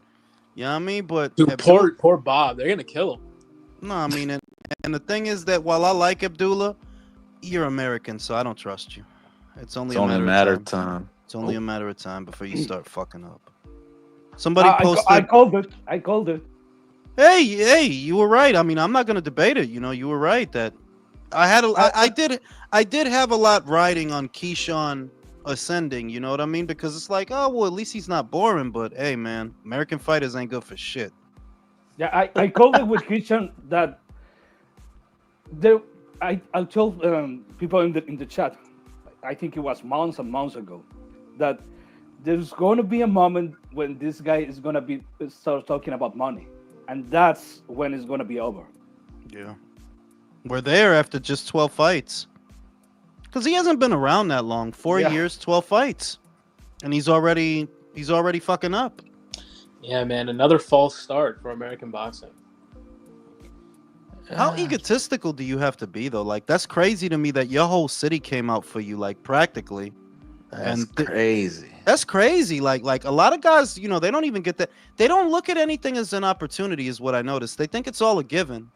S1: You know what I mean? But
S5: Dude, poor Bob. They're gonna kill him.
S1: No, I mean, and the thing is that while I like Abdullah, you're American, so I don't trust you. It's only a matter of time. It's only a matter of time before you start fucking up. Somebody posted.
S13: I called it.
S1: Hey, you were right. I mean, I'm not going to debate it. You know, you were right that I did have a lot riding on Keyshawn ascending. You know what I mean? Because it's like, oh well, at least he's not boring. But hey, man, American fighters ain't good for shit.
S13: Yeah, I called it with Keyshawn that there. I told people in the chat, I think it was months and months ago, that there's going to be a moment when this guy is going to start talking about money, and that's when it's going to be over.
S1: Yeah, we're there after just 12 fights, because he hasn't been around that long. 4 years, 12 fights, and he's already fucking up.
S5: Yeah, man, another false start for American boxing.
S1: How egotistical do you have to be, though? Like, that's crazy to me that your whole city came out for you, like, practically.
S2: That's crazy.
S1: That's crazy. Like a lot of guys, you know, they don't even get that. They don't look at anything as an opportunity, is what I noticed. They think it's all a given,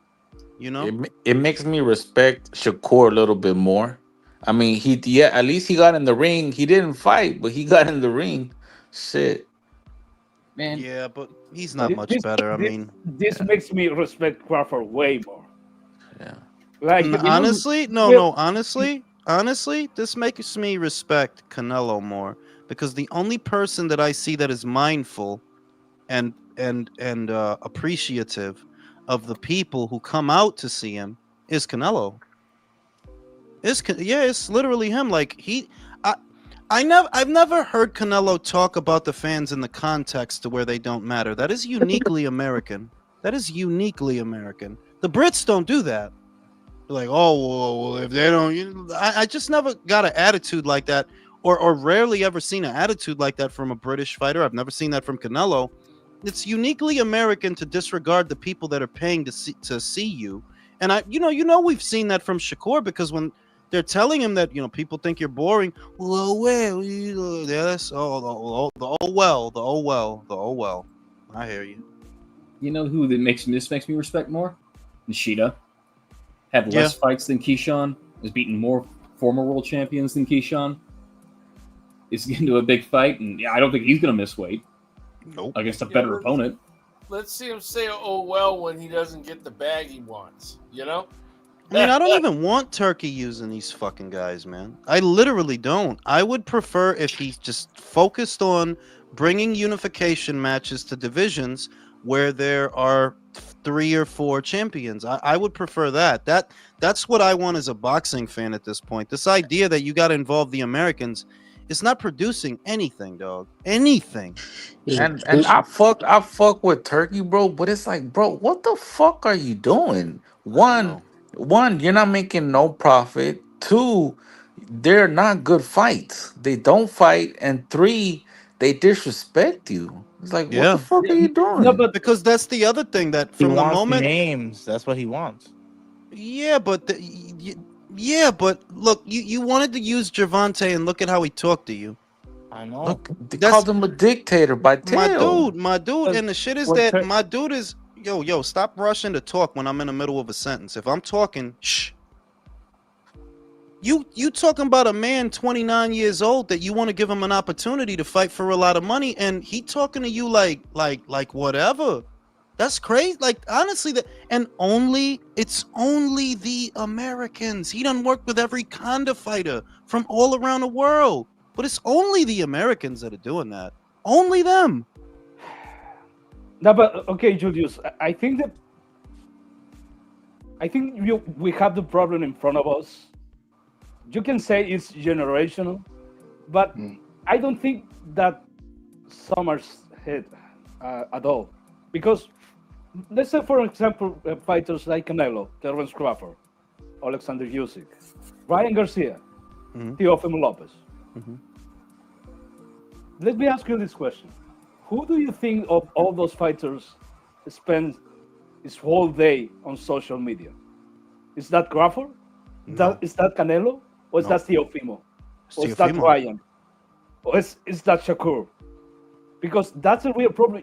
S1: you know?
S2: It makes me respect Shakur a little bit more. I mean, at least he got in the ring. He didn't fight, but he got in the ring. Shit.
S7: Man.
S1: Yeah, but he's not much better.
S13: This makes me respect Crawford way more.
S2: Yeah.
S13: Like
S1: honestly, honestly, this makes me respect Canelo more, because the only person that I see that is mindful and appreciative of the people who come out to see him is Canelo. It's literally him. Like I've never heard Canelo talk about the fans in the context to where they don't matter. That is uniquely American. That is uniquely American. The Brits don't do that. They're like, oh, well, if they don't, I just never got an attitude like that, or rarely ever seen an attitude like that from a British fighter. I've never seen that from Canelo. It's uniquely American to disregard the people that are paying to see you. And we've seen that from Shakur, because when they're telling him that, you know, people think you're boring. Well, yes. The oh well. I hear you.
S7: You know who makes me respect more? Nishida. Had less fights than Keyshawn. Has beaten more former world champions than Keyshawn. Is getting to a big fight, and I don't think he's going to miss weight.
S1: Nope.
S7: Against a better opponent.
S3: Let's see him say "oh well" when he doesn't get the bag he wants. You know.
S1: I mean, I don't even want Turkey using these fucking guys, man. I literally don't. I would prefer if he just focused on bringing unification matches to divisions where there are 3 or 4 champions. I would prefer that. That's what I want as a boxing fan at this point. This idea that you got to involve the Americans is not producing anything, dog. Anything.
S2: And I fuck with Turkey, bro. But it's like, bro, what the fuck are you doing? One, you're not making no profit. 2, they're not good fights. They don't fight, and 3, they disrespect you. It's like, what the
S1: Yeah,
S2: fuck are you
S13: No,
S2: doing?
S13: but
S1: because that's the other thing that
S4: He
S1: from the
S4: wants
S1: moment.
S4: names. That's what he wants.
S1: Yeah, but yeah, but look, you wanted to use Gervonta, and look at how he talked to you.
S4: I know.
S1: Look,
S2: They
S1: that's
S2: called him a dictator by
S1: my
S2: Tail.
S1: dude, and the shit is
S5: What
S1: that
S5: Ter-
S1: my dude is yo, stop rushing to talk when I'm in the middle of a sentence. If I'm talking, shh. You talking about a man 29 years old that you want to give him an opportunity to fight for a lot of money, and he talking to you like whatever. That's crazy. Like honestly, it's only the Americans. He done worked with every Conda fighter from all around the world, but it's only the Americans that are doing that. Only them.
S13: no, but okay, Julius. I think we have the problem in front of us. You can say it's generational, but I don't think that Summers hit at all. Because let's say, for example, fighters like Canelo, Spence Crawford, Alexander Usyk, Ryan Garcia, Teofimo Lopez. Let me ask you this question. Who do you think of all those fighters spend his whole day on social media? Is that Crawford?
S1: No.
S13: Is that Canelo? Or is
S1: No.
S13: that Teofimo?
S1: It's
S13: Or is that
S1: Teofimo.
S13: Ryan? Or is that Shakur? Because that's a real problem.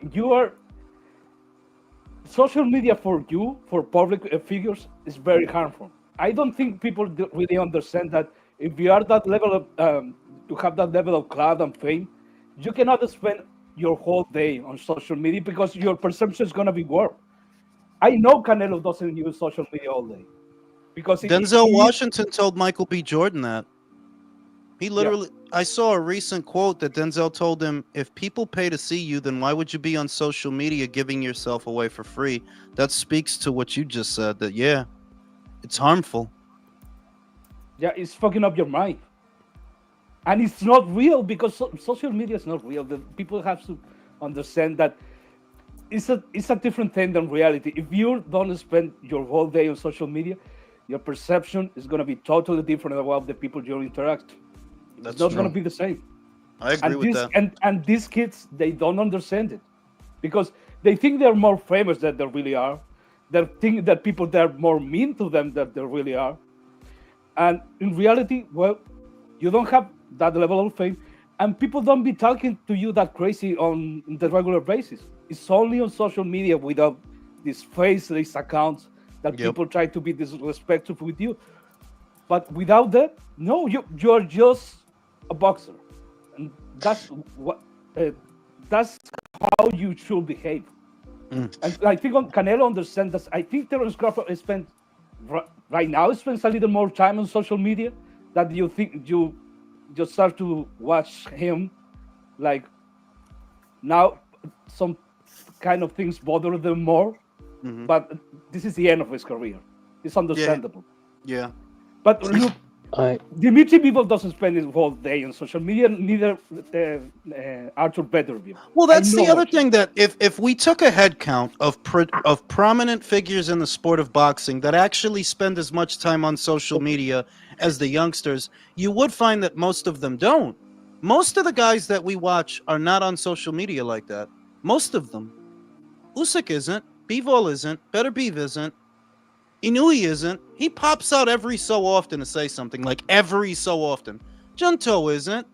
S13: Social media for public figures, is very harmful. I don't think people really understand that if you are that level of, you have that level of clout and fame, you cannot spend your whole day on social media because your perception is going to be warped. I know Canelo doesn't use social media all day. Because
S1: Denzel Washington told Michael B. Jordan that. He literally, I saw a recent quote that Denzel told him, if people pay to see you, then why would you be on social media giving yourself away for free? That speaks to what you just said, that, yeah, it's harmful.
S13: Yeah, it's fucking up your mind. And it's not real because social media is not real. The people have to understand that it's a different thing than reality. If you don't spend your whole day on social media, your perception is going to be totally different about the people you interact. It's not going to be the same.
S1: I agree with that.
S13: And these kids, they don't understand it because they think they're more famous than they really are. They think that people they're more mean to them than they really are. And in reality, well, you don't have that level of fame, and people don't be talking to you that crazy on the regular basis. It's only on social media without these faceless accounts that people try to be disrespectful with you. But without that, no, you're just a boxer, and that's how you should behave. And I think Canelo understands that. I think Terence Crawford right now spends a little more time on social media. That you think you just start to watch him, like now some kind of things bother them more. But this is the end of his career. It's understandable.
S1: Yeah.
S13: But look, Dimitri Bivol doesn't spend his whole day on social media, neither Arthur Betterview.
S1: Well, that's the other thing, that if we took a head count of prominent figures in the sport of boxing that actually spend as much time on social media as the youngsters, you would find that most of them don't. Most of the guys that we watch are not on social media like that. Most of them. Usyk isn't. Bivol isn't. Better Beav isn't. Inouye isn't. He pops out every so often to say something, like every so often. Junto isn't,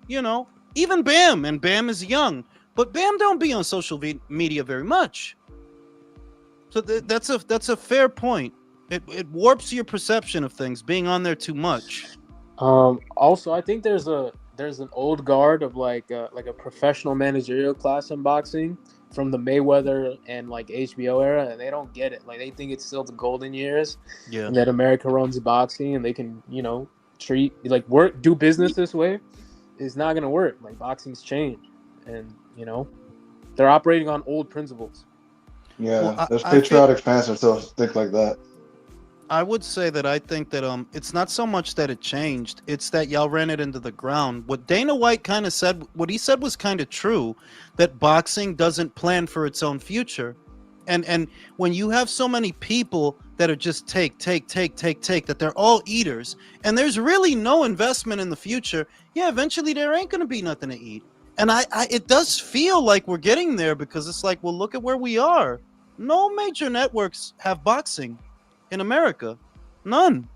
S1: even Bam, and Bam is young, but Bam don't be on social media very much. So that's a fair point. It warps your perception of things being on there too much.
S5: Also, I think there's an old guard of like a professional managerial class in boxing from the Mayweather and like HBO era, and they don't get it. Like they think it's still the golden years, and that America runs boxing, and they can do business this way. It's not gonna work. Like boxing's changed, and they're operating on old principles.
S6: Yeah, there's patriotic fans that still think like that.
S1: I would say that I think that it's not so much that it changed, it's that y'all ran it into the ground. What Dana White kind of said, what he said was kind of true, that boxing doesn't plan for its own future. And when you have so many people that are just take, that they're all eaters, and there's really no investment in the future, yeah, eventually there ain't gonna be nothing to eat. And it does feel like we're getting there, because it's like, well, look at where we are. No major networks have boxing in America. None.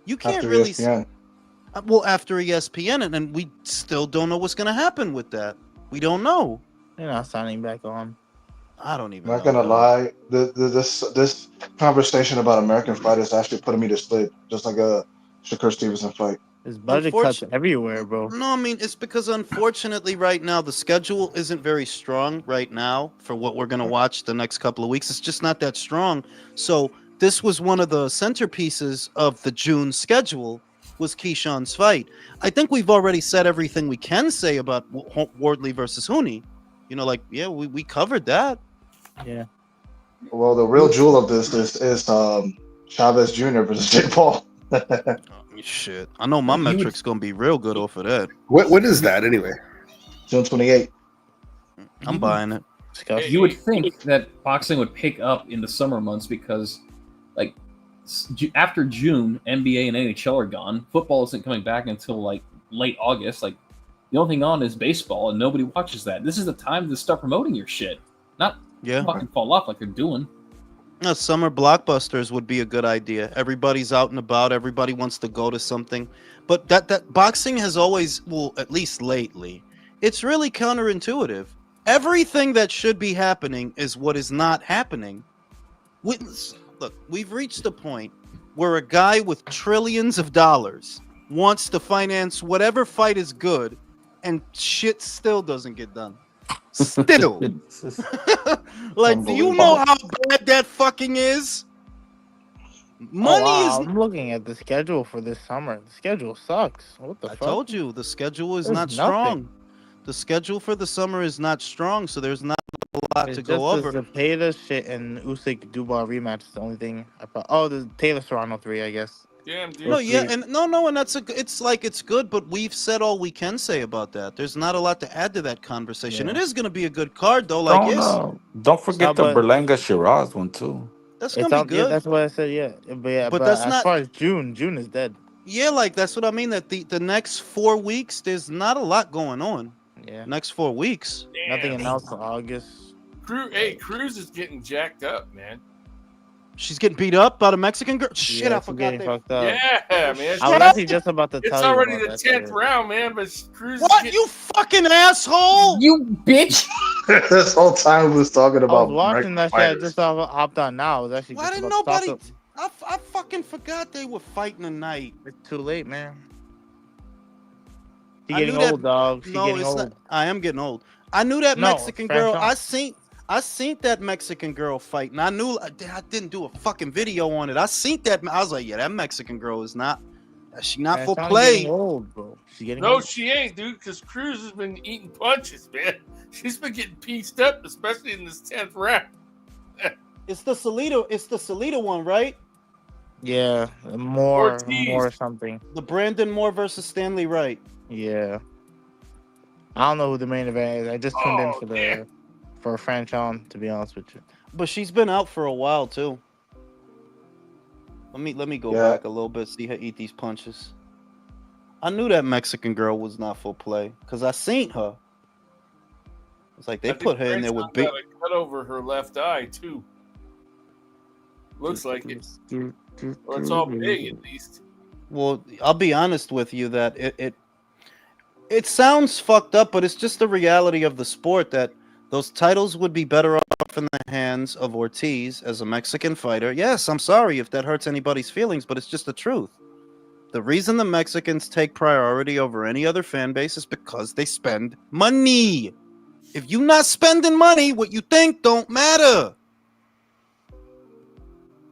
S1: You can't
S6: After
S1: really
S6: ESPN.
S1: well, after ESPN, and we still don't know what's gonna happen with that. We don't know.
S15: They're not signing back on.
S1: I don't even
S6: Not
S1: know.
S6: gonna lie, this conversation about American fighters actually putting me to sleep, just like a Shakur Stevenson fight.
S15: There's budget cuts everywhere, bro.
S1: No, I mean, it's because unfortunately right now the schedule isn't very strong right now for what we're going to watch the next couple of weeks. It's just not that strong. So this was one of the centerpieces of the June schedule, was Keyshawn's fight. I think we've already said everything we can say about Wardley versus Hooney. You know, like, yeah, we covered that.
S15: Yeah.
S6: Well, the real jewel of this is Chavez Jr. versus Jake Paul.
S1: Shit, I know my metrics gonna be real good off of that.
S11: What is that anyway?
S6: June 28th.
S1: I'm buying it.
S7: You would think that boxing would pick up in the summer months because, like, after June, NBA and NHL are gone. Football isn't coming back until like late August. Like, the only thing on is baseball, and nobody watches that. This is the time to start promoting your shit, not fucking fall off like they're doing.
S1: No, summer blockbusters would be a good idea. Everybody's out and about. Everybody wants to go to something. But that boxing has always, well, at least lately, it's really counterintuitive. Everything that should be happening is what is not happening. Look, we've reached a point where a guy with trillions of dollars wants to finance whatever fight is good, and shit still doesn't get done. Still. Like, do you know how bad that fucking is? Money is.
S15: I'm looking at the schedule for this summer. The schedule sucks. What the fuck?
S1: I told you, the schedule is
S15: There's
S1: not strong. The schedule for the summer is not strong, so there's not a lot to go over.
S15: The Zepeda shit and Usyk Dubois rematch is the only thing. The Taylor Serrano 3, I guess.
S3: Damn, dude.
S1: No, yeah, and and it's good, but we've said all we can say about that. There's not a lot to add to that conversation.
S2: Yeah.
S1: It is going to be a good card, though. Like,
S2: don't forget the Berlanga Shiraz one too.
S1: That's gonna be good.
S15: Yeah, that's what I said. Yeah, but
S1: that's
S15: as
S1: not.
S15: Far as June is dead.
S1: Yeah, like that's what I mean. That the next 4 weeks, there's not a lot going on.
S15: Yeah,
S1: next 4 weeks.
S3: Damn.
S15: Nothing announced till August.
S3: Cruz is getting jacked up, man.
S1: She's getting beat up by the Mexican girl. Shit, I forgot
S15: they fucked up.
S3: Yeah, man.
S15: I was actually just about to tell
S3: It's
S15: you
S3: already
S15: about
S3: the 10th round, man. But Cruz.
S1: What, you fucking asshole?
S7: You bitch.
S6: This whole time we was talking
S15: I
S6: about
S15: was watching that shit. I
S6: fighters.
S15: just hopped on now. I was actually.
S1: Why
S15: just
S1: didn't
S15: about to
S1: nobody?
S15: stop
S1: I fucking forgot they were fighting tonight.
S15: It's too late, man. She
S1: I
S15: getting
S1: knew that-
S15: old, dog. She
S1: No,
S15: getting
S1: it's
S15: old.
S1: not. I am getting old. I knew that
S15: No,
S1: Mexican girl.
S15: Franchon.
S1: I seen that Mexican girl fight, and I knew I didn't do a fucking video on it. I seen that. I was like, yeah, that Mexican girl is not. She not for
S15: Franchon's
S1: play.
S15: getting old, bro. She's getting
S3: No,
S15: old.
S3: she ain't, dude. Because Cruz has been eating punches, man. She's been getting pieced up, especially in this 10th round.
S1: It's the Salida one, right?
S15: Yeah, more
S3: Ortiz.
S15: something.
S1: The Brandon Moore versus Stanley Wright.
S15: Yeah. I don't know who the main event is. I just tuned in for Franchon, to be honest with you.
S1: But she's been out for a while too. Let me go back a little bit, see her eat these punches. I knew that Mexican girl was not for play because I seen her. It's like they put her in there with big.
S3: Got a cut over her left eye too. Looks like it. Or it's all big at least.
S1: Well, I'll be honest with you that it sounds fucked up, but it's just the reality of the sport that those titles would be better off in the hands of Ortiz as a Mexican fighter. Yes, I'm sorry if that hurts anybody's feelings, but it's just the truth. The reason the Mexicans take priority over any other fan base is because they spend money. If you're not spending money, what you think don't matter.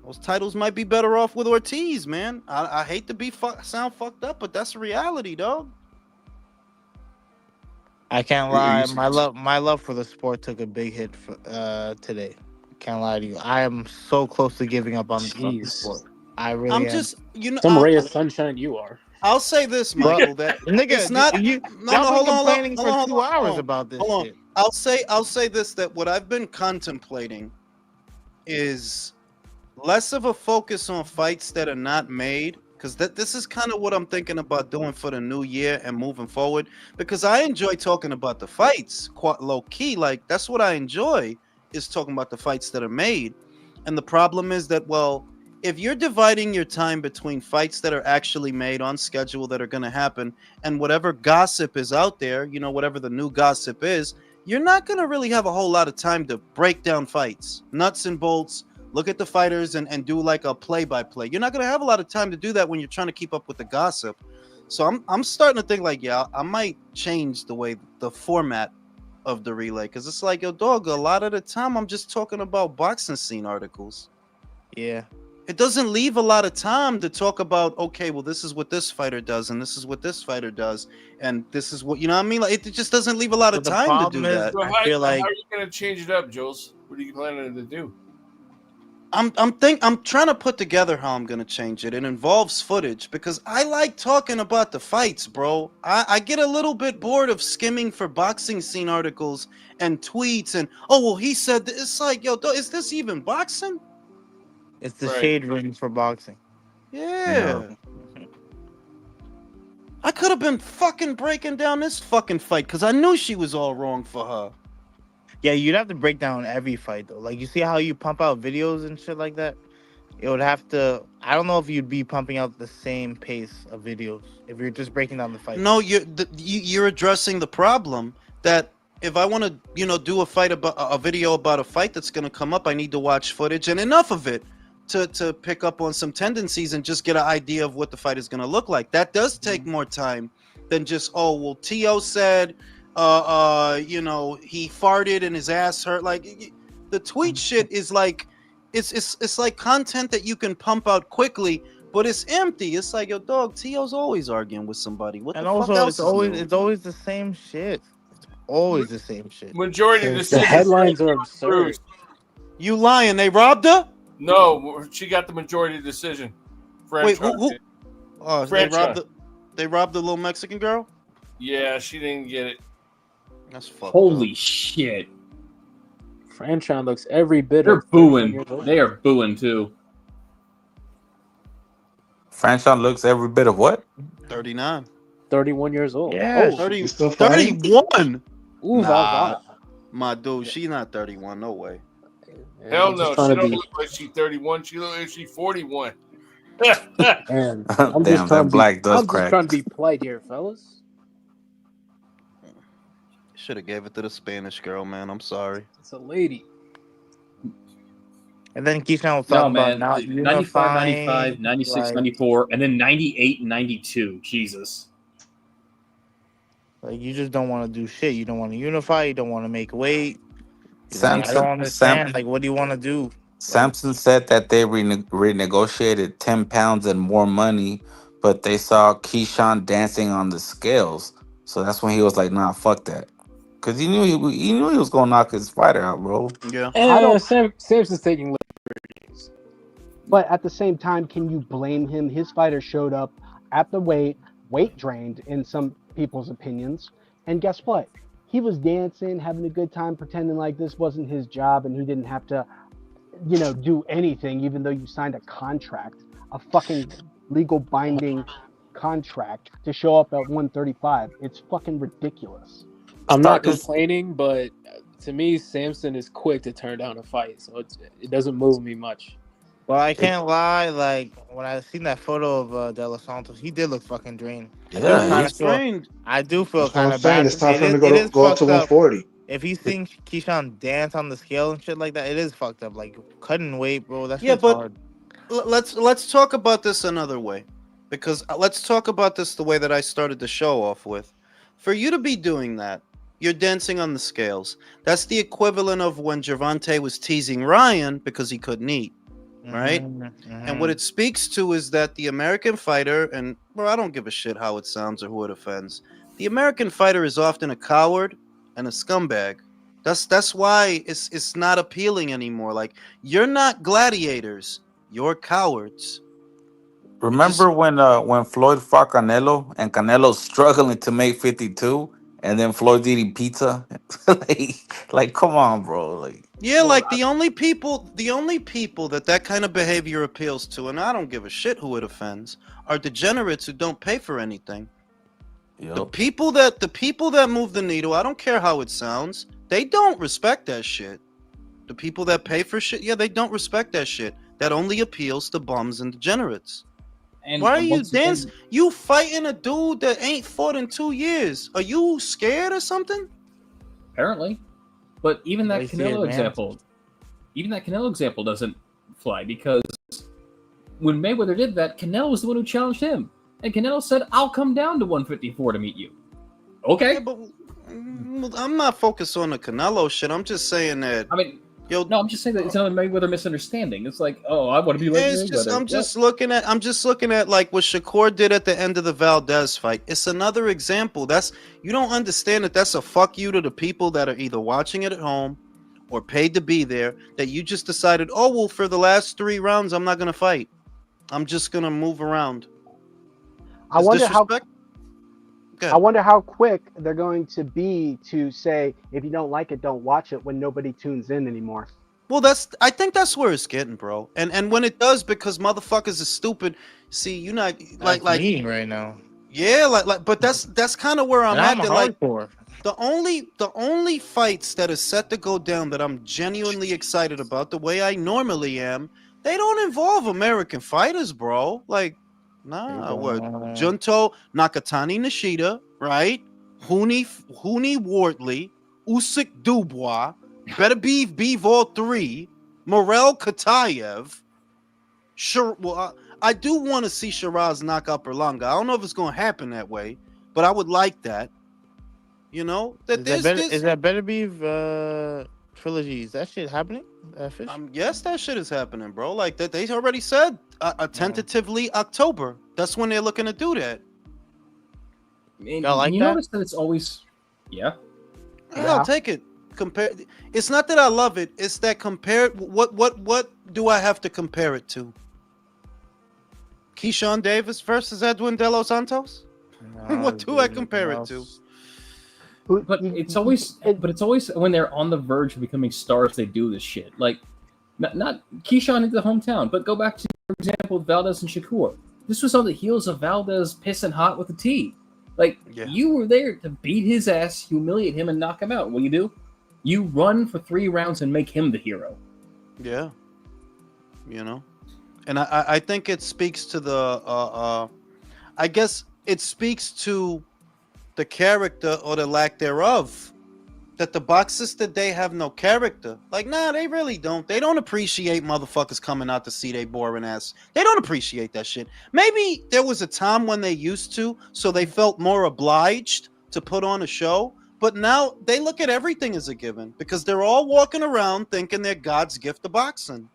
S1: Those titles might be better off with Ortiz, man. I hate to sound fucked up, but that's the reality, dog.
S15: I can't lie. My love for the sport took a big hit today. Can't lie to you. I am so close to giving up on the sport. I really am.
S5: Some ray of sunshine you are.
S1: I'll say this, Michael. That
S15: nigga,
S1: it's not.
S15: Y'all been complaining for 2 hours about this shit.
S1: I'll say this, that what I've been contemplating is less of a focus on fights that are not made, because this is kind of what I'm thinking about doing for the new year and moving forward, because I enjoy talking about the fights quite low key. Like, that's what I enjoy, is talking about the fights that are made. And the problem is that, well, if you're dividing your time between fights that are actually made on schedule that are going to happen and whatever gossip is out there, you know, whatever the new gossip is, you're not going to really have a whole lot of time to break down fights, nuts and bolts, look at the fighters and do like a play-by-play. You're not going to have a lot of time to do that when you're trying to keep up with the gossip. So I'm starting to think like, yeah, I might change the way, the format of the relay, because it's like, yo, dog, a lot of the time I'm just talking about boxing scene articles.
S15: Yeah.
S1: It doesn't leave a lot of time to talk about, okay, well, this is what this fighter does, and this is what this fighter does, and this is what, you know what I mean? Like, it just doesn't leave a lot of time to do that.
S3: So how are you going to change it up, Jules? What are you planning to do?
S1: I'm trying to put together how I'm gonna change it. It involves footage, because I like talking about the fights, bro. I get a little bit bored of skimming for boxing scene articles and tweets and, oh, well, he said this. It's like, yo, is this even boxing?
S15: It's the shade room for boxing.
S1: Yeah. I could have been fucking breaking down this fucking fight because I knew she was all wrong for her.
S15: Yeah, you'd have to break down every fight though. Like, you see how you pump out videos and shit like that? It would have to. I don't know if you'd be pumping out the same pace of videos if you're just breaking down the fight.
S1: No, you're addressing the problem that if I want to, you know, do a video about a fight that's going to come up, I need to watch footage and enough of it to pick up on some tendencies and just get an idea of what the fight is going to look like. That does take more time than just, oh, well, T.O. said, you know, he farted and his ass hurt. Like, the tweet shit is like, it's like content that you can pump out quickly, but it's empty. It's like, yo, dog, T.O.'s always arguing with somebody. What
S15: and
S1: the
S15: also,
S1: fuck else
S15: it's always the same shit. It's always the same shit.
S3: Majority
S8: The
S3: decision.
S8: headlines are absurd.
S1: You lying? They robbed her?
S3: No, she got the majority decision.
S1: Wait, who? Oh,
S3: Franchise.
S1: they robbed the little Mexican girl?
S3: Yeah, she didn't get it.
S1: That's fucked
S7: Holy
S1: up.
S7: shit.
S5: Franchise looks every bit.
S7: They're booing. They are booing too.
S2: Franchise looks every bit of what?
S1: 39.
S5: 31 years old.
S15: Yeah,
S5: Oh,
S1: 31.
S5: Ooh,
S1: Nah, my dude, she's not 31. No way.
S3: Hell
S5: I'm
S3: no,
S5: just trying
S3: she
S5: to
S3: don't
S5: be-
S3: look like she's 31. She look like she's 41.
S5: And I'm
S2: Damn,
S5: just trying
S2: that
S5: to be,
S2: black does
S5: I'm
S2: crack.
S5: just trying to be polite here, fellas.
S1: Should have gave it to the Spanish girl, man. I'm sorry.
S5: It's a lady.
S15: And then Keyshawn was
S7: No,
S15: talking
S7: man.
S15: about not
S7: 95,
S15: unifying,
S7: 95, 96,
S15: like,
S7: 94, and then 98 and 92. Jesus.
S15: Like, you just don't want to do shit. You don't want to unify. You don't want to make weight. I don't
S2: Samson,
S15: understand. Like, what do you want to do?
S2: Samson said that they renegotiated 10 pounds and more money, but they saw Keyshawn dancing on the scales. So that's when he was like, nah, fuck that. Because he knew he was going to knock his fighter out, bro.
S1: Yeah.
S8: I don't-
S5: Samson's taking liberties.
S8: But at the same time, can you blame him? His fighter showed up at the weight drained in some people's opinions. And guess what? He was dancing, having a good time, pretending like this wasn't his job and he didn't have to, you know, do anything, even though you signed a contract, a fucking legal binding contract to show up at 135. It's fucking ridiculous.
S5: I'm not complaining, but to me, Samson is quick to turn down a fight, so it doesn't move me much.
S15: Well, I can't lie. Like, when I seen that photo of De Los Santos, he did look fucking drained.
S2: Yeah,
S1: he's drained.
S15: I do feel
S6: That's what
S15: kind
S6: I'm
S15: of
S6: saying.
S15: bad.
S6: It's time for him to
S15: It
S6: go
S15: is
S6: up to
S15: fucked up.
S6: 140.
S15: If he's seeing Keyshawn dance on the scale and shit like that, it is fucked up. Like, cutting weight, bro. That's
S1: Yeah, but
S15: hard.
S1: let's talk about this another way, because let's talk about this the way that I started the show off with. For you to be doing that, you're dancing on the scales. That's the equivalent of when Gervonta was teasing Ryan because he couldn't eat, right? And what it speaks to is that the American fighter, and well, I don't give a shit how it sounds or who it offends, the American fighter is often a coward and a scumbag. That's why it's not appealing anymore. Like, you're not gladiators, you're cowards.
S2: Remember when Floyd fought Canelo and Canelo's struggling to make 52, and then Floyd's eating pizza. like, come on, bro. Like,
S1: Yeah, like the only people that kind of behavior appeals to, and I don't give a shit who it offends, are degenerates who don't pay for anything. The
S2: yup.
S1: people that move the needle, I don't care how it sounds, they don't respect that shit. The people that pay for shit, yeah, they don't respect that shit. That only appeals to bums and degenerates.
S7: And
S1: Why are you
S7: once again,
S1: dancing? You fighting a dude that ain't fought in 2 years. Are you scared or something?
S7: apparently, but even that
S15: They see
S7: Canelo
S15: advantage.
S7: example doesn't fly because when Mayweather did that, Canelo was the one who challenged him, and Canelo said, "I'll come down to 154 to meet you." Okay,
S1: Yeah, but I'm not focused on the Canelo shit. I'm just saying that.
S7: I mean,
S1: Yo,
S7: no, I'm just saying that it's another Mayweather misunderstanding. It's like, oh, I want to be like
S1: it's
S7: Mayweather.
S1: just I'm
S7: What?
S1: just looking at like what Shakur did at the end of the Valdez fight. It's another example. You don't understand that that's a fuck you to the people that are either watching it at home or paid to be there, that you just decided, oh well, for the last 3 rounds I'm not gonna fight. I'm just gonna move around.
S8: I
S1: It's
S8: wonder how.
S1: disrespect. Go
S8: I
S1: ahead.
S8: wonder how quick they're going to be to say, if you don't like it, don't watch it when nobody tunes in anymore.
S1: Well, I think that's where it's getting, bro. And when it does, because motherfuckers are stupid. See, you not
S15: That's like
S8: Mm-hmm.
S15: me right now.
S1: yeah, but that's kind of where I'm
S15: And I'm
S1: at. That like
S15: hardcore.
S1: the only fights that are set to go down that I'm genuinely excited about, the way I normally am, they don't involve American fighters, bro. Like, nah, what? Junto Nakatani Nishida, right? Hooney Wardley, Usyk Dubois, Better Beef all 3, Morel Katayev. Sure, well, I do want to see Shiraz knock out Berlanga. I don't know if it's going to happen that way, but I would like that. You know that
S15: Is that Better Beef trilogy? Is that shit happening? Fish?
S1: yes, that shit is happening, bro. Like that, they already said tentatively October. That's when they're looking to do that.
S7: And
S15: Y'all like
S7: you
S15: that?
S7: notice that it's always, yeah.
S1: Yeah, I'll take it. It's not that I love it. It's that compared. What do I have to compare it to? Keyshawn Davis versus Edwin De Los Santos. What do I compare it to?
S7: But it's always when they're on the verge of becoming stars, they do this shit. Like, not Keyshawn into the hometown, but go back to, for example, Valdez and Shakur. This was on the heels of Valdez pissing hot with the T. Like, you were there to beat his ass, humiliate him, and knock him out. What do? You run for 3 rounds and make him the hero.
S1: Yeah. You know, and I think it speaks to the I guess it speaks to the character or the lack thereof, that the boxers today have no character. Like, nah, they really don't. They don't appreciate motherfuckers coming out to see they boring ass. They don't appreciate that shit. Maybe there was a time when they used to, so they felt more obliged to put on a show. But now they look at everything as a given because they're all walking around thinking they're God's gift to boxing.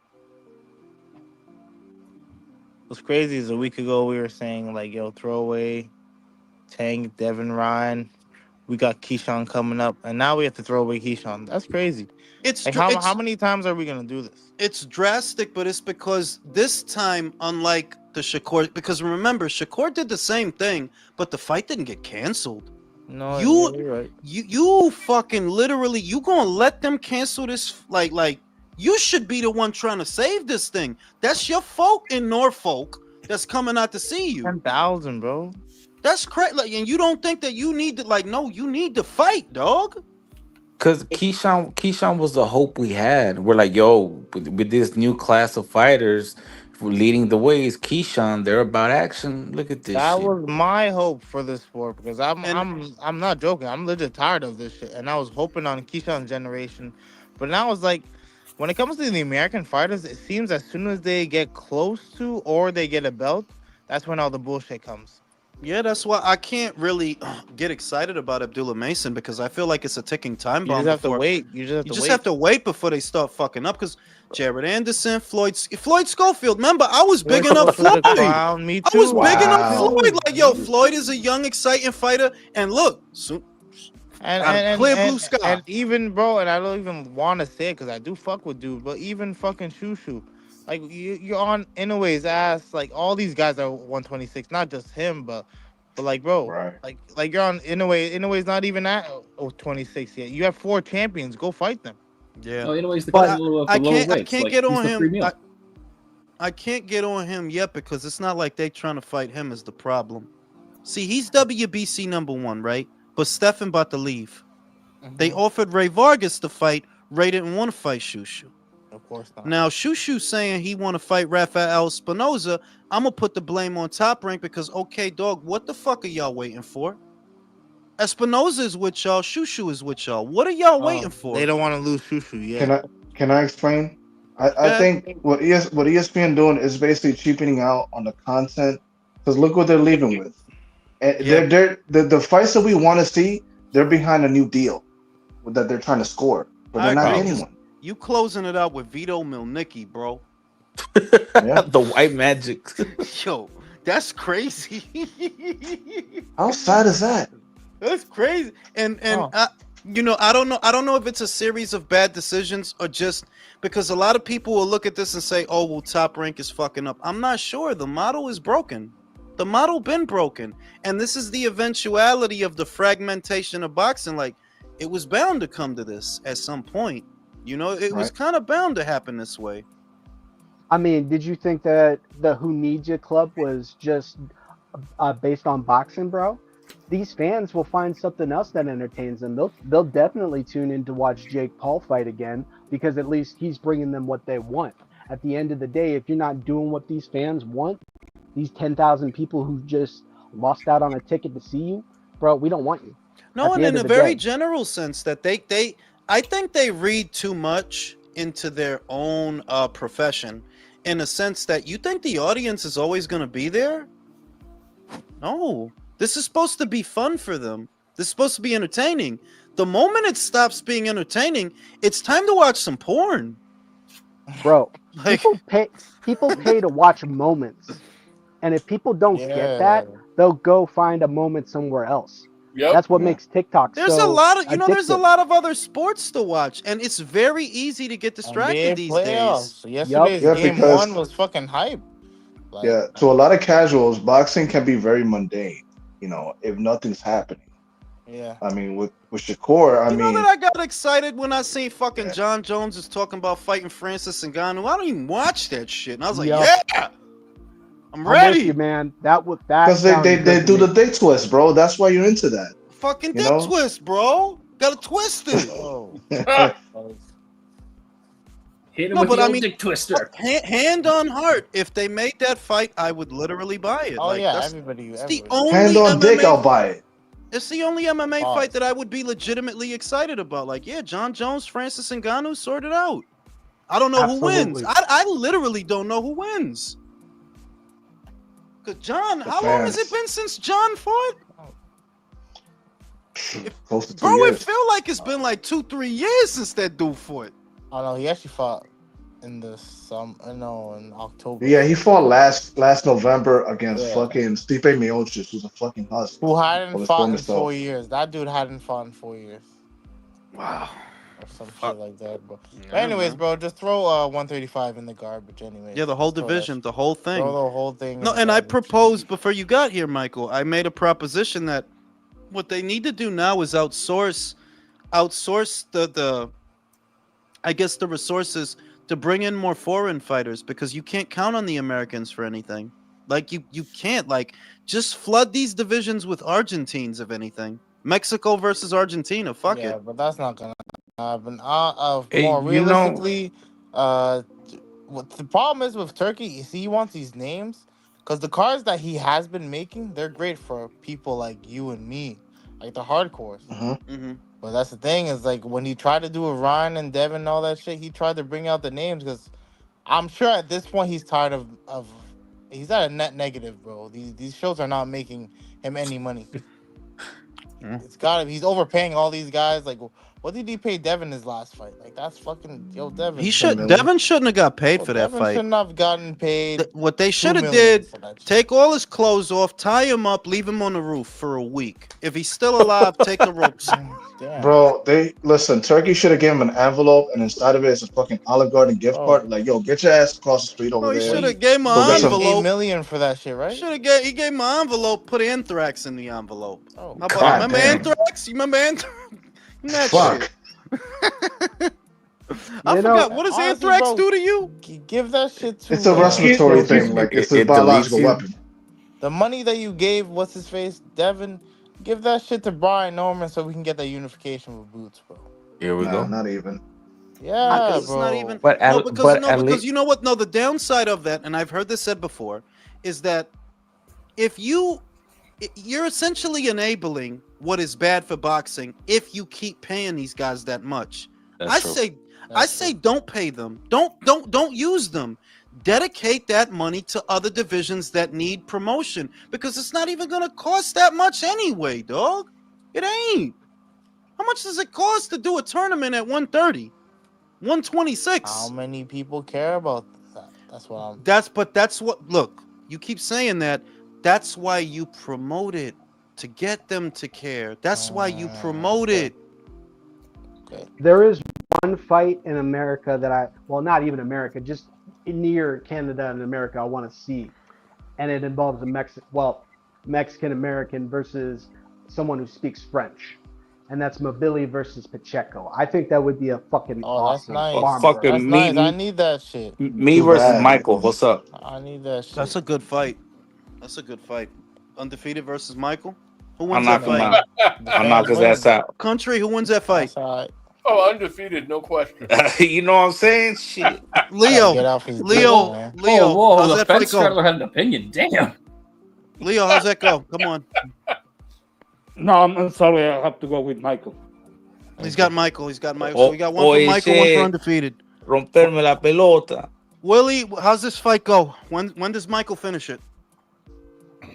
S15: What's crazy is a week ago we were saying like, yo, throwaway, Tank, Devin Ryan. We got Keyshawn coming up, and now we have to throw away Keyshawn. That's crazy.
S1: It's
S15: like, how many times are we gonna do this?
S1: It's drastic, but it's because this time, unlike the Shakur, because remember, Shakur did the same thing, but the fight didn't get canceled.
S15: No, you're right.
S1: You fucking literally, you gonna let them cancel this? Like you should be the one trying to save this thing. That's your folk in Norfolk that's coming out to see you.
S15: 10,000, bro.
S1: That's crazy. Like, and you don't think that you need to, like, no, you need to fight, dog.
S2: Cause Keyshawn was the hope we had. We're like, yo, with this new class of fighters leading the way is Keyshawn. They're about action. Look at this.
S15: That
S2: shit.
S15: was my hope for this sport because I'm not joking. I'm legit tired of this shit, and I was hoping on Keyshawn's generation, but now it's like, when it comes to the American fighters, it seems as soon as they get close to or they get a belt, that's when all the bullshit comes.
S1: Yeah, that's why I can't really get excited about Abdullah Mason, because I feel like it's a ticking time bomb.
S15: You just have to wait. You just
S1: have to wait before they start fucking up. Because Jared Anderson, Floyd Schofield. Remember, I was bigging up Floyd.
S15: Me too.
S1: I was bigging up Floyd. Like, yo, Floyd is a young, exciting fighter. And look, clear blue sky.
S15: And even, bro, and I don't even want to say it because I do fuck with dude, but even fucking Shushu. Like, you're on Inoue's ass. Like, all these guys are 126. Not just him, but But like, bro,
S6: Right.
S15: like you're on Inoue's not even at 26 yet. You have 4 champions. Go fight them.
S1: Yeah.
S7: Oh, anyways, the
S1: But
S7: Canelo of the
S1: I
S7: lower
S1: can't I
S7: weights.
S1: can't
S7: Like
S1: get
S7: he's
S1: on
S7: the free
S1: him.
S7: meal.
S1: I can't get on him yet because it's not like they trying to fight him is the problem. See, he's WBC #1, right? But Stefan about to leave. They offered Ray Vargas to fight. Ray didn't want to fight Shushu.
S15: Of course not.
S1: Now Shushu saying he want to fight Rafael Espinoza. I'm gonna put the blame on Top Rank because okay, dog, what the fuck are y'all waiting for? Espinoza is with y'all. Shushu is with y'all. What are y'all waiting for?
S15: They don't want to lose Shushu yet.
S6: Can I explain? I think what ESPN doing is basically cheapening out on the content because look what they're leaving with. And the fights that we want to see, they're behind a new deal that they're trying to score, but they're not getting one.
S1: You closing it out with Vito Milnicki, bro.
S2: The white magic.
S1: Yo, that's crazy.
S6: How sad is that?
S1: That's crazy. And you know, I don't know if it's a series of bad decisions or just because a lot of people will look at this and say, "Oh, well, Top Rank is fucking up." I'm not sure. The model is broken. The model been broken, and this is the eventuality of the fragmentation of boxing. Like, it was bound to come to this at some point. You know, it was kind of bound to happen this way.
S8: I mean, did you think that the Who Needs You Club was just based on boxing, bro? These fans will find something else that entertains them. They'll definitely tune in to watch Jake Paul fight again because at least he's bringing them what they want. At the end of the day, if you're not doing what these fans want, these 10,000 people who just lost out on a ticket to see you, bro, we don't want you.
S1: No, and in a very general sense that I think they read too much into their own profession in a sense that you think the audience is always going to be there. No, this is supposed to be fun for them. This is supposed to be entertaining. The moment it stops being entertaining, it's time to watch some porn.
S8: Bro, people pay to watch moments. And if people don't get that, they'll go find a moment somewhere else.
S3: Yep.
S8: That's what makes TikTok
S1: there's
S8: so
S1: a lot of
S8: addictive.
S1: there's a lot of other sports to watch, and it's very easy to get distracted these days.
S15: Yesterday's game
S6: because-
S15: 1 was fucking hype. Like,
S6: Yeah, to a lot of casuals, boxing can be very mundane. You know, if nothing's happening.
S15: Yeah.
S6: I mean, with Shakur, I
S1: You know
S6: mean,
S1: that I got excited when I seen fucking Jon Jones is talking about fighting Francis Ngannou. I don't even watch that shit, and I was like, yeah, I'm ready.
S8: with you, man. That
S6: because they do the dick twist, bro. That's why you're into that.
S1: Fucking
S6: You
S1: dick
S6: know?
S1: twist, bro. Gotta twist it.
S7: Hit him
S1: No,
S7: with
S1: but
S7: the
S1: I
S7: old
S1: mean,
S7: dick twister.
S1: hand on heart, if they made that fight, I would literally buy it.
S15: Oh
S1: Like,
S15: yeah,
S1: that's
S15: everybody.
S1: the only
S6: Hand on
S1: MMA
S6: dick, I'll buy it.
S1: It's the only MMA
S15: Pause.
S1: fight that I would be legitimately excited about. Like, yeah, Jon Jones, Francis Ngannou, sort it out. I don't know who wins.
S8: Absolutely.
S1: I literally don't know who wins. Cause John, how long has it been since John fought?
S6: Close to 2
S1: Bro,
S6: years.
S1: it feel like it's been like 2-3 years since that dude fought.
S15: Oh no, he actually fought in the in October.
S6: Yeah, he fought last November against fucking Stipe Miocic, who's a fucking husk.
S15: Who hadn't
S6: Of his
S15: fought
S6: former
S15: in
S6: self.
S15: 4 years. That dude hadn't fought in 4 years.
S1: Wow.
S15: Or some shit like that, bro. But anyways, bro, just throw 135 in the garbage anyways.
S1: Yeah, the whole
S15: Just throw
S1: division, the whole thing.
S15: Throw the whole thing.
S1: No,
S15: in the
S1: and I
S15: garbage.
S1: proposed before you got here, Michael. I made a proposition that what they need to do now is outsource the I guess the resources to bring in more foreign fighters because you can't count on the Americans for anything. Like you can't just flood these divisions with Argentines if anything. Mexico versus Argentina, fuck
S15: Yeah,
S1: it.
S15: but that's not gonna happen.
S2: Hey,
S15: More
S2: you know-
S15: realistically, what the problem is with Turkey is he wants these names because the cards that he has been making, they're great for people like you and me, like the hardcores.
S1: Mm-hmm.
S15: But that's the thing is like when he tried to do with Ryan and Devin and all that shit, he tried to bring out the names because I'm sure at this point he's tired of he's at a net negative, bro. These shows are not making him any money. It's gotta he's overpaying all these guys. Like What did he pay Devin his last fight? Like that's fucking Devin.
S1: Devin shouldn't have got paid for that
S15: Devin
S1: fight.
S15: shouldn't have gotten paid.
S1: What they should have
S15: $2
S1: did,
S15: for that shit.
S1: take all his clothes off, tie him up, leave him on the roof for a week. If he's still alive, take the ropes.
S6: Bro, listen. Turkey should have given him an envelope, and inside of it is a fucking Olive Garden gift card. Like, yo, get your ass across the street over
S1: He
S6: there.
S1: should have gave him
S6: Go
S1: an
S6: get some-
S1: envelope.
S15: $8 million for that shit, right?
S1: He gave him an envelope, put anthrax in the envelope.
S15: Oh,
S1: How about,
S6: God
S1: remember
S6: damn.
S1: anthrax? You remember anthrax? That
S6: Fuck.
S1: shit. I forgot. What does
S15: honestly,
S1: anthrax
S15: bro,
S1: do to you?
S15: Give that shit to.
S6: It's a respiratory thing. Like, it's a
S2: It
S6: biological
S2: deletes you.
S6: weapon.
S15: The money that you gave, what's his face, Devin, give that shit to Brian Norman so we can get that unification with Boots, bro.
S2: Here we
S6: Nah,
S2: go.
S6: not even.
S15: Yeah,
S1: It's
S15: bro.
S1: not even.
S2: But
S1: no,
S2: at-
S1: because
S2: but
S1: no,
S2: at
S1: because
S2: least-
S1: you know what? No, the downside of that, and I've heard this said before, is that if you're essentially enabling what is bad for boxing if you keep paying these guys that much.
S2: That's true.
S1: I say don't pay them. Don't use them. Dedicate that money to other divisions that need promotion because it's not even gonna cost that much anyway, dog. It ain't. How much does it cost to do a tournament at 130? 126.
S15: How many people care about that? That's what I'm.
S1: That's what. Look, you keep saying that. That's why you promote it to get them to care. That's why you promote it.
S8: There is one fight in America that not even America, just near Canada and America, I want to see, and it involves a Mexican American versus someone who speaks French, and that's Mobili versus Pacheco. I think that would be a fucking awesome.
S15: That's nice.
S8: farm
S2: Fucking
S15: That's
S2: me,
S15: nice. I need that shit.
S2: me
S6: Too
S2: versus
S6: bad.
S2: Michael. What's up?
S15: I need that shit.
S1: That's a good fight. That's a good fight. Undefeated versus Michael. Who
S2: I'm
S1: wins that
S2: knocking
S1: fight?
S2: I'm knock his ass out.
S1: Country. Who wins that fight?
S15: That's all right.
S3: Oh, undefeated, no question.
S2: You know what I'm saying? Shit.
S1: Leo.
S15: Get off his
S1: Leo.
S15: dick, man.
S1: Leo.
S7: Oh, whoa,
S1: how's
S7: the
S1: that fight
S7: fence
S1: go?
S7: straddler had an opinion. Damn.
S1: Leo, how's that go? Come on.
S13: No, I'm sorry. I have to go with Michael.
S1: He's got Michael. He's got Michael.
S2: Oh,
S1: So we got one for Michael, one for undefeated.
S2: Romperme la pelota.
S1: Willie, how's this fight go? When does Michael finish it?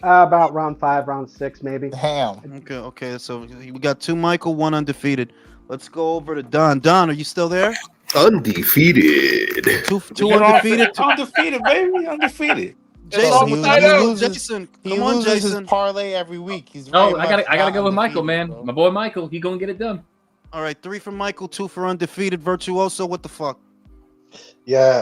S8: About round 5, round 6, maybe.
S15: Damn.
S1: Okay. So we got 2 Michael, 1 undefeated. Let's go over to Don. Don, are you still there?
S11: Undefeated.
S1: Two undefeated.
S2: Undefeated, baby. Undefeated.
S1: Jason,
S15: He
S1: come on,
S15: loses his
S1: Jason.
S15: parlay every week. He's
S7: No,
S15: very
S7: I
S15: much
S7: gotta
S15: not
S7: go with Michael,
S15: undefeated,
S7: man.
S15: bro.
S7: My boy Michael, he gonna get it done.
S1: All right, 3 for Michael, 2 for undefeated. Virtuoso, what the fuck?
S6: Yeah,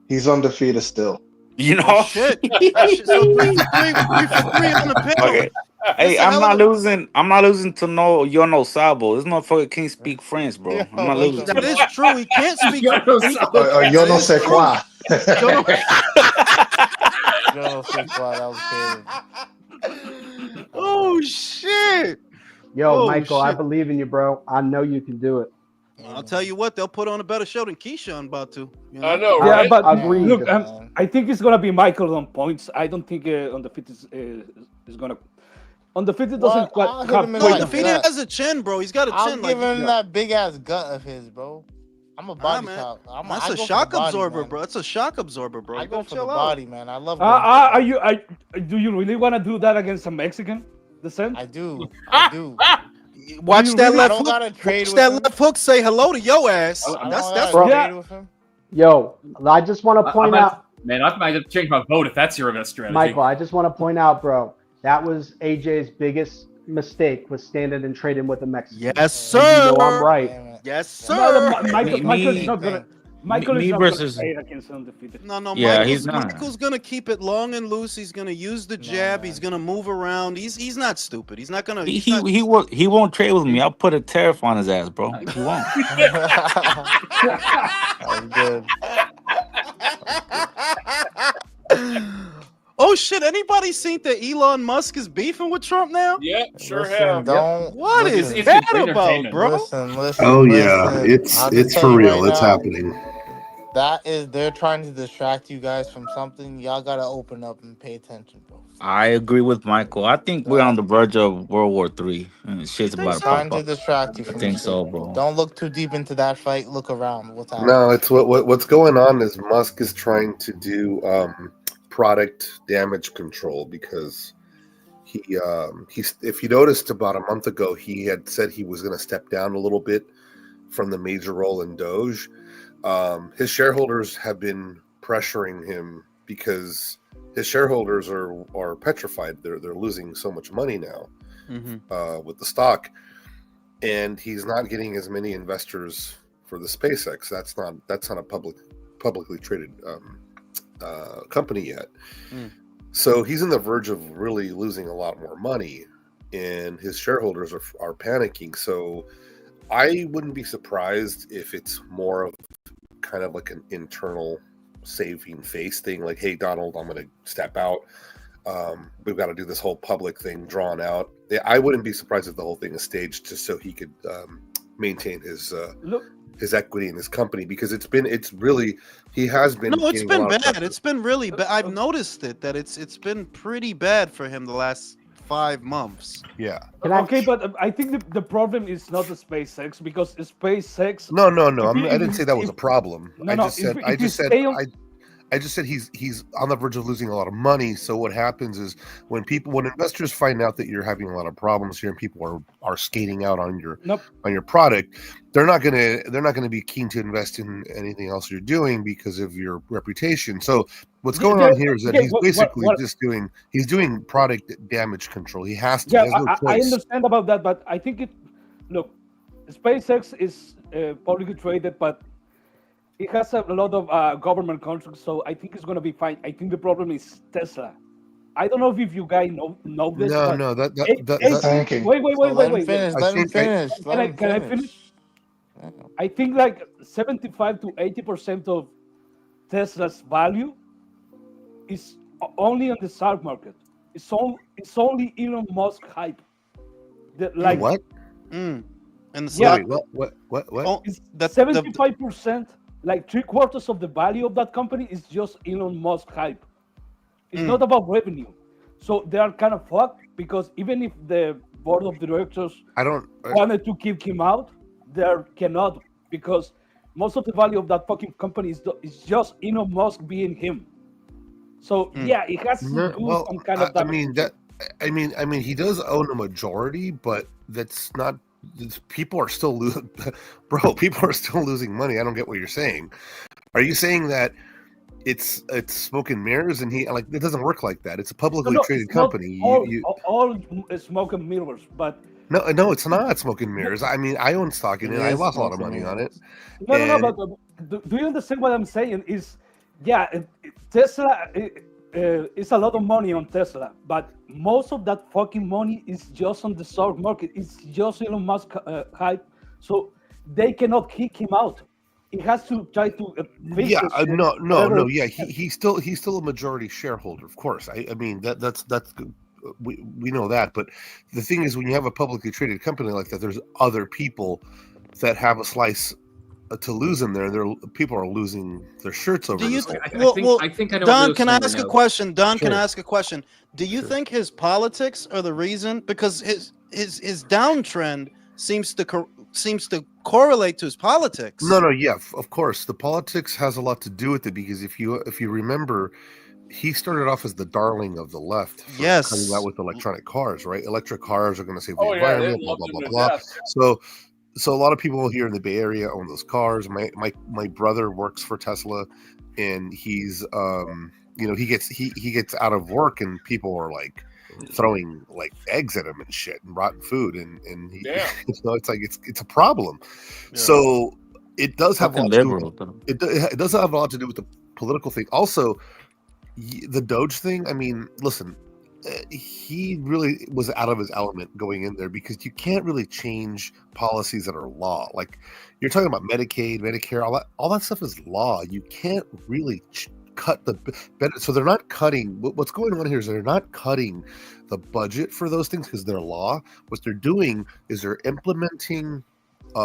S6: he's undefeated still.
S2: You know?
S1: Oh, shit. So 3 for 3 on the panel.
S2: Okay. Hey,
S1: That's a
S2: I'm
S1: hell
S2: not
S1: of a-
S2: losing. I'm not losing to no Yo no Sabo. This motherfucker can't speak French, bro. I'm not losing.
S1: That is true. He can't speak.
S7: Yo no
S1: he-
S7: Sabo.
S6: Yo no sé quoi.
S1: Yo no-
S15: Yo, no sé cuál, that was crazy.
S1: Oh shit!
S8: Yo,
S1: Oh,
S8: Michael, I
S1: shit.
S8: believe in you, bro. I know you can do it.
S1: I'll tell you what, they'll put on a better show than Keyshawn about to. You know?
S3: I know,
S13: Yeah,
S3: right?
S13: but
S8: Agreed.
S13: look, I think it's gonna be Michael on points. I don't think Undefeated is gonna. Undefeated doesn't
S15: Well, I'll
S13: quite
S15: hit
S13: have
S15: him in
S1: No,
S15: the
S13: quite.
S1: undefeated
S15: Yeah.
S1: has a chin, bro. He's got a
S15: I'll
S1: chin.
S15: give
S1: Like,
S15: him that big ass gut of his, bro. I'm a body
S1: man.
S15: shot.
S1: That's
S15: I
S1: a
S15: go for
S1: shock
S15: the body,
S1: absorber,
S15: man.
S1: bro. That's a shock absorber, bro.
S15: I
S1: You
S15: go
S1: gotta
S15: for the
S1: chill out.
S15: body, man. I love.
S13: Do you really want to do that against a Mexican? The sense?
S15: I do. I do.
S1: Watch that
S15: I
S1: left
S15: don't
S1: hook.
S15: gotta trade
S1: Watch
S15: with
S1: that
S15: him.
S1: left hook. Say hello to your ass.
S15: I
S1: That's
S15: don't
S1: that's
S15: gotta
S13: Yeah.
S15: trade with him.
S8: Yo, I just want to point out,
S7: Man, I might have to change my vote if that's your best strategy.
S8: Michael, I just want to point out, bro, that was AJ's biggest mistake was standing and trading with a Mexican.
S1: Yes,
S8: And
S1: sir.
S8: you know I'm right.
S15: Damn it.
S1: Yes,
S13: No,
S1: sir.
S13: Michael's not gonna. Michael
S2: me
S13: is not
S2: versus-
S13: gonna trade against Undefeated.
S1: No,
S2: Yeah, he's not.
S1: Michael's gonna keep it long and loose. He's gonna use the jab.
S15: man.
S1: He's gonna move around. He's not stupid. He's not gonna.
S2: He won't trade with me. I'll put a tariff on his ass, bro. He won't.
S15: That was good.
S1: Oh shit! Anybody seen that Elon Musk is beefing with Trump now?
S3: Yeah, sure
S15: Listen,
S3: have.
S15: don't.
S1: What
S15: listen,
S1: is
S7: it's
S1: that
S7: great
S1: about,
S7: entertainment.
S1: bro?
S15: Listen.
S11: Oh yeah,
S15: listen.
S11: it's
S15: I'll just
S11: it's
S15: tell
S11: for
S15: you
S11: real.
S15: right
S11: It's
S15: now,
S11: happening.
S15: That is, they're trying to distract you guys from something. Y'all gotta open up and pay attention, bro.
S2: I agree with Michael. I think we're on the verge of World War III. And shit's about to
S15: Trying
S2: pop
S15: to
S2: up.
S15: distract you
S2: I
S15: from
S2: think
S15: shit.
S2: so, bro.
S15: Don't look too deep into that fight. Look around. What's happening?
S11: No, it's what's going on is Musk is trying to do product damage control because he's if you noticed about a month ago he had said he was going to step down a little bit from the major role in Doge. His shareholders have been pressuring him because his shareholders are petrified. They're losing so much money now with the stock, and he's not getting as many investors for the SpaceX. That's not a publicly traded company yet. So he's on the verge of really losing a lot more money, and his shareholders are panicking. So I wouldn't be surprised if it's more of kind of like an internal saving face thing, like, hey, Donald, I'm going to step out. We've got to do this whole public thing drawn out. I wouldn't be surprised if the whole thing is staged just so he could maintain his equity in his company, because he has been.
S1: No, it's been bad. It's been really bad. I've noticed that it's been pretty bad for him the last 5 months.
S11: Yeah.
S13: Okay, but I think the problem is not the SpaceX, because SpaceX.
S11: No. I didn't say that was a problem. I just said he's on the verge of losing a lot of money. So what happens is when investors find out that you're having a lot of problems here and people are skating out on your product, they're not gonna be keen to invest in anything else you're doing because of your reputation. So what's going on here is that he's basically he's doing product damage control. He has to.
S13: Yeah,
S11: he has no choice.
S13: I understand about that, but I think SpaceX is publicly traded, but it has a lot of government contracts, so I think it's going to be fine. I think the problem is Tesla. I don't know if you guys know this.
S11: No,
S15: Let him finish.
S13: Can I finish? I think like 75 to 80% of Tesla's value is only on the stock market. It's only Elon Musk hype.
S11: What?
S1: And
S11: what?
S13: It's 75%. Like 3/4 of the value of that company is just Elon Musk hype. It's not about revenue. So they are kind of fucked, because even if the board of directors wanted to keep him out, they cannot, because most of the value of that fucking company is just Elon Musk being him. So yeah, it has to do some kind of damage.
S11: I mean, he does own a majority, but that's not. People are still losing, bro. People are still losing money. I don't get what you're saying. Are you saying that it's smoke and mirrors, and it doesn't work like that? It's a publicly traded company.
S13: All smoke and mirrors, but
S11: no, it's not smoke and mirrors. I mean, I own stock in it. I lost a lot of money on it.
S13: No. But do you understand what I'm saying? Tesla. It's a lot of money on Tesla, but most of that fucking money is just on the stock market. It's just Elon Musk hype, so they cannot kick him out. He has to try to.
S11: He's still a majority shareholder, of course. I mean that's we know that, but the thing is, when you have a publicly traded company like that, there's other people that have a slice to lose in there. People are losing their shirts over this.
S7: I think I know.
S1: Don, can I ask a question? Can I ask a question? Do you think his politics are the reason? Because his downtrend seems to correlate to his politics.
S11: No, yeah, of course. The politics has a lot to do with it, because if you remember, he started off as the darling of the left.
S1: Yes.
S11: Coming out with electronic cars, right? Electric cars are going to save the environment, blah, blah, blah. So a lot of people here in the Bay Area own those cars. My brother works for Tesla, and he's he gets out of work and people are like throwing like eggs at him and shit and rotten food, and he, it's like it's a problem. Yeah. So it does have it does have a lot to do with the political thing. Also, the Doge thing. I mean, listen. He really was out of his element going in there, because you can't really change policies that are law. Like you're talking about Medicaid, Medicare, all that stuff is law. You can't really cut the benefit. So they're not cutting. What's going on here is they're not cutting the budget for those things because they're law. What they're doing is they're implementing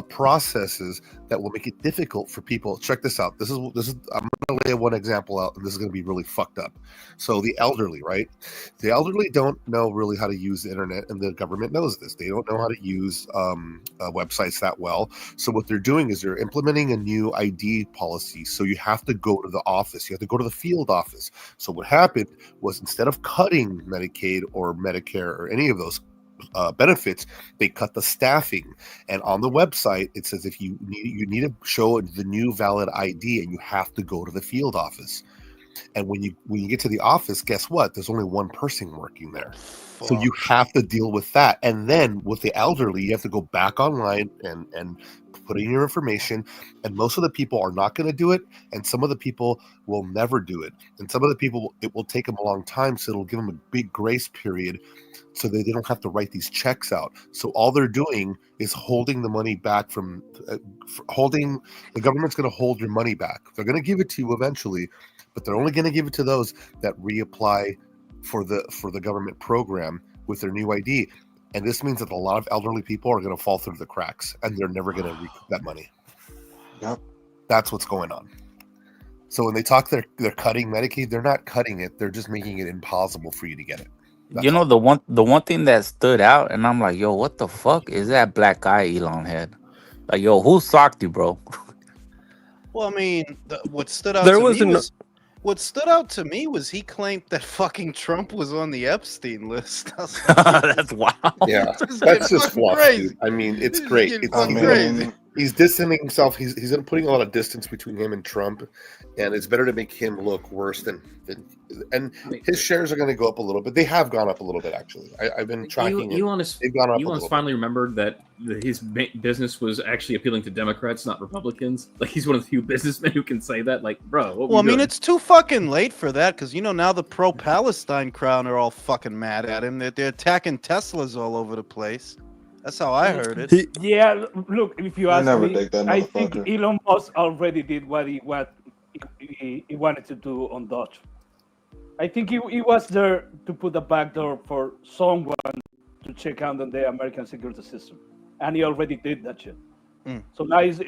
S11: processes that will make it difficult for people. Check this out. This is I'm going to lay one example out, and this is going to be really fucked up. So the elderly, right? The elderly don't know really how to use the internet, and the government knows this. They don't know how to use websites that well. So what they're doing is they're implementing a new ID policy. So you have to go to the office. You have to go to the field office. So what happened was, instead of cutting Medicaid or Medicare or any of those benefits, they cut the staffing. And on the website, it says if you need to show the new valid ID, and you have to go to the field office. And when you get to the office, guess what? There's only one person working there. So you have to deal with that. And then with the elderly, you have to go back online and put in your information. And most of the people are not going to do it. And some of the people will never do it. And some of the people, it will take them a long time. So it'll give them a big grace period so that they don't have to write these checks out. So all they're doing is holding the money back from the government's going to hold your money back. They're going to give it to you eventually, but they're only going to give it to those that reapply for the government program with their new ID. And this means that a lot of elderly people are going to fall through the cracks, and they're never going to recoup that money.
S6: Yep.
S11: That's what's going on. So when they talk they're cutting Medicaid, they're not cutting it. They're just making it impossible for you to get it. That's
S2: You know, the one thing that stood out, and I'm like, yo, what the fuck is that black guy Elon had? Like, yo, who socked you, bro?
S1: Well, I mean, what stood out
S16: There
S1: to
S16: was
S1: me
S16: an-
S1: was what stood out to me was he claimed that fucking Trump was on the Epstein list. I was like,
S2: That's wild.
S11: Yeah,
S1: This is
S11: that's just
S1: fucking
S11: fluff,
S1: crazy.
S11: dude. I mean, it's
S1: This is
S11: great.
S1: getting
S11: It's
S1: fucking
S11: he's,
S1: crazy.
S11: he's distancing himself. He's putting a lot of distance between him and Trump, and it's better to make him look worse than and his shares are going to go up a little bit. They have gone up a little bit, actually. I've been tracking
S7: Elon
S11: it. They've gone up a
S7: Elon's
S11: little
S7: finally remembered that his business was actually appealing to Democrats, not Republicans. Like, he's one of the few businessmen who can say that. Like, bro, what
S1: Well, I
S7: were you
S1: mean,
S7: doing?
S1: it's too fucking late for that because now the pro-Palestine crowd are all fucking mad at him. They're attacking Teslas all over the place. That's how I heard it.
S13: Yeah, look, if you
S6: I
S13: ask
S6: never
S13: me,
S6: dig that
S13: I think
S6: motherfucker.
S13: Elon Musk already did what he wanted to do on Dodge. I think he was there to put a backdoor for someone to check out on the American security system, and he already did that shit. So now he's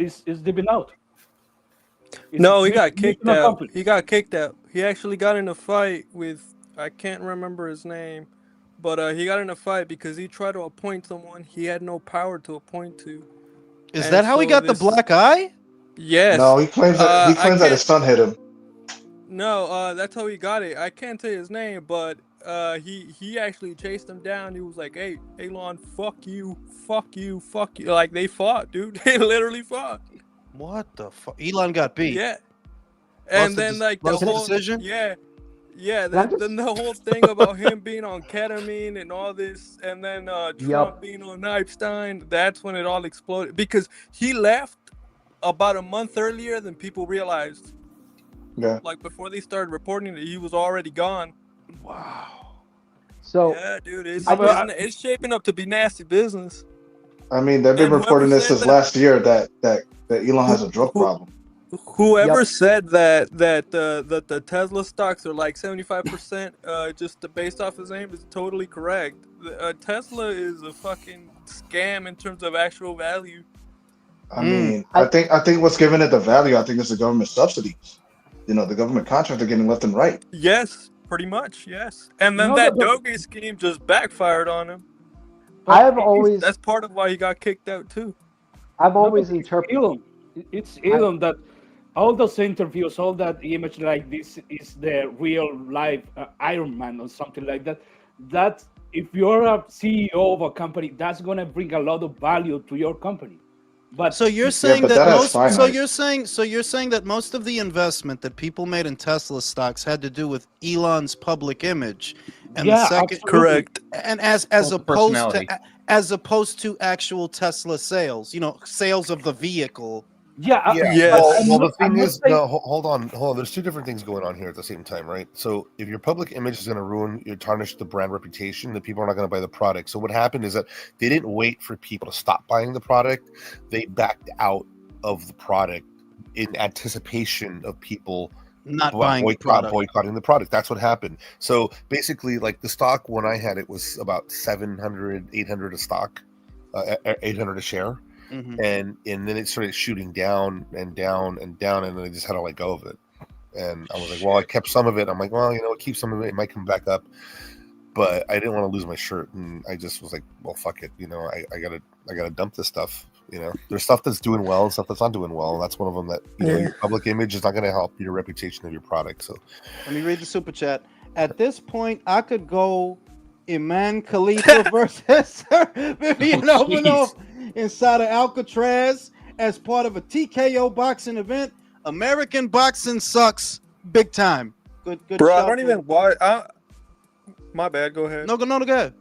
S13: dipping out.
S16: No, he got kicked
S13: mission
S16: out.
S13: accomplished.
S16: He got kicked out. He actually got in a fight with, I can't remember his name, but he got in a fight because he tried to appoint someone he had no power to appoint to.
S1: Is
S16: And
S1: that how he
S16: so
S1: got the
S16: this-
S1: black eye?
S16: Yes.
S6: No, he claims that
S16: I
S6: that his
S16: can't-
S6: son hit him.
S16: No, that's how he got it. I can't say his name, but he actually chased him down. He was like, "Hey, Elon, fuck you, fuck you, fuck you." Like, they fought, dude. They literally fought.
S1: What the fuck? Elon got beat.
S16: Yeah.
S1: Lost
S16: And
S1: the
S16: then
S1: des-
S16: like the
S1: lost the
S16: whole
S1: decision?
S16: yeah.
S8: Can I
S16: Then,
S8: just-
S16: then the whole thing about him being on ketamine and all this, and then Trump being on Epstein, that's when it all exploded because he left about a month earlier than people realized.
S6: Yeah.
S16: Like before they started reporting that he was already gone.
S1: Wow.
S8: So
S16: Yeah, dude, it's shaping up to be nasty business.
S6: I mean, they've been
S16: And
S6: reporting
S16: whoever
S6: this
S16: said
S6: since
S16: that-
S6: last year that Elon has a drug problem.
S16: Whoever said that the Tesla stocks are like 75% just based off his name is totally correct. Tesla is a fucking scam in terms of actual value.
S6: I mean, I think what's giving it the value, I think, is the government subsidies. The government contracts are getting left and right.
S16: Yes, pretty much, yes. And then
S13: No,
S16: that
S13: the-
S16: Doge scheme just backfired on him.
S8: I've always
S16: That's part of why he got kicked out too.
S8: I've always
S13: It's
S8: interpreted.
S13: Elon. It's Elon that all those interviews, all that image like this is the real life Iron Man or something like that. That if you're a CEO of a company, that's gonna bring a lot of value to your company. But
S1: So you're saying
S6: but
S1: that
S6: that has
S1: most
S6: finite.
S1: so you're saying that most of the investment that people made in Tesla stocks had to do with Elon's public image, and
S13: Yeah,
S1: the second
S13: absolutely.
S16: Correct.
S1: and as
S7: Personality.
S1: opposed to actual Tesla sales, sales of the vehicle.
S13: yeah,
S16: Yes.
S11: Well, the
S13: I'm
S11: thing
S13: not
S11: is,
S13: saying-
S11: no, hold on. There's two different things going on here at the same time, right? So if your public image is going to tarnish the brand reputation, the people are not going to buy the product. So what happened is that they didn't wait for people to stop buying the product. They backed out of the product in anticipation of people
S1: Not buying the product.
S11: boycotting the product. That's what happened. So basically, like the stock when I had it was about 700, 800 a stock, 800 a share.
S1: Mhm.
S11: And then it started shooting down and down and down, and then I just had to let go of it. And I was like, well, I kept some of it. I'm like, well, keep some of it. It might come back up, but I didn't want to lose my shirt, and I just was like, well, fuck it. I gotta dump this stuff. There's stuff that's doing well and stuff that's not doing well, and that's one of them that your public image is not going to help your reputation of your product. So
S1: Let me read the super chat. At this point, I could go
S17: Iman Khalifa versus Vivian Ovenov inside of Alcatraz as part of a TKO boxing event.
S1: American boxing sucks big time. Good
S16: Bro, I
S1: shout
S16: don't
S1: to-
S16: even watch. My bad. Go ahead.
S1: No, go ahead.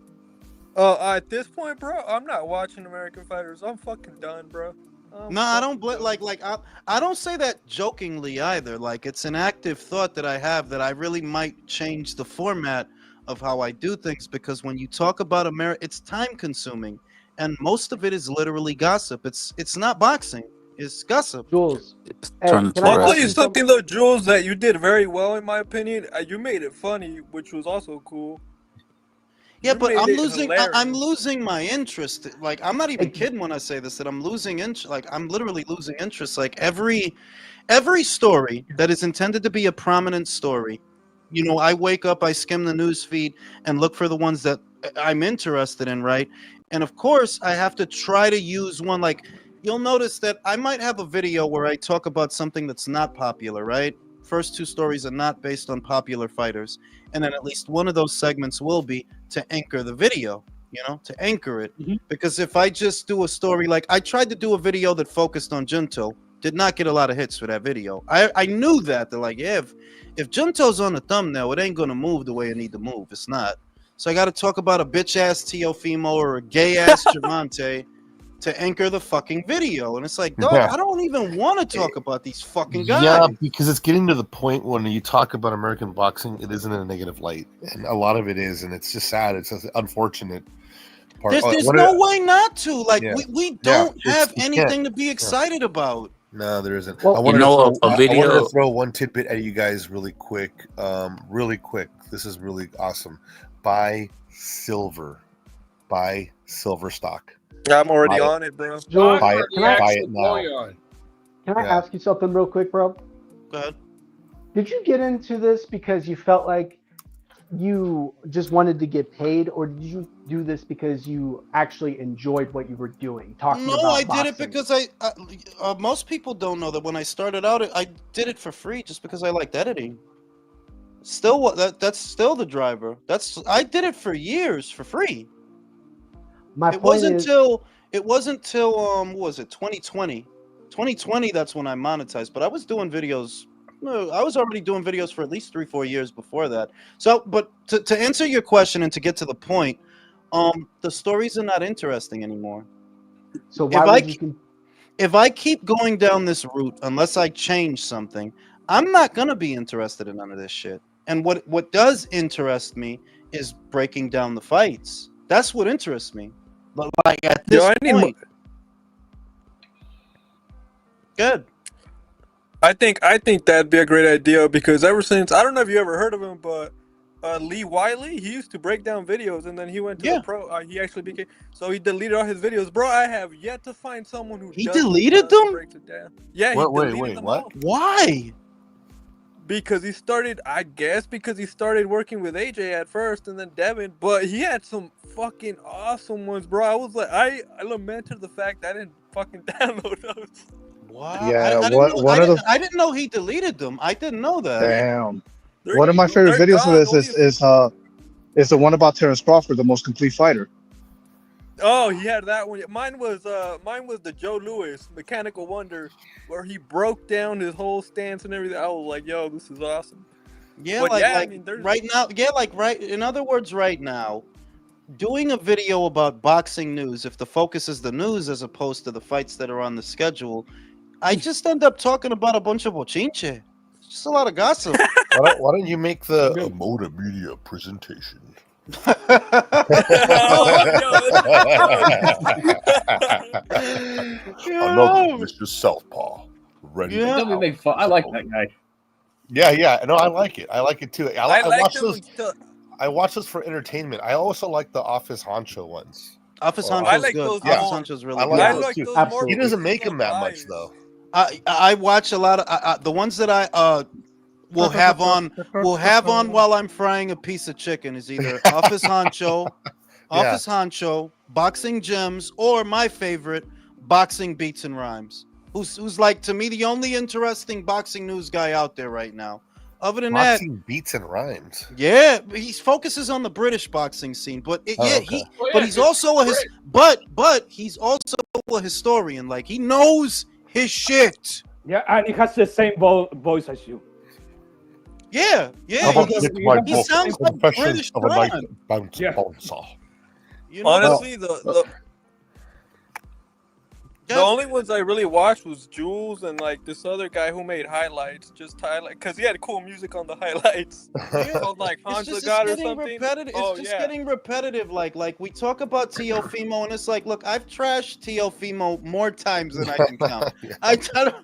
S16: At this point, bro, I'm not watching American fighters. I'm fucking done, bro.
S1: No, I don't I don't say that jokingly either. Like, it's an active thought that I have that I really might change the format of how I do things, because when you talk about America, it's time consuming, and most of it is literally gossip. It's not boxing. It's gossip.
S8: Jules,
S2: Trying to
S16: I'll
S2: ask
S16: tell you
S2: you
S16: something though, Jules, that you did very well in my opinion. You made it funny, which was also cool.
S1: Yeah,
S16: You
S1: but
S16: made
S1: I'm
S16: it
S1: losing.
S16: hilarious.
S1: I'm losing my interest. Like, I'm not even kidding when I say this. That I'm losing interest. Like, I'm literally losing interest. Like, every story that is intended to be a prominent story, you know, I wake up, I skim the news feed, and look for the ones that I'm interested in, right? And of course, I have to try to use one. Like, you'll notice that I might have a video where I talk about something that's not popular, right? First two stories are not based on popular fighters, and then at least one of those segments will be to anchor the video, you know, to anchor it. Because if I just do a story, like I tried to do a video that focused on Junto, did not get a lot of hits for that video. I knew that. They're like, yeah, if Junto's on the thumbnail, it ain't gonna move the way it need to move. It's not. So I got to talk about a bitch ass Teofimo or a gay ass Javante to anchor the fucking video. And it's like, dog,
S11: Yeah.
S1: I don't even want to talk about these fucking guys.
S11: Yeah, because it's getting to the point when you talk about American boxing, it isn't in a negative light, and a lot of it is, and it's just sad. It's just unfortunate. Part.
S1: There's no way not to. Like,
S11: Yeah.
S1: we
S11: Yeah,
S1: don't
S11: it's-
S1: have
S11: you
S1: anything
S11: can't.
S1: to be excited about.
S11: No, there isn't.
S1: Well,
S11: I wanted,
S2: you know,
S11: to throw,
S2: a
S11: I wanted
S2: video-
S11: to throw one tidbit at you guys really quick. Really quick. This is really awesome. Buy silver stock.
S16: I'm already
S11: Buy
S16: on it, bro.
S8: Jules,
S11: Buy it,
S8: can I,
S11: buy it now.
S8: can I
S11: Yeah.
S8: ask you something real quick, bro?
S1: Go ahead.
S8: Did you get into this because you felt like you just wanted to get paid, or did you do this because you actually enjoyed what you were doing? Talking
S1: No,
S8: about
S1: I
S8: boxing?
S1: did it because most people don't know that when I started out, I did it for free just because I liked editing. Still, that's still the driver. I did it for years for free.
S8: My
S1: It
S8: point
S1: wasn't
S8: is,
S1: till what was it, 2020? 2020, that's when I monetized. But I was doing videos. No, I was already doing videos for at least 3-4 years before that. So, but to answer your question and to get to the point, the stories are not interesting anymore.
S8: so why would you?
S1: If I keep going down this route, unless I change something, I'm not gonna be interested in none of this shit. And what does interest me is breaking down the fights. That's what interests me. But like at this point, good.
S16: I think that'd be a great idea because ever since, I don't know if you ever heard of him, but Lee Wiley, he used to break down videos and then he went to the pro. He actually became, so he deleted all his videos. Bro, I have yet to find someone who
S1: deleted them.
S16: Breaks it down. Yeah, he deleted them all.
S1: Why?
S16: Because he started, I guess, because he started working with AJ at first and then Devin, but he had some fucking awesome ones, bro. I was like, I lamented the fact that I didn't fucking download those.
S1: Wow.
S10: Yeah,
S1: I didn't know he deleted them. I didn't know that.
S10: Damn. One of my favorite videos of this is the one about Terrence Crawford, the most complete fighter.
S16: Oh, he had that one. Mine was the Joe Louis Mechanical Wonder, where he broke down his whole stance and everything. I was like, yo, this is awesome.
S1: Yeah,
S16: But
S1: like,
S16: yeah, I
S1: like
S16: mean, there's-
S1: right now, in other words, right now, doing a video about boxing news, if the focus is the news as opposed to the fights that are on the schedule, I just end up talking about a bunch of bochinche. It's just a lot of gossip.
S11: Why don't you make the Moda Media presentation? Another Mr. Southpaw. Ready?
S7: Yeah. That'd be fun. I like that guy.
S11: Yeah. No, I like it. I like it too. I
S16: like
S11: watch
S16: them
S11: those. I watch those for entertainment. I also like the Office Honcho ones.
S1: Office
S11: Oh,
S1: Honcho's
S16: I like
S1: good.
S16: those
S1: Office
S16: more.
S1: Honcho's really
S11: I
S1: good.
S11: like
S16: I
S11: those
S16: like
S11: too.
S16: those more
S11: He doesn't
S16: because
S11: make
S16: he's
S11: them that
S16: so
S11: much
S16: biased.
S11: though.
S1: I watch a lot of the ones that I will have on while I'm frying a piece of chicken is either Office Honcho, Office Honcho, Boxing Gems, or my favorite, Boxing Beats and Rhymes. Who's like, to me, the only interesting boxing news guy out there right now.
S18: other than that,
S11: Boxing beats and rhymes.
S18: yeah, he focuses on the British boxing scene, but
S11: Okay.
S18: but he's also but he's also a historian. Like he knows his shit.
S13: Yeah, and he has the same voice as you.
S18: Yeah, he sounds like British Ron. You know?
S16: Honestly, the only ones I really watched was Jules and like this other guy who made highlights, just highlight because he had cool music on the highlights. Called like Hans the God or something.
S18: Repetitive. It's just getting repetitive. Like we talk about Teofimo, and it's like, look, I've trashed Teofimo more times than I can count. I don't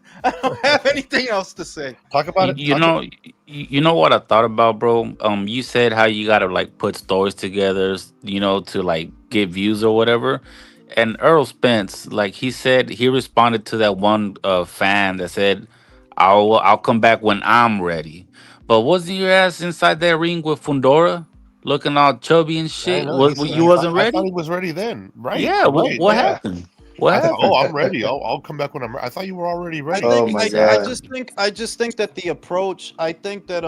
S18: have anything else to say.
S11: Talk about it.
S2: You know what I thought about, bro? You said how you gotta like put stories together, to like get views or whatever. And Earl Spence, like he said, he responded to that one fan that said, "I'll come back when I'm ready." But wasn't your ass inside that ring with Fundora, looking all chubby and shit? You wasn't
S11: I thought
S2: ready?
S11: he was ready then, right?
S2: Yeah. What happened? What
S11: I
S2: happened?
S11: thought, I'm ready. I'll come back when I'm ready. I thought you were already ready.
S18: I just think that the approach. I think that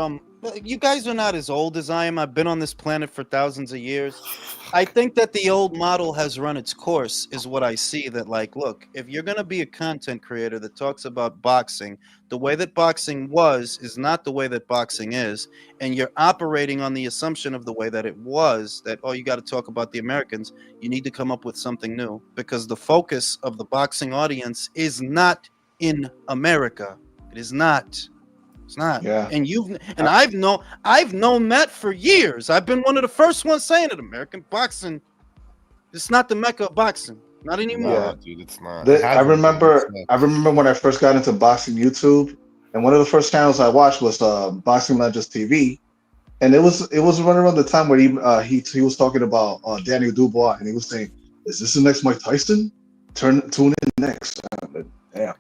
S18: you guys are not as old as I am. I've been on this planet for thousands of years. I think that the old model has run its course, is what I see. That like, look, if you're gonna be a content creator that talks about boxing, the way that boxing was is not the way that boxing is, and you're operating on the assumption of the way that it was. That you got to talk about the Americans. You need to come up with something new because the focus of the boxing audience is not in America. It is not. It's not.
S6: Yeah.
S18: And I've known that for years. I've been one of the first ones saying it. American boxing, it's not the mecca of boxing. Not anymore.
S6: Yeah,
S11: dude, it's not.
S6: I remember when I first got into boxing YouTube, and one of the first channels I watched was Boxing Legends TV, and it was right around the time where he was talking about Daniel Dubois, and he was saying, "Is this the next Mike Tyson? Tune in next." Damn.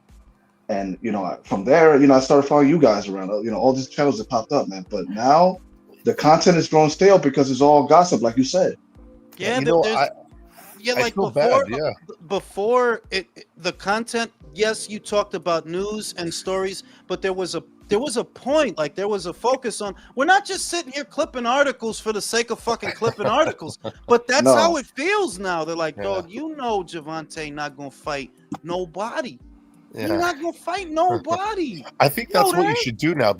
S6: And from there, I started following you guys around. All these channels that popped up, man. But now the content is growing stale because it's all gossip, like you said.
S18: Yeah,
S6: I feel bad,
S18: before the content. Yes, you talked about news and stories, but there was a point. Like there was a focus on. We're not just sitting here clipping articles for the sake of fucking clipping articles. But that's how it feels now. They're like, dog, Javante not gonna fight nobody.
S11: Yeah.
S18: You're not gonna fight nobody.
S11: I think that's what you should do now.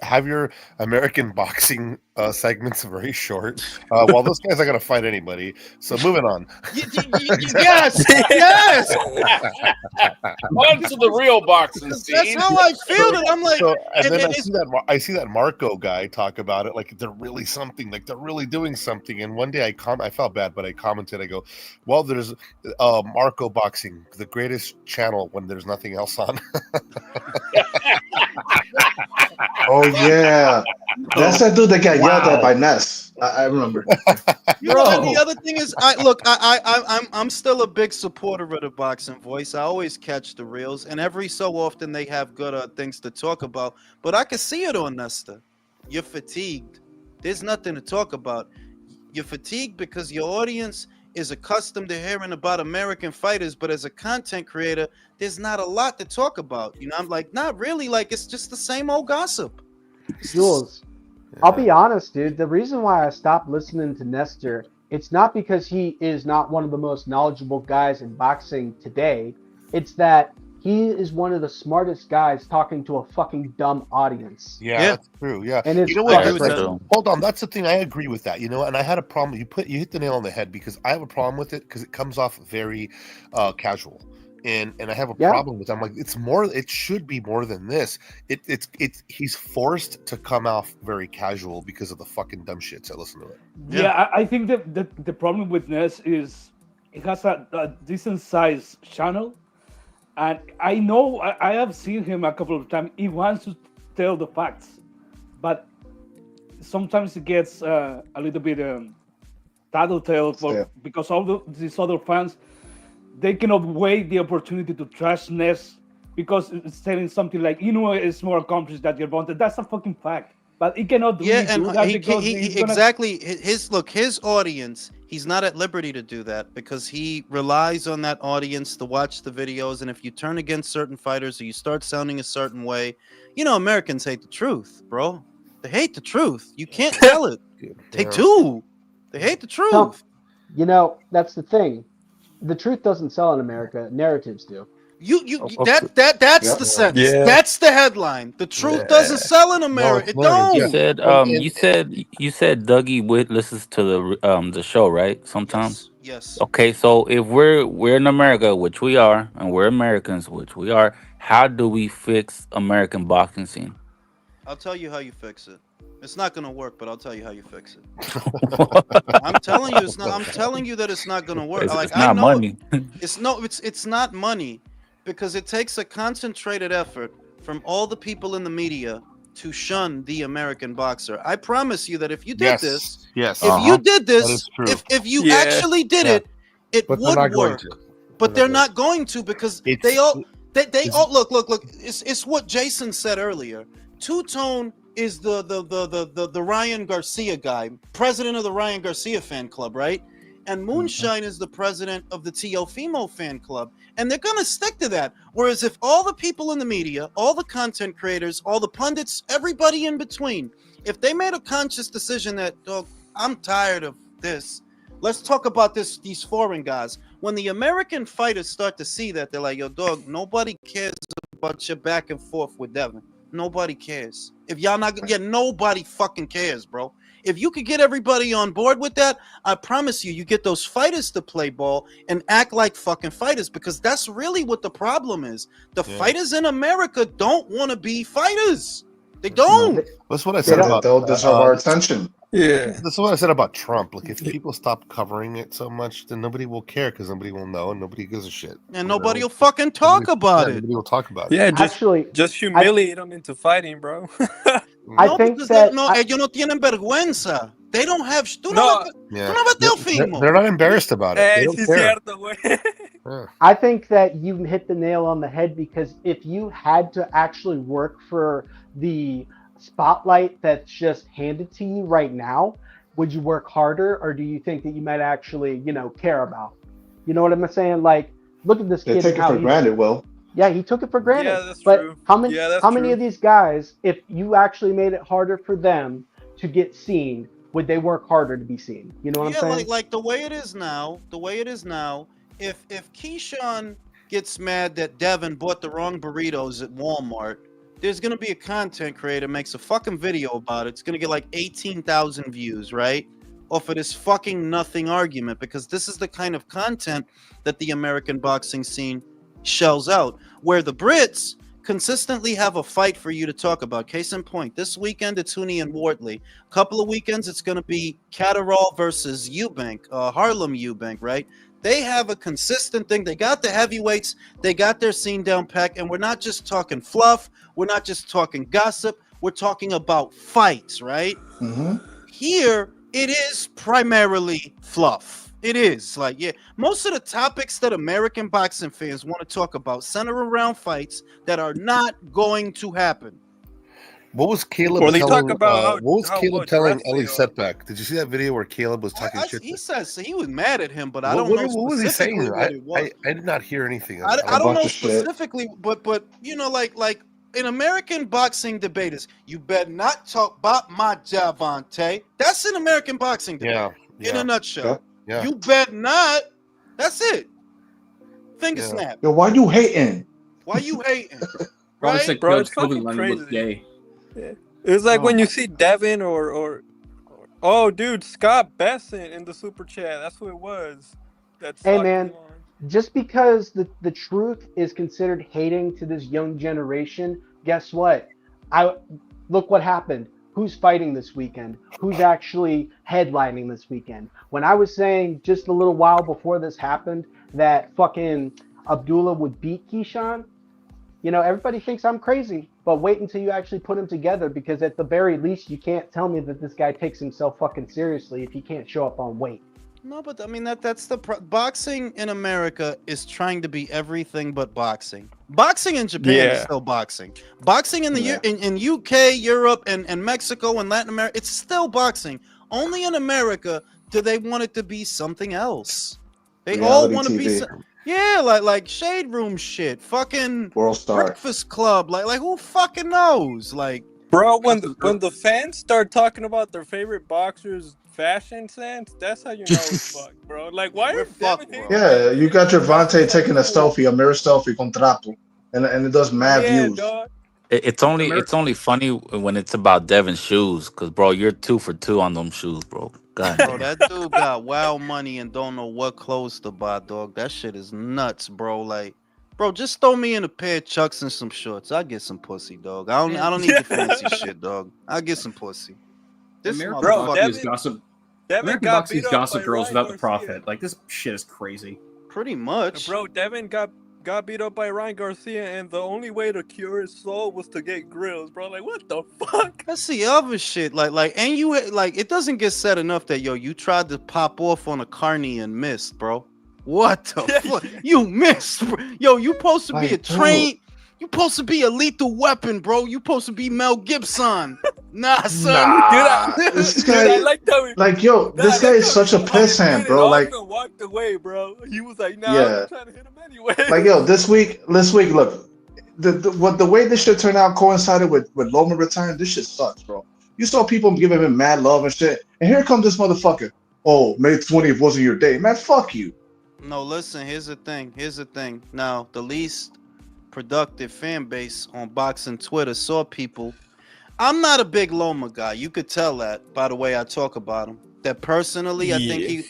S11: Have your American boxing segments very short. While those guys are gonna fight anybody. So moving on.
S18: Yes.
S3: On to the real boxing scene.
S18: That's how I feel. That I'm like,
S11: I see that Marco guy talk about it like they're really something, like they're really doing something. And one day I felt bad, but I commented. I go, well, there's Marco Boxing, the greatest channel when there's nothing else on.
S6: Oh yeah, that's that dude that got yelled at by Ness. I remember.
S18: And the other thing is, I'm still a big supporter of the boxing voice. I always catch the reels, and every so often they have good things to talk about. But I can see it on Nesta. You're fatigued. There's nothing to talk about. You're fatigued because your audience is accustomed to hearing about American fighters, but as a content creator, there's not a lot to talk about. I'm like, not really. Like, it's just the same old gossip.
S8: Jules, I'll be honest, dude. The reason why I stopped listening to Nestor, it's not because he is not one of the most knowledgeable guys in boxing today. It's that he is one of the smartest guys talking to a fucking dumb audience.
S11: Yeah, that's true. Yeah,
S8: and it's
S11: hold on. That's the thing. I agree with that. And I had a problem. You hit the nail on the head because I have a problem with it because it comes off very casual. And I have a problem with it. I'm like, it should be more than this. He's forced to come off very casual because of the fucking dumb shits. I listen to it.
S13: Yeah, I think that the problem with Ness is it has a decent sized channel. And I know I have seen him a couple of times. He wants to tell the facts, but sometimes it gets a little bit tattletale because all these other fans, they cannot wait the opportunity to trash Ness because it's telling something like, is more accomplished than Gervonta. That's a fucking fact. But he cannot do that because
S18: exactly. His audience, he's not at liberty to do that because he relies on that audience to watch the videos. And if you turn against certain fighters or you start sounding a certain way, Americans hate the truth, bro. They hate the truth. You can't tell it. They do. They hate the truth.
S8: No, you know, that's the thing. The truth doesn't sell in America. Narratives do.
S18: That's the sentence.
S16: Yeah.
S18: That's the headline. The truth doesn't sell in America. It don't.
S2: You said you said Dougie listens to the show, right? Sometimes.
S18: Yes.
S2: Okay, so if we're in America, which we are, and we're Americans, which we are, how do we fix American boxing scene?
S18: I'll tell you how you fix it. It's not gonna work, but I'll tell you how you fix it. I'm telling you, it's not. I'm telling you that it's not gonna work.
S2: It's not money.
S18: It's not money, because it takes a concentrated effort from all the people in the media to shun the American boxer. I promise you that if you did this, if you did this, if you actually did it, it would work. But they're not going to, because they all look. It's what Jason said earlier. Two-Tone is the Ryan Garcia guy, president of the Ryan Garcia fan club, right? And Moonshine is the president of the Teofimo fan club. And they're going to stick to that. Whereas if all the people in the media, all the content creators, all the pundits, everybody in between, if they made a conscious decision that, dog, I'm tired of this, let's talk about these foreign guys. When the American fighters start to see that, they're like, yo, dog, nobody cares about your back and forth with Devin. Nobody cares. If y'all not, nobody fucking cares, bro. If you could get everybody on board with that, I promise you get those fighters to play ball and act like fucking fighters, because that's really what the problem is. The fighters in America don't want to be fighters. They don't.
S11: That's what I said about.
S6: They'll deserve our attention.
S11: Yeah, that's what I said about Trump. Like, if people stop covering it so much, then nobody will care, because nobody will know and nobody gives a shit.
S18: And nobody will fucking talk about it.
S11: Nobody will talk about it.
S16: Yeah, just humiliate them into fighting, bro.
S8: I think that
S18: ellos no tienen vergüenza. They don't have. Tú no
S11: They're not embarrassed about it. They don't care.
S8: I think that you hit the nail on the head, because if you had to actually work for the spotlight that's just handed to you right now, would you work harder, or do you think that you might actually, care about? You know what I'm saying? Like, look at this kid.
S6: They take it for granted, Will.
S8: Yeah, he took it for granted.
S16: Yeah, that's
S8: but
S16: true.
S8: how many of these guys, if you actually made it harder for them to get seen, would they work harder to be seen? You know what I'm saying?
S18: Like the way it is now, if Keyshawn gets mad that Devin bought the wrong burritos at Walmart, there's going to be a content creator makes a fucking video about it. It's going to get like 18,000 views, right? Off of this fucking nothing argument, because this is the kind of content that the American boxing scene shells out, where the Brits consistently have a fight for you to talk about. Case in point, this weekend it's Hooney and Wortley. A couple of weekends it's going to be Catterall versus Eubank, Harlem Eubank, right? They have a consistent thing. They got the heavyweights. They got their scene down packed. And we're not just talking fluff. We're not just talking gossip. We're talking about fights, right?
S6: Mm-hmm.
S18: Here, it is primarily fluff. It is. Like, most of the topics that American boxing fans want to talk about center around fights that are not going to happen.
S11: What was Caleb telling Ellie Setback? Did you see that video where Caleb was talking shit?
S18: He says he was mad at him, but I don't know
S11: what was he saying.
S18: I
S11: did not hear anything.
S18: I don't know specifically, but like in American boxing debaters, you better not talk about my Javante. That's an American boxing debate. In a nutshell. Yeah. You better not. That's it. Finger snap.
S6: Yo, why you hating?
S18: Wro,
S7: it's like
S16: it's
S7: fucking
S16: crazy.
S7: Gay.
S16: Yeah. It's like when you see Devin or oh, dude, Scott Besson in the super chat. That's who it was.
S8: Hey, man, just because the truth is considered hating to this young generation, guess what? Look what happened. Who's fighting this weekend? Who's actually headlining this weekend? When I was saying just a little while before this happened that fucking Abdullah would beat Keyshawn, everybody thinks I'm crazy, but wait until you actually put them together, because at the very least, you can't tell me that this guy takes himself fucking seriously if he can't show up on weight.
S18: No, but I mean that's the boxing in America is trying to be everything but boxing. Boxing in Japan is still boxing. Boxing in the in UK, Europe, and Mexico and Latin America, it's still boxing. Only in America do they want it to be something else. They all want to be like Shade Room shit, fucking
S6: World Star,
S18: Breakfast Club, like who fucking knows? Like
S16: Bro, when the fans start talking about their favorite boxers' fashion sense, that's how you know it's fucked, bro. Like, why are Devin hating
S6: Yeah, you got Gervonta
S16: like,
S6: taking a selfie, a mirror selfie con trapo, and it does mad
S16: yeah,
S6: views.
S16: dog.
S2: It's only funny when it's about Devin's shoes, cause bro, you're 2 for 2 on them shoes, bro. God
S18: Bro,
S2: damn.
S18: that dude got wild money and don't know what clothes to buy, dog. That shit is nuts, bro. Like, bro, just throw me in a pair of Chucks and some shorts. I'll get some pussy, dog. I don't need the fancy shit, dog. I'll get some pussy. This
S7: American
S18: motherfucker.
S7: boxing is gossip.
S16: Devin
S7: American
S16: got
S7: boxing is
S16: beat up
S7: gossip
S16: by
S7: girls
S16: Ryan
S7: without the
S16: Garcia.
S7: profit. Like this shit is crazy.
S18: Pretty much.
S16: Bro, Devin got beat up by Ryan Garcia, and the only way to cure his soul was to get grills, bro. Like, what the fuck?
S18: That's the other shit. And you like it doesn't get said enough that you tried to pop off on a carny and missed, bro. What the fuck? You missed, bro. Yo, you supposed to be a train. You supposed to be a lethal weapon, bro. You supposed to be Mel Gibson. Nah, son.
S6: Nah, this guy, this guy is such a pissant, bro. Like,
S16: Walked away, bro. He was like, nah,
S6: yeah,
S16: I'm trying to hit him anyway.
S6: like yo, this week, look, the way this shit turned out coincided with Loma retiring. This shit sucks, bro. You saw people giving him mad love and shit, and here comes this motherfucker. Oh, May 20th wasn't your day, man. Fuck you.
S18: No, listen. Here's the thing. Now, the least productive fan base on boxing Twitter saw people. I'm not a big Loma guy. You could tell that by the way I talk about him. That personally, I think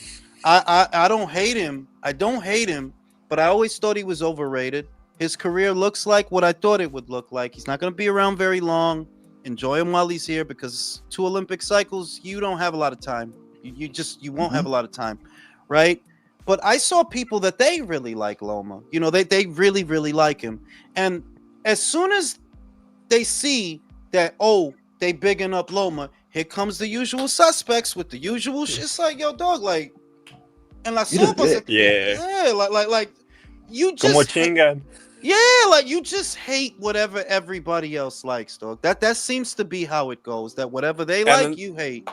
S18: I don't hate him. I don't hate him, but I always thought he was overrated. His career looks like what I thought it would look like. He's not going to be around very long. Enjoy him while he's here, because 2 Olympic cycles, you don't have a lot of time. You won't have a lot of time, right? But I saw people that they really like Loma. You know, they really, really like him. And as soon as they see that, oh, they bigging up Loma, here comes the usual suspects with the usual shit. It's like, yo, dog, like, and la sopa, yeah, like, you just,
S16: como chingan.
S18: Yeah, like you just hate whatever everybody else likes, dog. That seems to be how it goes. That whatever they like, you hate.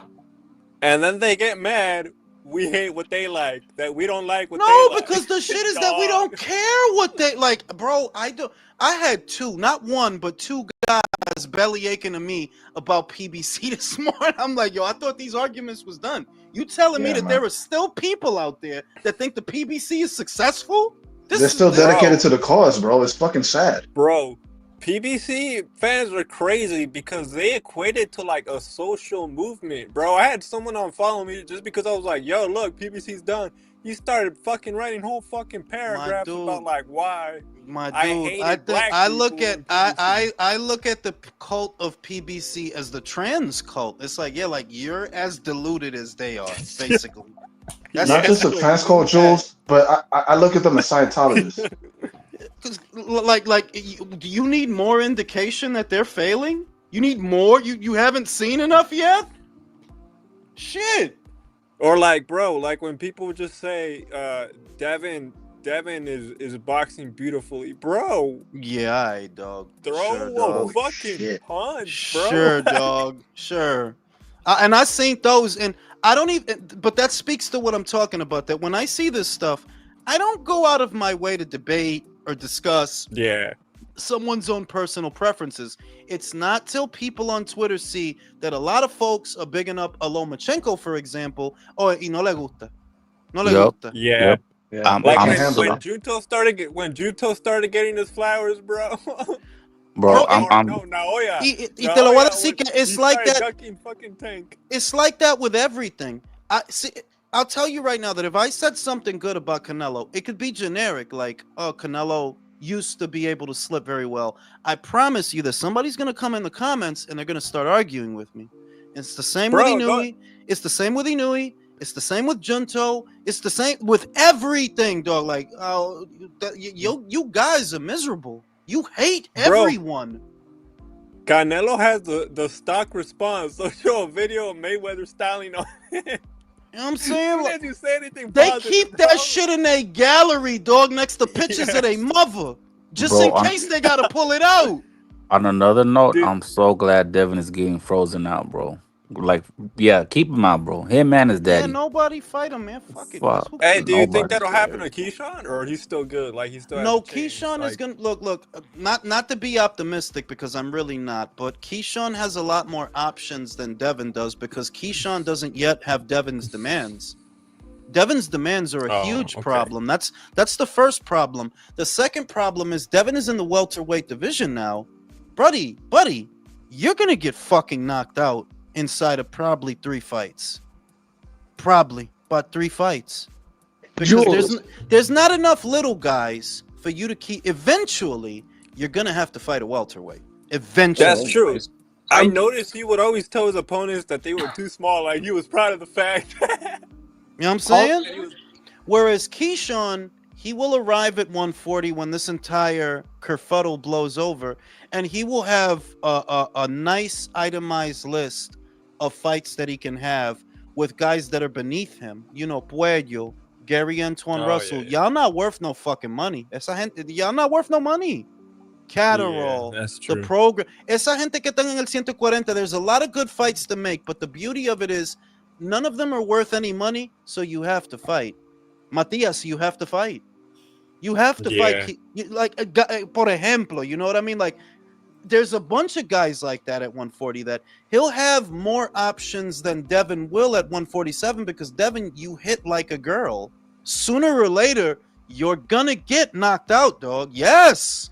S16: And then they get mad. We hate what they like. That we don't like what they like.
S18: Because the shit is that we don't care what they like, bro. I had 2, not 1, but 2 guys belly aching to me about PBC this morning. I'm like, yo, I thought these arguments was done. You telling me that there are still people out there that think the PBC is successful?
S6: They're still dedicated to the cause, bro. It's fucking sad.
S16: Bro, PBC fans are crazy because they equate it to like a social movement, bro. I had someone unfollow me just because I was like, yo, look, PBC's done. He started fucking writing whole fucking paragraphs about like why
S18: I look at the cult of PBC as the trans cult. It's like, yeah, like you're as deluded as they are, basically.
S6: That's not just a trans cult, Jules, but I look at them as Scientologists.
S18: Like, do you need more indication that they're failing? You need more? You haven't seen enough yet? Shit.
S16: Or like, bro, like when people just say, Devin is boxing beautifully, bro.
S18: Yeah, dog.
S16: Throw a fucking punch, bro.
S18: Sure, dog. Sure. And I seen those, and I don't even. But that speaks to what I'm talking about. That when I see this stuff, I don't go out of my way to debate or discuss someone's own personal preferences. It's not till people on Twitter see that a lot of folks are bigging up a Lomachenko, for example, y no le gusta. No le gusta.
S16: Yeah.
S18: Like
S16: when Junto started getting his flowers, bro.
S2: Bro,
S18: y te lo voy a decir que it's like that. It's like that with everything. I'll tell you right now that if I said something good about Canelo, it could be generic, like, oh, Canelo used to be able to slip very well. I promise you that somebody's going to come in the comments and they're going to start arguing with me. It's the same with Inouye. It's the same with Inouye. It's the same with Junto. It's the same with everything, dog. Like, oh, you guys are miserable. You hate everyone.
S16: Canelo has the stock response. So show a video of Mayweather styling on it.
S18: You know what I'm saying?
S16: Like, you say anything
S18: they
S16: positive,
S18: keep that shit in their gallery, dog, next to pictures of their mother. Just in case they gotta pull it out.
S2: On another note, I'm so glad Devin is getting frozen out, bro. Like, yeah, keep him out, bro. Him and his
S18: Yeah,
S2: daddy.
S18: nobody fight him, man. Fuck it.
S2: Fuck,
S18: Who
S16: Hey,
S18: cares?
S16: do you think
S2: nobody.
S16: that'll happen to Keyshawn, or he's still good? Like he still has
S18: No,
S16: a chance?
S18: Keyshawn is
S16: Like,
S18: gonna look. Not to be optimistic because I'm really not. But Keyshawn has a lot more options than Devin does because Keyshawn doesn't yet have Devin's demands. Devin's demands are a huge problem. That's the first problem. The second problem is Devin is in the welterweight division now. Buddy, you're gonna get fucking knocked out inside of probably 3 fights. Probably about 3 fights. Because there's not enough little guys for you to keep. Eventually, you're gonna have to fight a welterweight. Eventually,
S16: that's true. I noticed he would always tell his opponents that they were too small. Like he was proud of the fact.
S18: You know what I'm saying? Whereas Keyshawn, he will arrive at 140 when this entire kerfuddle blows over, and he will have a nice itemized list of fights that he can have with guys that are beneath him. You know, Puello, Gary Antoine Russell.
S16: Yeah.
S18: Y'all not worth no fucking money. Y'all not worth no money. Catterall,
S16: that's
S18: the
S16: true.
S18: program. Esa gente que están en el 140, there's a lot of good fights to make, but the beauty of it is none of them are worth any money, so you have to fight. Matias, you have to fight. You have to fight. Like, por ejemplo, you know what I mean? Like, there's a bunch of guys like that at 140 that he'll have more options than Devin will at 147 because Devin, you hit like a girl. Sooner or later, you're gonna get knocked out, dog. Yes.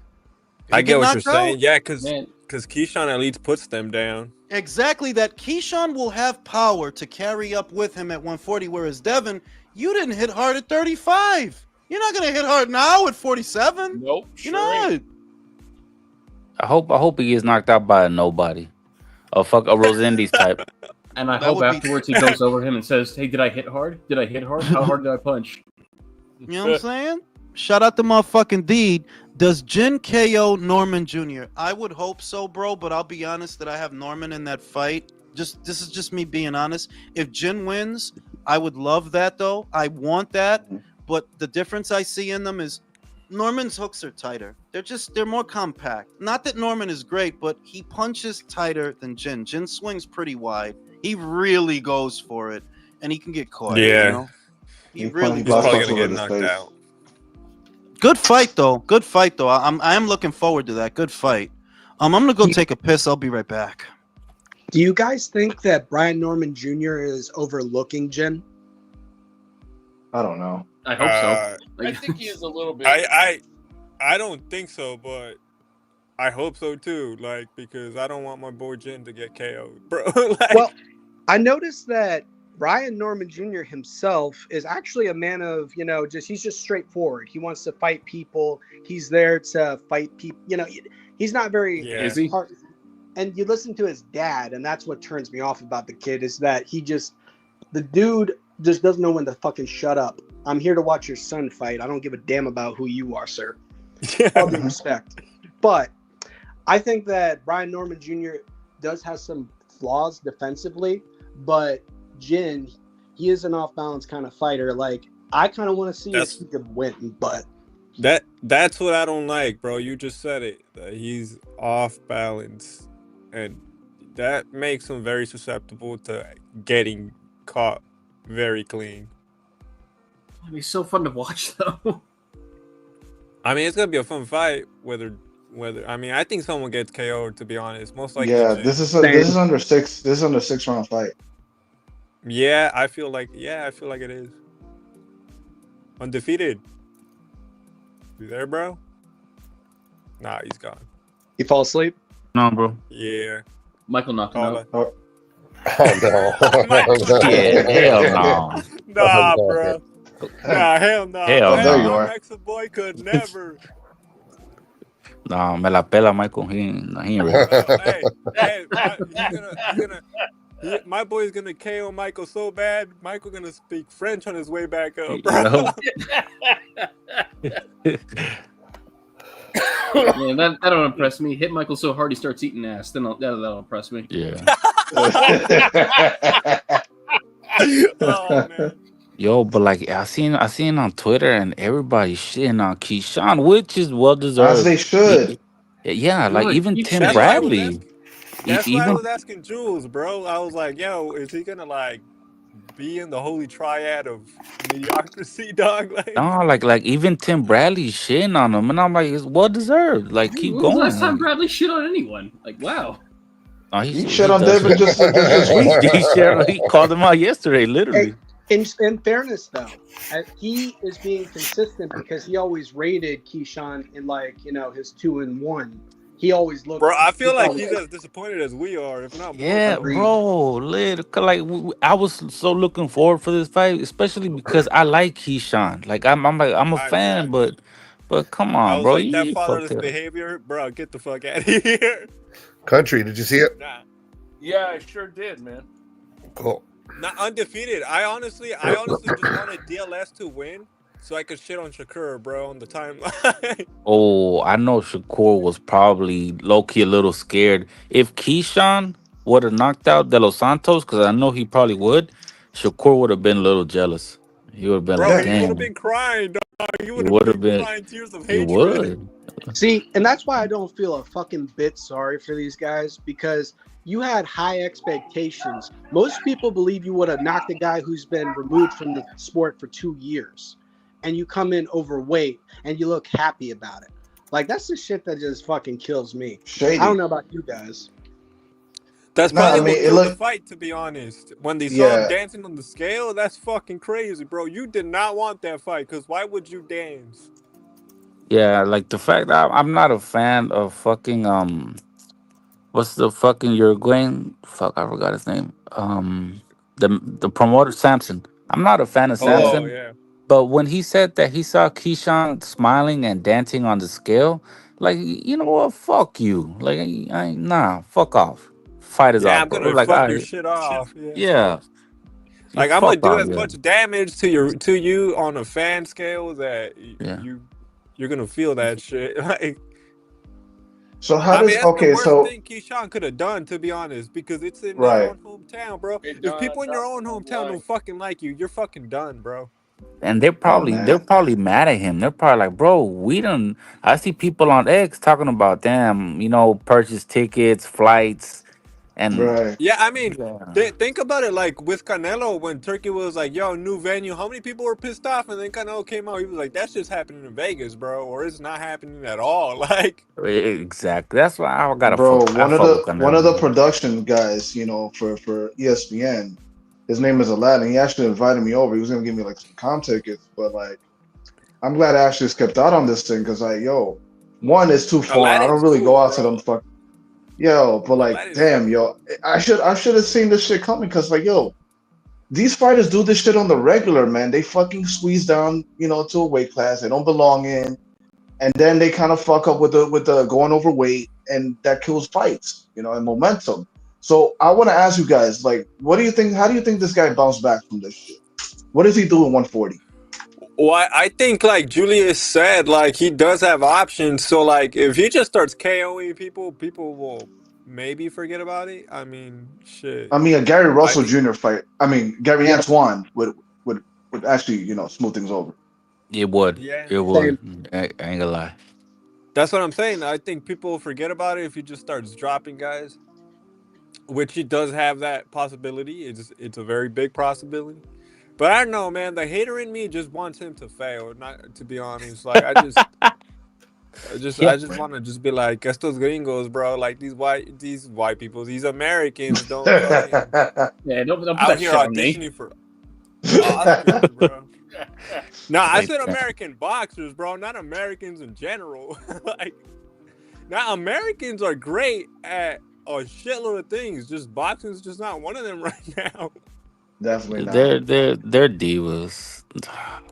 S16: I get what you're saying.
S18: Out.
S16: Yeah, because Keyshawn at least puts them down.
S18: Exactly, that Keyshawn will have power to carry up with him at 140, whereas Devin, you didn't hit hard at 35. You're not gonna hit hard now at 47.
S3: Nope,
S18: you're not.
S2: I hope he gets knocked out by a nobody, a Rosendi's type.
S7: And I hope afterwards he goes over him and says, "Hey, did I hit hard? Did I hit hard? How hard did I punch?"
S18: You know what I'm saying? Shout out to motherfucking Deed. Does Jin KO Norman Jr.? I would hope so, bro, but I'll be honest that I have Norman in that fight. This is just me being honest. If Jin wins, I would love that though. I want that, but the difference I see in them is Norman's hooks are tighter. They're more compact. Not that Norman is great, but he punches tighter than Jin. Jin swings pretty wide. He really goes for it, and he can get caught.
S16: Yeah.
S18: You know? He's
S16: probably gonna get knocked out.
S18: Good fight though. I am looking forward to that. Good fight. I'm gonna go take a piss. I'll be right back.
S19: Do you guys think that Brian Norman Jr. is overlooking Jin?
S6: I don't know.
S7: I hope so.
S3: I think he is a little bit.
S16: I don't think so, but I hope so too. Like, because I don't want my boy Jin to get KO'd, bro.
S19: Well, I noticed that Brian Norman Jr. himself is actually a man of, he's just straightforward. He wants to fight people. He's there to fight people. He's not very hard. And you listen to his dad, and that's what turns me off about the kid is that the dude just doesn't know when to fucking shut up. I'm here to watch your son fight. I don't give a damn about who you are, sir. All due respect. But I think that Brian Norman Jr. does have some flaws defensively, but Jin, he is an off-balance kind of fighter. Like, I kind of want to see if he could win, but
S16: that's what I don't like, bro. You just said it. He's off balance, and that makes him very susceptible to getting caught very clean.
S7: It'd be so fun to watch, though.
S16: I mean, it's gonna be a fun fight. Whether I mean, I think someone gets KO'd. To be honest, most likely.
S6: Yeah, this is under 6. This is under 6-round fight.
S16: Yeah, I feel like it is. Undefeated. You there, bro? Nah, he's gone.
S19: He fall asleep?
S2: No, bro.
S16: Yeah.
S7: Michael knocked him out.
S11: Oh no.
S2: Yeah, hell no.
S16: Nah, bro. Nah, hell no.
S2: Hell
S6: there
S2: no.
S6: you are.
S16: Mexican boy could never.
S2: No, me la pela, Michael. He ain't ready.
S16: My boy's gonna KO Michael so bad. Michael gonna speak French on his way back up, bro.
S7: Man, that don't impress me. Hit Michael so hard he starts eating ass. Then that'll impress me.
S2: Yeah.
S16: Oh man.
S2: Yo, but like I seen on Twitter and everybody shitting on Keyshawn, which is well deserved.
S6: As they should.
S2: Yeah, like
S7: Good.
S2: even
S7: Keep
S2: Tim
S7: shitting.
S2: Bradley.
S16: That's why I
S2: even
S16: was asking Jules, bro. I was like, yo, is he gonna like be in the holy triad of mediocrity, dog? Like,
S2: no, like even Tim Bradley shitting on him, and I'm like, it's well deserved. Like, keep
S7: When was the last
S2: going.
S7: time
S2: Like,
S7: Bradley shit on anyone? Like, wow.
S2: no,
S6: He shit
S2: he
S6: on
S2: does
S6: David
S2: it.
S6: just this week.
S2: He called him out yesterday,
S19: Hey,
S2: literally.
S19: in fairness, though, he is being consistent because he always rated Keyshawn in like his 2-1. He always looked.
S16: bro, I
S19: He
S16: feel like
S19: always
S16: he's as disappointed as we are, if not more
S2: Yeah,
S16: so.
S19: agreed.
S2: bro. Like I was so looking forward for this fight, especially because I like Keyshawn. Like I'm a
S16: I know.
S2: fan, but come
S16: I
S2: on,
S16: was
S2: bro.
S16: like, that
S2: You fucked
S16: fatherless
S2: it up.
S16: behavior, bro. Get the fuck out of here.
S11: Country, did you see it?
S16: Nah,
S3: Yeah, I sure did, man.
S11: Cool.
S16: not undefeated. I honestly just wanted DLS to win so I could shit on Shakur, bro, on the timeline.
S2: Oh, I know Shakur was probably low key a little scared. If Keyshawn would have knocked out De Los Santos, because I know he probably would, Shakur would have been a little jealous. He would have been
S16: Bro,
S2: like,
S6: Yeah.
S16: he would have
S2: damn,
S16: been crying, dog. He
S2: he
S16: would have
S2: would
S16: been
S2: have been.
S16: crying tears of
S2: He
S16: hatred.
S2: would.
S19: See, and that's why I don't feel a fucking bit sorry for these guys because you had high expectations. Most people believe you would have knocked a guy who's been removed from the sport for 2 years, and you come in overweight and you look happy about it. Like that's the shit that just fucking kills me. I
S6: Shady.
S19: don't know about you guys.
S16: That's
S6: No, I
S16: probably
S6: mean
S16: what
S6: it
S16: killed the
S6: look.
S16: fight, to be honest. When they saw him
S6: Yeah,
S16: dancing on the scale, that's fucking crazy, bro. You did not want that fight, because why would you dance?
S2: Yeah, like the fact that I'm not a fan of fucking what's the fucking Uruguayan? Fuck, I forgot his name. The promoter Samson. I'm not a fan of
S6: yeah.
S16: Oh,
S2: Samson,
S16: yeah.
S2: but when he said that he saw Keyshawn smiling and dancing on the scale, like you know what? Fuck you. Like nah, fuck off. Fight is
S16: Yeah,
S2: off,
S16: I'm
S2: bro.
S16: gonna
S2: Like
S16: fuck your shit off. Yeah.
S2: yeah, you
S16: Like, I'm gonna
S2: fuck
S16: do
S2: off,
S16: as
S2: yeah,
S16: much damage to you on a fan scale that
S2: yeah.
S16: you're gonna feel that shit. Like,
S6: So how
S16: I mean,
S6: does
S16: that's the
S6: okay?
S16: worst
S6: So
S16: thing Keyshawn could have done, to be honest, because it's in his
S6: right,
S16: own hometown, bro.
S3: It
S16: If
S3: done
S16: people in your
S3: dropped
S16: own
S3: him on
S16: hometown
S3: life.
S16: don't fucking like you, you're fucking done, bro.
S2: And
S6: oh
S2: they're
S6: man,
S2: probably mad at him. They're probably like, bro, we don't. I see people on X talking about, damn, purchase tickets, flights, and
S6: right.
S16: Yeah, I mean,
S2: yeah.
S16: think about it. Like with Canelo, when Turkey was like, "Yo, new venue," how many people were pissed off? And then Canelo came out, he was like, "That's just happening in Vegas, bro, or it's not happening at all." Like,
S2: Exactly. That's why I gotta
S6: Bro,
S2: fuck. I fuck with
S6: one of the
S2: Canelo.
S6: production guys, for ESPN, his name is Aladdin. He actually invited me over. He was gonna give me like some comp tickets, but like I'm glad I actually skipped out on this thing because like, yo, one is too far. I don't
S16: Aladdin's
S6: really go
S16: cool,
S6: out to them
S16: bro.
S6: fuck. Yo, but like,
S16: Aladdin's
S6: damn,
S16: cool.
S6: yo, I should have seen this shit coming because like, yo, these fighters do this shit on the regular, man. They fucking squeeze down, to a weight class they don't belong in, and then they kind of fuck up with the going overweight, and that kills fights, and momentum. So I want to ask you guys, like, what do you think? How do you think this guy bounced back from this shit? What does he do in 140?
S16: Well, I think like Julius said, like he does have options. So like, if he just starts KOing people, people will maybe forget about it. I mean, shit.
S6: I mean, a Gary
S16: I
S6: Russell
S16: think.
S6: Jr. fight. I mean, Gary
S19: Yeah,
S6: Antoine would actually, smooth things over.
S2: It would.
S16: Yeah.
S2: It
S19: same.
S2: would. I ain't gonna lie.
S16: That's what I'm saying. I think people will forget about it if he just starts dropping guys, which he does have that possibility. It's a very big possibility. But I don't know, man. The hater in me just wants him to fail. Not to be honest. Like
S2: Yeah.
S16: I just want to just be like estos gringos, bro. Like these white people, these Americans don't fucking
S7: Yeah, don't put
S16: out
S7: that
S16: here
S7: shit on me.
S16: auditioning for Oscars, bro. No, I
S2: Like
S16: said
S2: that.
S16: American boxers, bro, not Americans in general. Like, now Americans are great at a shitload of things. Just boxing's just not one of them right now.
S6: Definitely not.
S2: They're divas.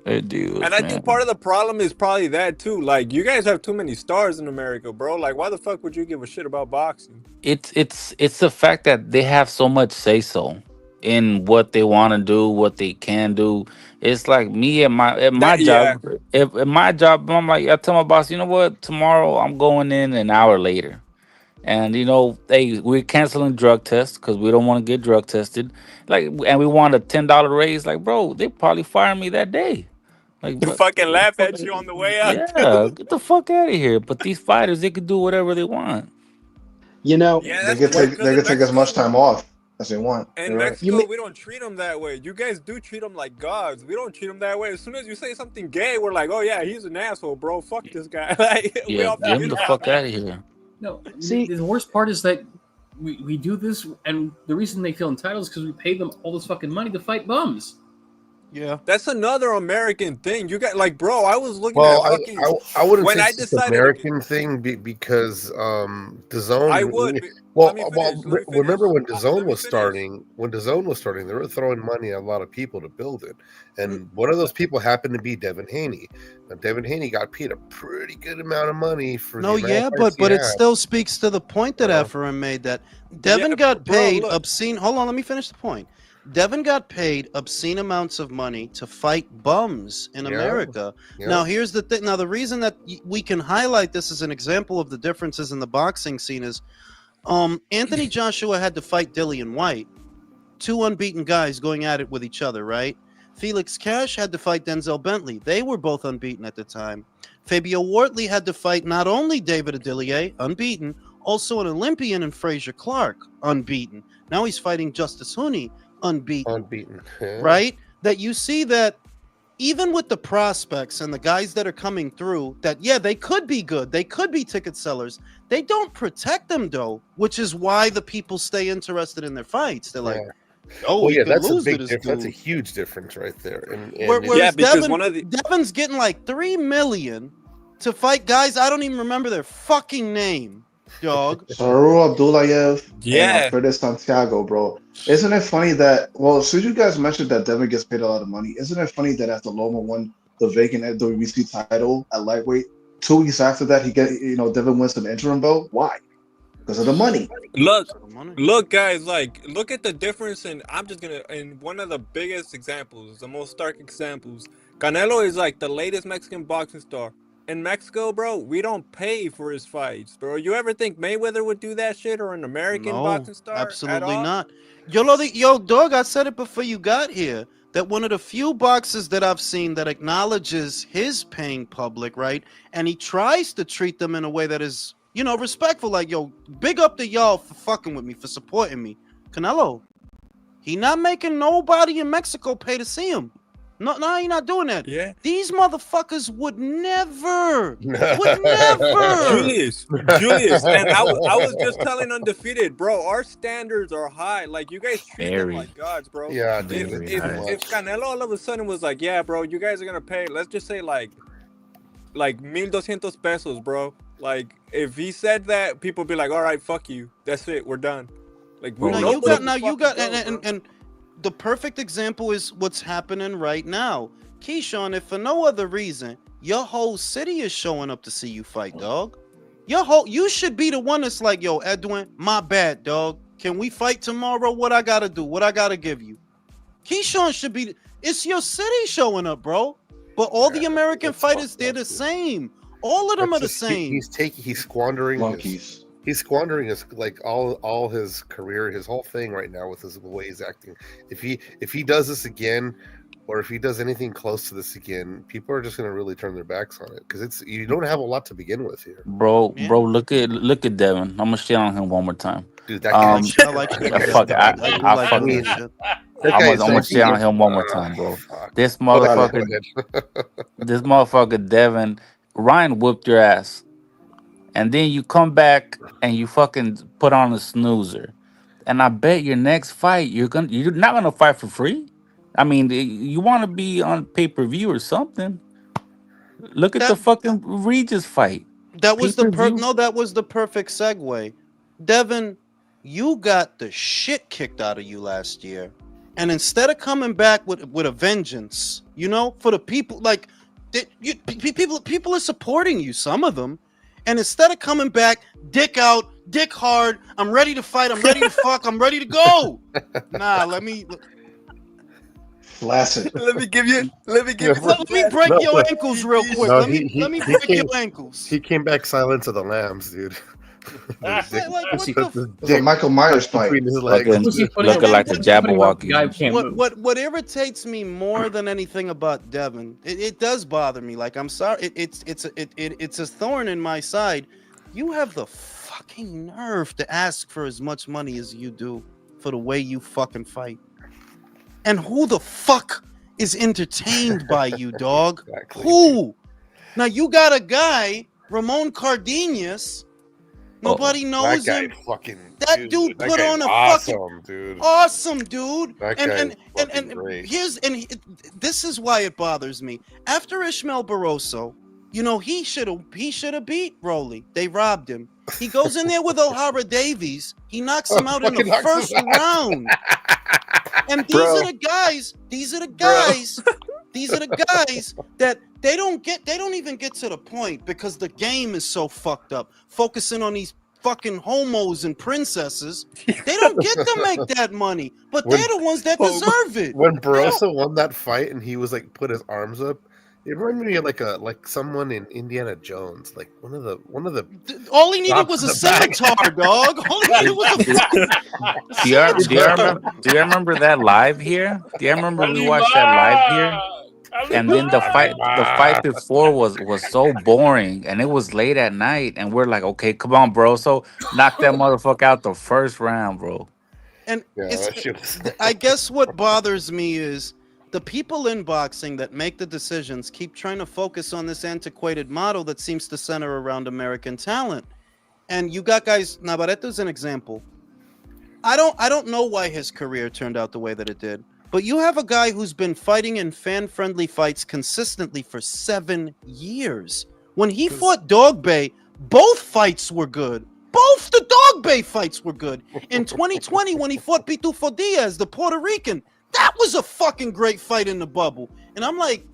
S2: They're
S16: And
S2: divas,
S16: I think part
S2: man.
S16: of the problem is probably that too. Like, you guys have too many stars in America, bro. Like, why the fuck would you give a shit about boxing?
S2: It's the fact that they have so much say so in what they want to do, what they can do. It's like me at my
S16: That yeah.
S2: job. If at my job, I'm like, I tell my boss, you know what? Tomorrow I'm going in an hour later, and hey, we're canceling drug tests because we don't want to get drug tested. Like, and we want a $10 raise. Like, bro, they probably fire me that day. Like, but
S16: Fucking laugh at you on the way out
S2: yeah,
S16: too.
S2: get the fuck out of here. But these fighters, they could do whatever they want.
S19: You know,
S10: they can take as much time off as they want.
S16: In
S10: You're right.
S16: Mexico, we don't treat them that way. You guys do treat them like gods. We don't treat them that way. As soon as you say something gay, we're like, oh yeah, he's an asshole, bro. Fuck this guy. Like, we
S2: Yeah,
S16: all
S2: get him
S16: you
S2: the
S16: know.
S2: fuck out of here.
S7: No, see, the worst part is that we do this, and the reason they feel entitled is because we pay them all this fucking money to fight bums.
S19: Yeah,
S16: that's another American thing. You got like, bro. I was looking
S11: Well,
S16: at fucking.
S11: I wouldn't
S16: when
S11: say
S16: I
S11: it's just
S16: decided
S11: American thing because DAZN.
S16: I would.
S11: Well, remember when DAZN was starting? When DAZN was starting, they were throwing money at a lot of people to build it, and one of those people happened to be Devin Haney. Now, Devin Haney got paid a pretty good amount of money for.
S18: No,
S11: the amount
S18: yeah,
S11: of fights
S18: but
S11: he
S18: it
S11: had.
S18: still speaks to the point that Ephraim made that Devin got paid obscene. Hold on, let me finish the point. Devin got paid obscene amounts of money to fight bums in America.
S11: Yeah.
S18: Now, here's the thing. Now, the reason that we can highlight this as an example of the differences in the boxing scene is Anthony Joshua had to fight Dillian White, two unbeaten guys going at it with each other, right? Felix Cash had to fight Denzel Bentley. They were both unbeaten at the time. Fabio Wortley had to fight not only David Adilier, unbeaten, also an Olympian, and Frazier Clark, unbeaten. Now he's fighting Justice Hooney, unbeaten. Right? That you see that even with the prospects and the guys that are coming through, that they could be good, they could be ticket sellers, they don't protect them though, which is why the people stay interested in their fights. They're like,
S11: oh yeah, that's a
S18: lose
S11: big
S18: to this
S11: difference. That's a
S18: dude.
S11: huge difference right there. And
S18: Whereas Devin's getting like $3 million to fight guys I don't even remember their fucking name, dog.
S6: Saru Abdullayev
S18: Yeah.
S6: and Alfredo Santiago, bro. Isn't it funny that, well, as soon as you guys mentioned that Devin gets paid a lot of money, isn't it funny that after Loma won the vacant WBC title at lightweight, 2 weeks after that, Devin wins an interim belt? Why? Because of the money.
S16: Look, guys, like, look at the difference. And I'm just gonna, in one of the biggest examples, the most stark examples, Canelo is like the latest Mexican boxing star. In Mexico, bro, we don't pay for his fights, bro. You ever think Mayweather would do that shit, or an American boxing star?
S18: Absolutely not. Yo, dog, I said it before you got here, that one of the few boxers that I've seen that acknowledges his paying public, right? And he tries to treat them in a way that is, respectful. Like, yo, big up to y'all for fucking with me, for supporting me. Canelo, he not making nobody in Mexico pay to see him. No, you're not doing that.
S16: Yeah.
S18: These motherfuckers would never.
S16: Julius, and I was just telling Undefeated, bro, our standards are high. Like, you guys treat them like gods, bro.
S11: Yeah,
S16: if Canelo all of a sudden was like, yeah, bro, you guys are gonna pay, let's just say like 1,200 pesos, bro. Like, if he said that, people be like, all right, fuck you. That's it. We're done. Like,
S18: and the perfect example is what's happening right now. Keyshawn, if for no other reason, your whole city is showing up to see you fight, dog. You should be the one that's like, yo, Edwin, my bad, dog. Can we fight tomorrow? What I gotta do? What I gotta give you? Keyshawn should be. It's your city showing up, bro. But all the American fighters, they're the same. All of them are the same.
S11: He's squandering monkeys. He's squandering his all his career, his whole thing right now with the way he's acting. If he does this again, or if he does anything close to this again, people are just going to really turn their backs on it because you don't have a lot to begin with here.
S2: Bro, look at Devin. I'm gonna shit on him one more time.
S11: Dude, that guy.
S2: I'm gonna shit on him one more time, bro. This motherfucker, Devin, Ryan whooped your ass, and then you come back and you fucking put on a snoozer, and I bet your next fight you're not gonna fight for free. I mean, you want to be on pay-per-view or something. Look at the fucking Regis fight.
S18: That was the perfect segue. Devin, you got the shit kicked out of you last year. And instead of coming back with a vengeance, for the people, like people are supporting you, some of them. And instead of coming back, dick out, dick hard, I'm ready to fight, I'm ready to fuck, I'm ready to go. Nah, let me
S6: Flaccid.
S16: Let me break your
S18: ankles real quick. Let me break your ankles.
S11: He came back Silence of the Lambs, dude.
S6: The Michael Myers fight.
S2: Looking like a Jabberwocky.
S18: What irritates me more than anything about Devin, it does bother me. Like, I'm sorry, it's a thorn in my side. You have the fucking nerve to ask for as much money as you do for the way you fucking fight? And who the fuck is entertained by you, dog?
S11: Exactly.
S18: Who? Now you got a guy, Ramon Cardenas. Nobody knows
S11: that guy
S18: him.
S11: fucking
S18: That dude
S11: that
S18: put
S11: guy's
S18: on a
S11: awesome,
S18: fucking
S11: dude.
S18: awesome dude.
S11: That
S18: and
S11: guy's fucking great.
S18: This is why it bothers me. After Ishmael Barroso, you know, he should have beat Rolly. They robbed him. He goes in there with O'Hara Davies. He knocks him out in the
S11: Fucking knocks
S18: first
S11: him out.
S18: round. And these are the guys. These are the guys that they don't even get to the point because the game is so fucked up. Focusing on these fucking homos and princesses, they don't get to make that money, but they're the ones that deserve it.
S11: When Barroso won that fight and he was like put his arms up, it reminded me of like someone in Indiana Jones, like one of the.
S18: All he needed was a scimitar, dog. All he needed was a.
S2: Do you remember that live here? Do you remember we watched that live here? And then the fight before was so boring, and it was late at night, and we're like, okay, come on, bro. So knock that motherfucker out the first round, bro.
S18: And I guess what bothers me is the people in boxing that make the decisions keep trying to focus on this antiquated model that seems to center around American talent. And you got guys, Navarreto's an example. I don't know why his career turned out the way that it did. But you have a guy who's been fighting in fan-friendly fights consistently for 7 years. When he fought Dog Bay, both fights were good. Both the Dog Bay fights were good. In 2020, when he fought Pitufo Diaz, the Puerto Rican, that was a fucking great fight in the bubble. And I'm like,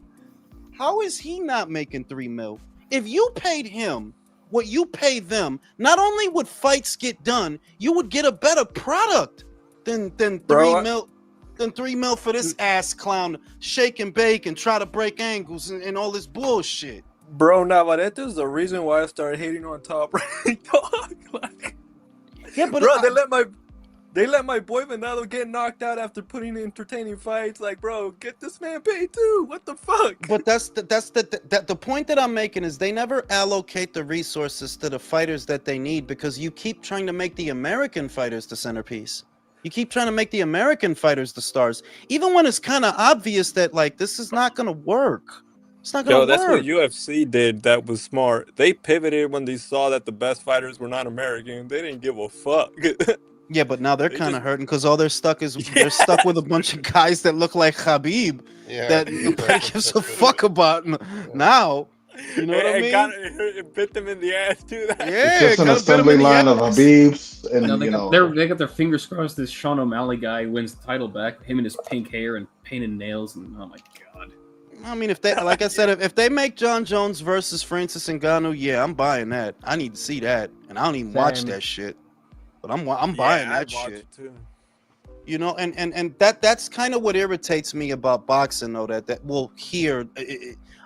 S18: how is he not making $3 million? If you paid him what you pay them, not only would fights get done, you would get a better product than $3 million. Than $3 million for this ass clown to shake and bake and try to break ankles and all this bullshit.
S16: Bro, Navarrete is the reason why I started hating on Top Rank, dog. Like,
S18: yeah, but
S16: bro, they let my boy Venado get knocked out after putting in entertaining fights. Like, bro, get this man paid too. What the fuck?
S18: But that's the point that I'm making is they never allocate the resources to the fighters that they need because you keep trying to make the American fighters the centerpiece. You keep trying to make the American fighters the stars, even when it's kind of obvious that like this is not gonna work. It's not gonna work.
S20: That's what UFC did. That was smart. They pivoted when they saw that the best fighters were not American. They didn't give a fuck.
S18: Yeah, but now they're kind of hurting because all they're stuck with a bunch of guys that look like Khabib that nobody gives a fuck about now. You know what I mean?
S20: It bit them in the ass too.
S18: Yeah,
S6: it's just an assembly line of Habibs, and
S7: they got their fingers crossed. This Sean O'Malley guy wins the title back. Him and his pink hair and painted nails, and oh my god.
S18: I mean, if they, like I said, if they make Jon Jones versus Francis Ngannou, yeah, I'm buying that. I need to see that, and I don't even watch that shit, but I'm buying that shit. Too. You know, and that's kind of what irritates me about boxing, though. That we'll hear.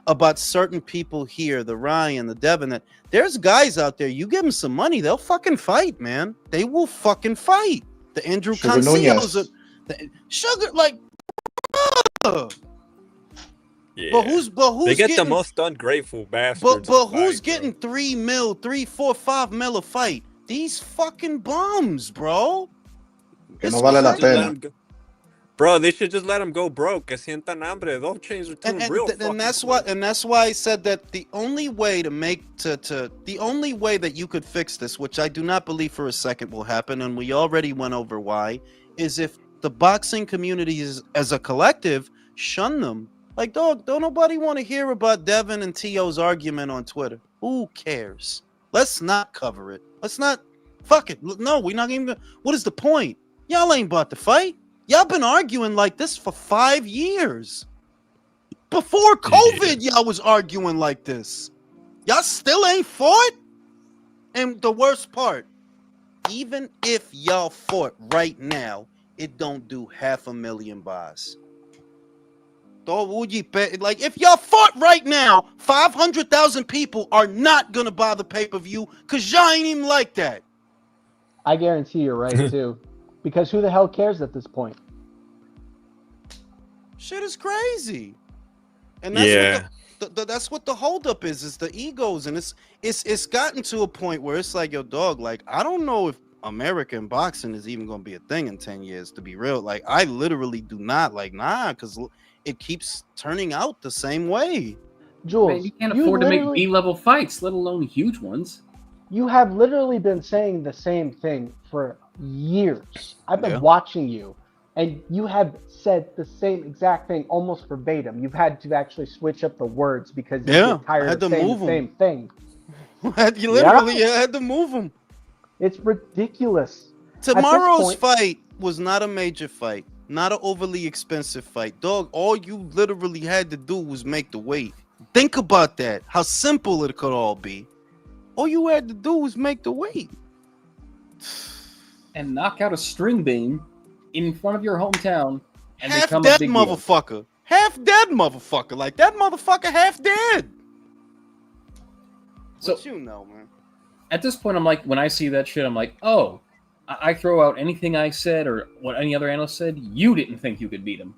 S18: About certain people here, the Ryan, the Devin, that there's guys out there, you give them some money, they'll fucking fight, man. They will fucking fight. The Andrew Cancillos, Sugar, like,
S20: yeah.
S18: But who's
S20: they get
S18: getting,
S20: the most ungrateful bastards.
S18: But who's getting 3 mil, 3, 4, 5 mil a fight? These fucking bums, bro.
S6: No vale la pena.
S20: Bro, they should just let them go broke. Que sientan hambre. They'll change their tune real fucking
S18: and that's why I said that the only way the only way that you could fix this, which I do not believe for a second will happen, and we already went over why, is if the boxing community is as a collective shun them. Like, dog, don't nobody want to hear about Devin and T.O.'s argument on Twitter. Who cares? Let's not cover it. Let's not. Fuck it. No, we're not even. What is the point? Y'all ain't about to fight. Y'all been arguing like this for 5 years. Before COVID, y'all was arguing like this. Y'all still ain't fought? And the worst part, even if y'all fought right now, it don't do 500,000 buys. Like, if y'all fought right now, 500,000 people are not going to buy the pay-per-view because y'all ain't even like that.
S8: I guarantee you're right, too. Because who the hell cares at this point?
S18: Shit is crazy. And that's what that's what the holdup is the egos, and it's gotten to a point where it's like, yo, dog, like I don't know if American boxing is even gonna be a thing in 10 years. To be real, like I literally do not because it keeps turning out the same way.
S8: Jules,
S7: Man, you can't afford to make B-level fights, let alone huge ones.
S8: You have literally been saying the same thing for years. I've been watching you, and you have said the same exact thing almost verbatim. You've had to actually switch up the words because you get tired of saying the same thing.
S18: You literally had to move them.
S8: It's ridiculous.
S18: Tomorrow's fight was not a major fight, not an overly expensive fight. Dog, all you literally had to do was make the weight. Think about that, how simple it could all be. All you had to do was make the weight.
S7: And knock out a string bean in front of your hometown and
S18: Half
S7: become
S18: dead
S7: a big
S18: motherfucker.
S7: Deal.
S18: Half dead motherfucker. Like that motherfucker half dead.
S7: So
S18: what you know, man?
S7: At this point, I'm like, when I see that shit, I'm like, oh, I throw out anything I said or what any other analyst said. You didn't think you could beat him.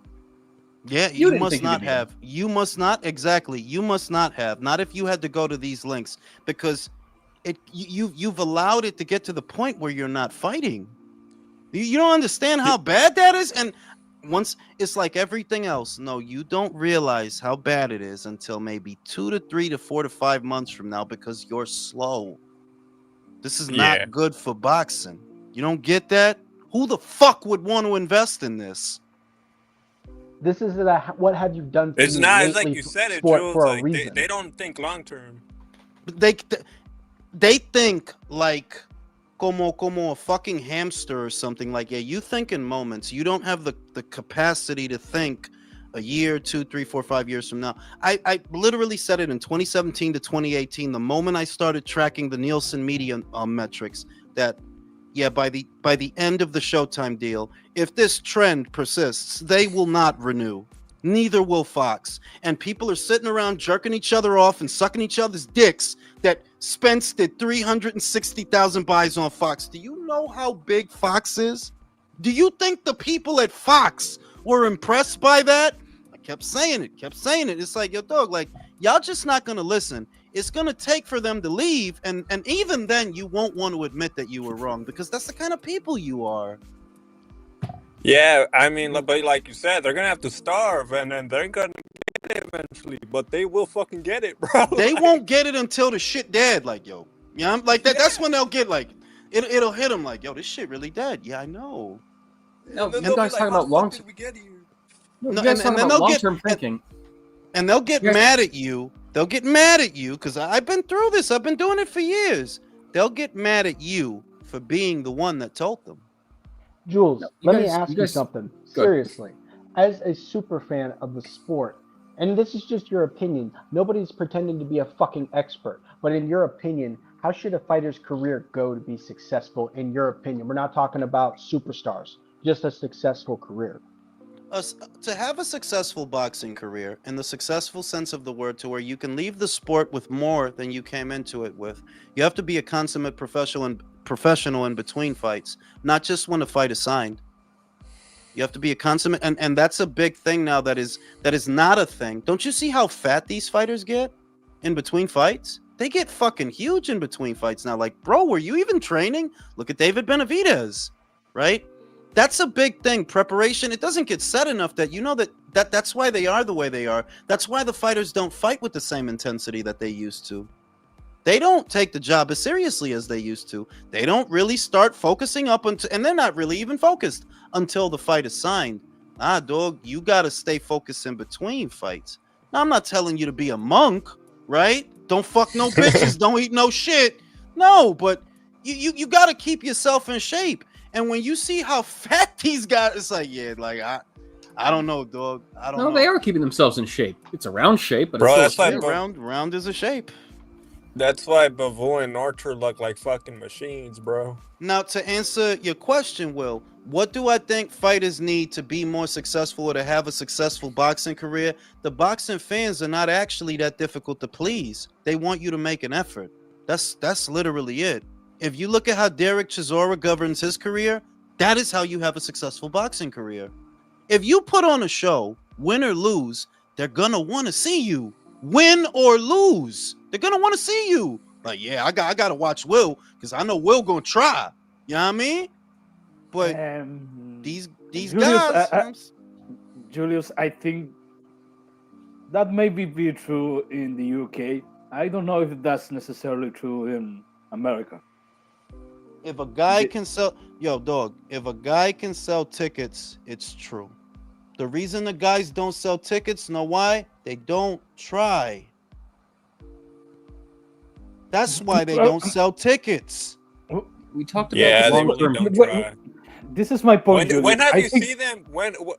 S18: Yeah, you must not have. You must not, exactly. You must not have. Not if you had to go to these links, because you've allowed it to get to the point where you're not fighting. You don't understand how bad that is. And once it's like everything else, no, you don't realize how bad it is until maybe 2 to 3 to 4 to 5 months from now, because you're slow. This is not good for boxing. You don't get that? Who the fuck would want to invest in this?
S8: This is what have you done for
S20: It's
S8: me
S20: not
S8: lately,
S20: like you said it,
S8: sport,
S20: Jules.
S8: for a
S20: Like
S8: reason.
S20: they don't think long term.
S18: They think like como a fucking hamster or something. Like, yeah, you think in moments. You don't have the capacity to think a year, 2, 3, 4, 5 years from now. I literally said it in 2017 to 2018. The moment I started tracking the Nielsen media metrics, that by the end of the Showtime deal, if this trend persists, they will not renew. Neither will Fox. And people are sitting around jerking each other off and sucking each other's dicks that Spence did 360,000 buys on Fox. Do you know how big Fox is? Do you think the people at Fox were impressed by that? I kept saying it. It's like, yo, dog, like, y'all just not going to listen. It's going to take for them to leave. And even then, you won't want to admit that you were wrong, because that's the kind of people you are.
S20: Yeah, I mean, but like you said, they're gonna have to starve, and then they're gonna get it eventually. But they will fucking get it, bro.
S18: They won't get it until the shit dead. Like, yo, yeah, I'm like that. That's when they'll get like it'll hit them. Like, yo, this shit really dead. Yeah, I know.
S7: No, you guys talking about long term.
S18: No,
S7: you guys talking about long term thinking.
S18: And they'll get mad at you. They'll get mad at you because I've been through this. I've been doing it for years. They'll get mad at you for being the one that told them.
S8: Jules, let me ask you something. Seriously, as a super fan of the sport, and this is just your opinion, nobody's pretending to be a fucking expert, but in your opinion, how should a fighter's career go to be successful in your opinion? We're not talking about superstars, just a successful career.
S18: To have a successful boxing career, in the successful sense of the word, to where you can leave the sport with more than you came into it with, you have to be a consummate professional in between fights, not just when a fight is signed. You have to be a consummate, and that's a big thing now that is not a thing. Don't you see how fat these fighters get in between fights? They get fucking huge in between fights now. Like, bro, were you even training? Look at David Benavidez, right? That's a big thing. Preparation. It doesn't get said enough that you know that's why they are the way they are. That's why the fighters don't fight with the same intensity that they used to. They don't take the job as seriously as they used to. They don't really start focusing up until, and they're not really even focused until the fight is signed. Dog, you got to stay focused in between fights. Now, I'm not telling you to be a monk, right? Don't fuck no bitches. Don't eat no shit. No, but you got to keep yourself in shape. And when you see how fat these guys, it's like, yeah, like I don't know, dog. I don't know.
S7: No, they are keeping themselves in shape. It's a round shape, but
S20: bro,
S7: it's
S20: that's like
S18: round is a shape.
S20: That's why Bavoy and Archer look like fucking machines, bro.
S18: Now, to answer your question, Will, what do I think fighters need to be more successful or to have a successful boxing career? The boxing fans are not actually that difficult to please. They want you to make an effort. That's literally it. If you look at how Derek Chisora governs his career, that is how you have a successful boxing career. If you put on a show, win or lose, they're gonna want to see you win or lose. They're gonna want to see you. Like, yeah, I gotta watch Will because I know Will gonna try. You know what I mean? But these
S13: Julius,
S18: guys,
S13: Julius, I think that may be true in the UK. I don't know if that's necessarily true in America.
S18: if a guy can sell, if a guy can sell tickets, it's true. The reason the guys don't sell tickets, know why? They don't try. That's why they don't sell tickets.
S7: We talked about
S20: Yeah, they
S7: long-term.
S20: really don't try.
S13: This is my point, Julius.
S20: When have
S13: I
S20: you
S13: think-
S20: seen them?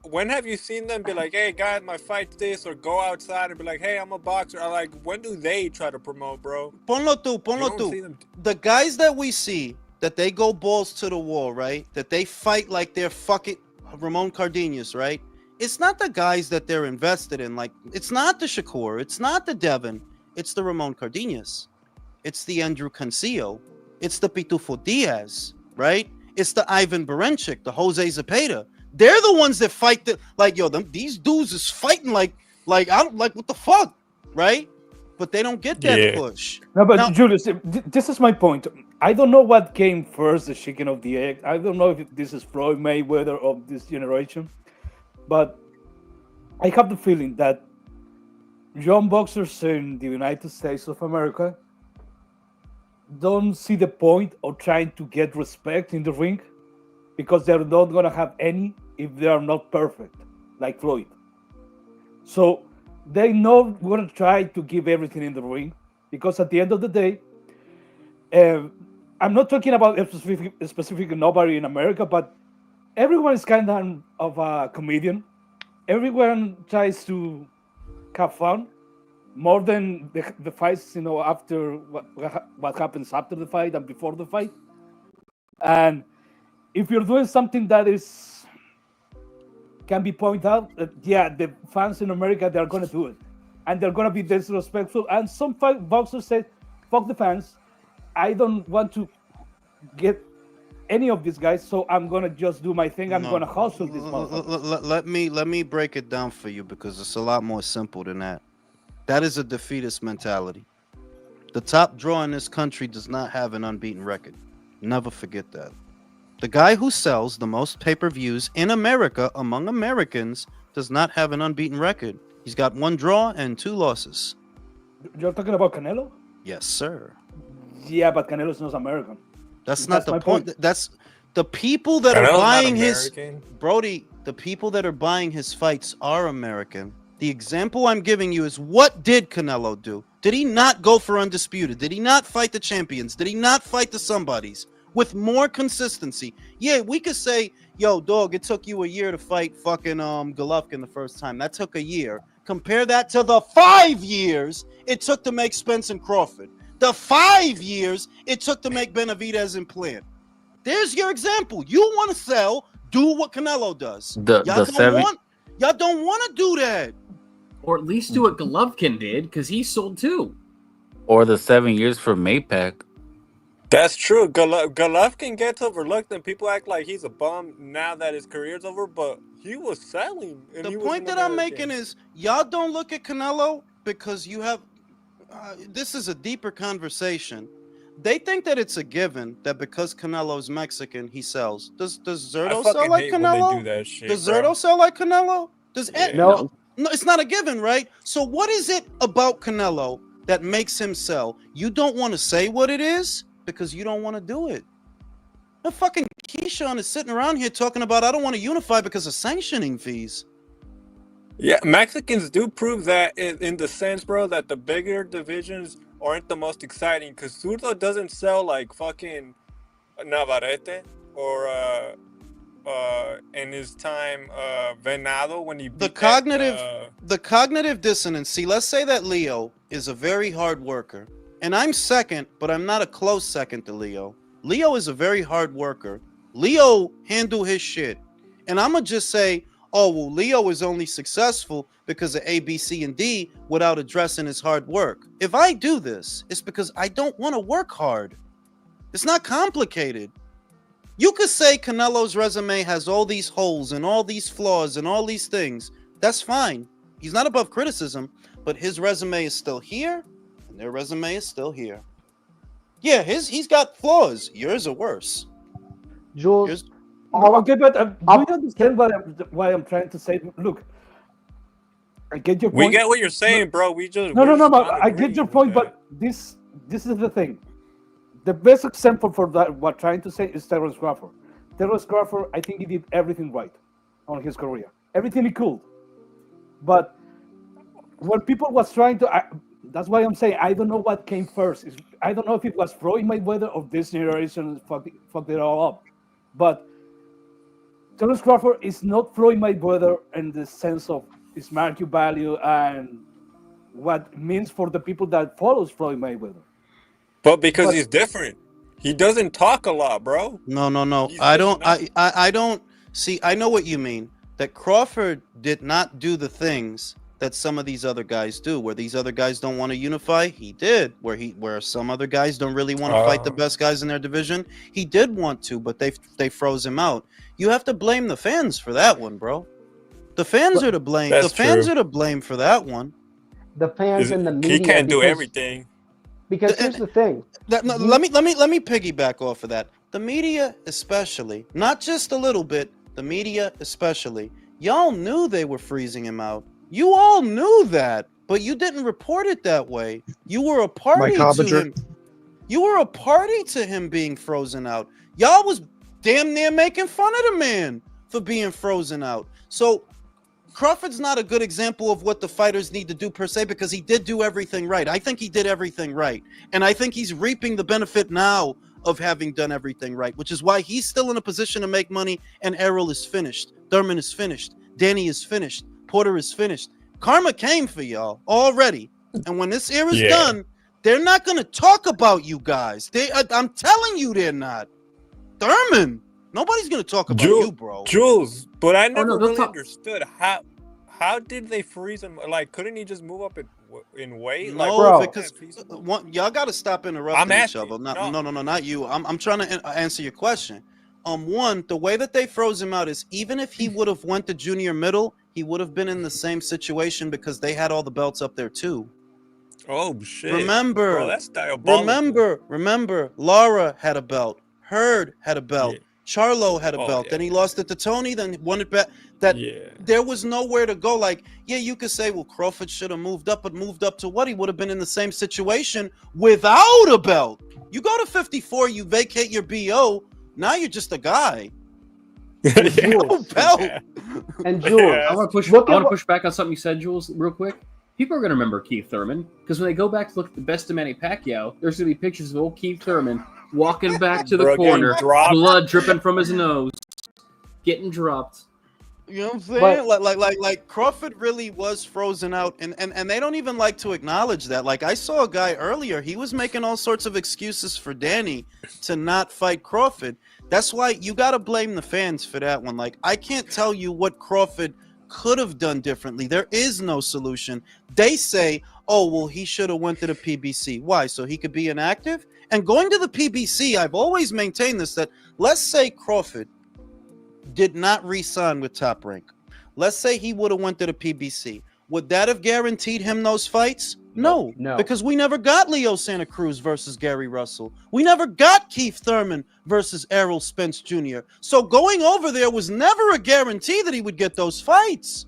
S20: When have you seen them be like, "Hey guys, my fight's this," or go outside and be like, "Hey, I'm a boxer"? Or like, when do they try to promote, bro?
S18: Ponlo
S20: You don't
S18: tú.
S20: see them.
S18: The guys that we see that they go balls to the wall, right? That they fight like they're fucking Ramon Cardenas, right? It's not the guys that they're invested in. Like, it's not the Shakur, it's not the Devin, it's the Ramon Cardenas, it's the Andrew Cancillo, it's the Pitufo Diaz, right? It's the Ivan Berenchik, the Jose Zepeda. They're the ones that fight these dudes is fighting like I don't like what the fuck, right? But they don't get that push.
S13: No, but
S18: Now-
S13: Julius, this is my point. I don't know what came first, the chicken of the egg. I don't know if this is Floyd Mayweather of this generation, but I have the feeling that young boxers in the United States of America don't see the point of trying to get respect in the ring because they're not going to have any if they are not perfect, like Floyd. So they not going to try to give everything in the ring because at the end of the day, I'm not talking about a specific nobody in America, but everyone is kind of a comedian. Everyone tries to have fun more than the fights, after what happens after the fight and before the fight. And if you're doing something that can be pointed out, the fans in America, they're going to do it. And they're going to be disrespectful. And some boxers say, fuck the fans. I don't want to get any of these guys, so I'm going to just do my thing. I'm going to hustle this motherfucker.
S18: Let me break it down for you because it's a lot more simple than that. That is a defeatist mentality. The top draw in this country does not have an unbeaten record. Never forget that. The guy who sells the most pay-per-views in America among Americans does not have an unbeaten record. He's got 1 draw and 2 losses.
S13: You're talking about Canelo?
S18: Yes, sir.
S13: Yeah, but Canelo's not American.
S18: That's not the point. That's the people that
S20: Canelo's
S18: are
S20: not
S18: buying his
S20: American.
S18: Brody. The people that are buying his fights are American. The example I'm giving you is what did Canelo do? Did he not go for undisputed? Did he not fight the champions? Did he not fight the somebodies with more consistency? Yeah, we could say, yo, dog, it took you a year to fight fucking Golovkin the first time. That took a year. Compare that to the 5 years it took to make Spence Crawford. The 5 years it took to make Benavidez and Plant. There's your example. You want to sell, do what Canelo does. Y'all don't want to do that.
S7: Or at least do what Golovkin did, because he sold too.
S2: Or the 7 years for Maypac.
S20: That's true. Golovkin gets overlooked, and people act like he's a bum now that his career's over. But he was selling. And
S18: The point that I'm making is y'all don't look at Canelo because you have. This is a deeper conversation. They think that it's a given that because Canelo's Mexican, he sells. Does Zerto sell like Canelo? Does Zerto sell like Canelo? No, it's not a given, right? So what is it about Canelo that makes him sell? You don't want to say what it is because you don't want to do it. The fucking Keyshawn is sitting around here talking about I don't want to unify because of sanctioning fees.
S20: Yeah, Mexicans do prove that in the sense, bro, that the bigger divisions aren't the most exciting because Zurdo doesn't sell like fucking Navarrete or in his time Venado when he beat
S18: the cognitive dissonance. See, let's say that Leo is a very hard worker and I'm second, but I'm not a close second to Leo. Leo is a very hard worker. Leo handle his shit. And I'm gonna just say, oh, well, Leo is only successful because of A, B, C, and D without addressing his hard work. If I do this, it's because I don't want to work hard. It's not complicated. You could say Canelo's resume has all these holes and all these flaws and all these things. That's fine. He's not above criticism. but his resume is still here, and their resume is still here. Yeah, he's got flaws. Yours are worse.
S8: Jules,
S13: okay, but do you understand what I'm trying to say? Look, I get your point.
S20: We get what you're saying, bro. We just
S13: No. But I get your point, but this is the thing. The best example for that, what I'm trying to say, is Terrence Crawford. Terrence Crawford, I think he did everything right on his career, everything he could. But when people was trying to, that's why I'm saying I don't know what came first. I don't know if it was Floyd Mayweather or this generation fucked it all up. But Terrence Crawford is not Floyd Mayweather in the sense of his market value and what it means for the people that follows Floyd Mayweather.
S20: But because he's different. He doesn't talk a lot, bro.
S18: No. I don't see. I know what you mean. That Crawford did not do the things that some of these other guys do. Where these other guys don't want to unify, he did. Where some other guys don't really want to fight the best guys in their division, he did want to, but they froze him out. You have to blame the fans for that one, bro. The fans are to blame. The fans are to blame for that one.
S8: The fans and the media.
S20: He can't do everything.
S8: Because here's the thing.
S18: Let me piggyback off of that. The media, especially, not just a little bit. The media, especially, y'all knew they were freezing him out. You all knew that, but you didn't report it that way. You were a party to him. You were a party to him being frozen out. Y'all was damn near making fun of the man for being frozen out. So Crawford's not a good example of what the fighters need to do per se, because he did do everything right. I think he did everything right. And I think he's reaping the benefit now of having done everything right, which is why he's still in a position to make money, and Errol is finished. Thurman is finished. Danny is finished. Porter is finished. Karma came for y'all already. And when this era's done, they're not going to talk about you guys. I'm telling you, they're not. Thurman, nobody's going to talk about you, bro.
S20: Jules, but I never really understood how did they freeze him? Like, couldn't he just move up in weight?
S18: No, because y'all got to stop interrupting each other. No, not you. I'm trying to answer your question. One, the way that they froze him out is, even if he would have went to junior middle, he would have been in the same situation because they had all the belts up there too.
S20: Oh shit!
S18: Remember,
S20: bro, that's diabolical.
S18: Remember, Lara had a belt. Hurd had a belt. Charlo had a belt. Then he lost it to Tony. Then won it back. There was nowhere to go. Like, you could say, well, Crawford should have moved up, but moved up to what? He would have been in the same situation without a belt. You go to 54, you vacate your BO. Now you're just a guy. No belt.
S8: And Jules,
S7: I want to push back on something you said, Jules, real quick. People are going to remember Keith Thurman because when they go back to look at the best of Manny Pacquiao, there's going to be pictures of old Keith Thurman walking back to the corner, blood dripping from his nose, getting dropped.
S18: You know what I'm saying? Like Crawford really was frozen out, and they don't even like to acknowledge that. Like, I saw a guy earlier, he was making all sorts of excuses for Danny to not fight Crawford. That's why you got to blame the fans for that one. Like, I can't tell you what Crawford could have done differently. There is no solution. They say, oh, well, he should have went to the PBC. Why? So he could be inactive? And going to the PBC, I've always maintained this, that let's say Crawford did not re-sign with Top Rank. Let's say he would have went to the PBC. Would that have guaranteed him those fights? No. Because we never got Leo Santa Cruz versus Gary Russell. We never got Keith Thurman versus Errol Spence Jr. So going over there was never a guarantee that he would get those fights.